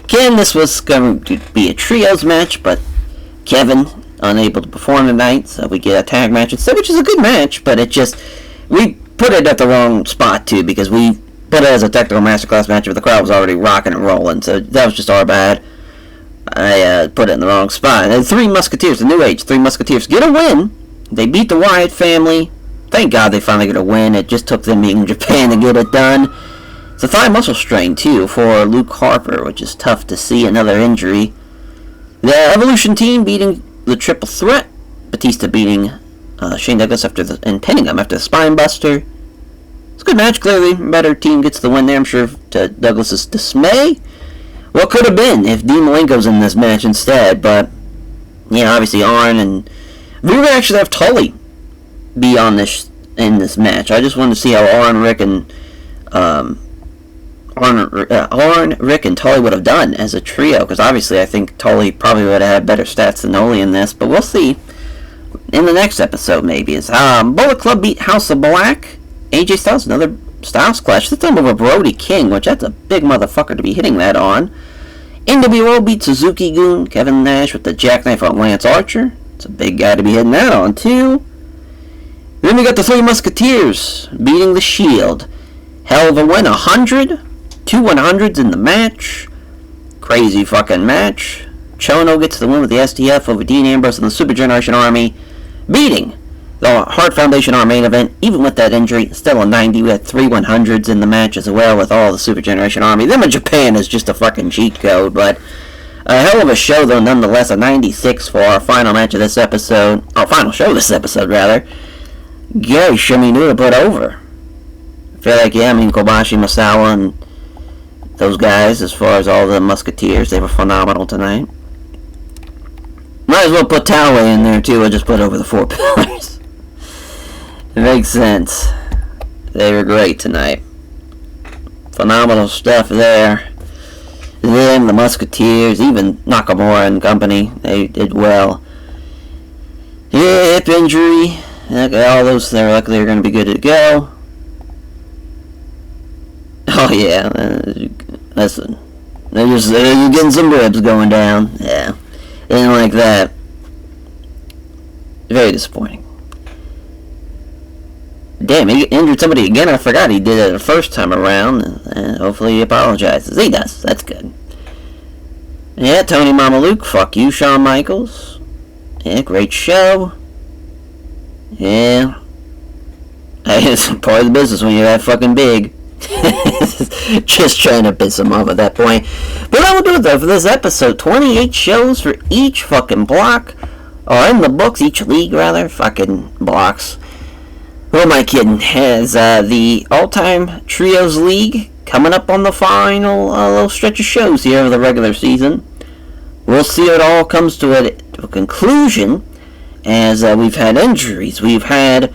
Again, this was going to be a trios match, but Kevin unable to perform tonight, so we get a tag match instead, which is a good match, but it just... We put it at the wrong spot, too, because we put it as a technical masterclass match, but the crowd was already rocking and rolling, so that was just our bad. I put it in the wrong spot. And Three Musketeers, the New Age Three Musketeers, get a win. They beat the Wyatt family. Thank God they finally get a win. It just took them being in Japan to get it done. It's a thigh muscle strain, too, for Luke Harper, which is tough to see. Another injury. The Evolution team beating the Triple Threat. Batista beating Shane Douglas and pinning him after the Spine Buster. It's a good match, clearly. Better team gets the win there, I'm sure, to Douglas's dismay. What could have been if Dean Malenko's in this match instead, but, yeah, obviously Arn and... We would actually have Tully be on in this match. I just wanted to see how Arn, Rick, and Rick and Tully would have done as a trio, because obviously I think Tully probably would have had better stats than Oli in this, but we'll see in the next episode maybe. Is Bullet Club beat House of Black. AJ Styles, another Styles clash, this time over Brody King, which that's a big motherfucker to be hitting that on. NWO beat Suzuki-gun. Kevin Nash with the jackknife on Lance Archer. It's a big guy to be hitting that on too. Then we got the Three Musketeers beating the Shield. Hell of a win, 100. 2 100s in the match. Crazy fucking match. Chono gets the win with the STF over Dean Ambrose and the Super Generation Army, beating the Hart Foundation our main event. Even with that injury, still a 90. We had 3 100s in the match as well with all the Super Generation Army. Them in Japan is just a fucking cheat code, but a hell of a show though nonetheless. A 96 for our final match of this episode. Our final show of this episode, rather. Gary Shiminu to put over. I feel like, yeah, I mean, Kobashi, Masawa, and those guys, as far as all the Musketeers, they were phenomenal tonight. Might as well put Taue in there too. I just put over the 4 pillars. It makes sense. They were great tonight. Phenomenal stuff there. Them, the Musketeers, even Nakamura and company, they did well. Yeah, hip injury. All those, they're luckily are going to be good to go. Oh yeah, listen, they're getting some ribs going down. Yeah, anything like that. Very disappointing. Damn, he injured somebody again. I forgot he did it the first time around. And hopefully he apologizes. He does. That's good. Yeah, Tony Mamaluke. Fuck you, Shawn Michaels. Yeah, great show. Yeah. It's part of the business when you're that fucking big. Just trying to piss him off at that point. But that will do it though for this episode. 28 shows for each fucking block. Or in the books, each league rather. Fucking blocks. Who am I kidding? Has the all-time Trios League coming up on the final little stretch of shows here of the regular season. We'll see if it all comes to a conclusion, as we've had injuries, we've had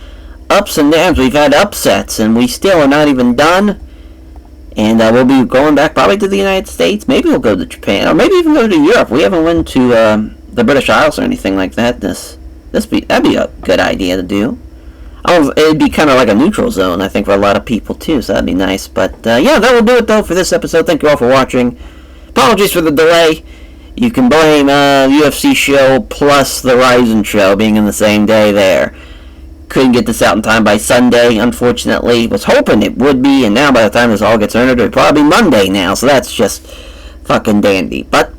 ups and downs, we've had upsets, and we still are not even done. And we'll be going back probably to the United States. Maybe we'll go to Japan, or maybe even go to Europe. We haven't went to the British Isles or anything like that. That'd be a good idea to do. It'd be kind of like a neutral zone, I think, for a lot of people too. So that'd be nice. But yeah, that will do it though for this episode. Thank you all for watching. Apologies for the delay. You can blame UFC show plus the Ryzen show being in the same day there. Couldn't get this out in time by Sunday, unfortunately. Was hoping it would be, and now by the time this all gets entered, it'll probably be Monday now, so that's just fucking dandy. But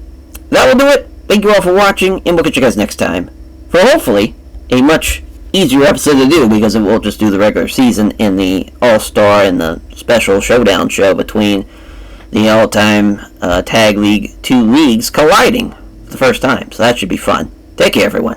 that will do it. Thank you all for watching, and we'll catch you guys next time for hopefully a much easier episode to do, because it will just do the regular season and the All-Star and the special showdown show between the all-time Tag League 2 leagues colliding for the first time. So that should be fun. Take care, everyone.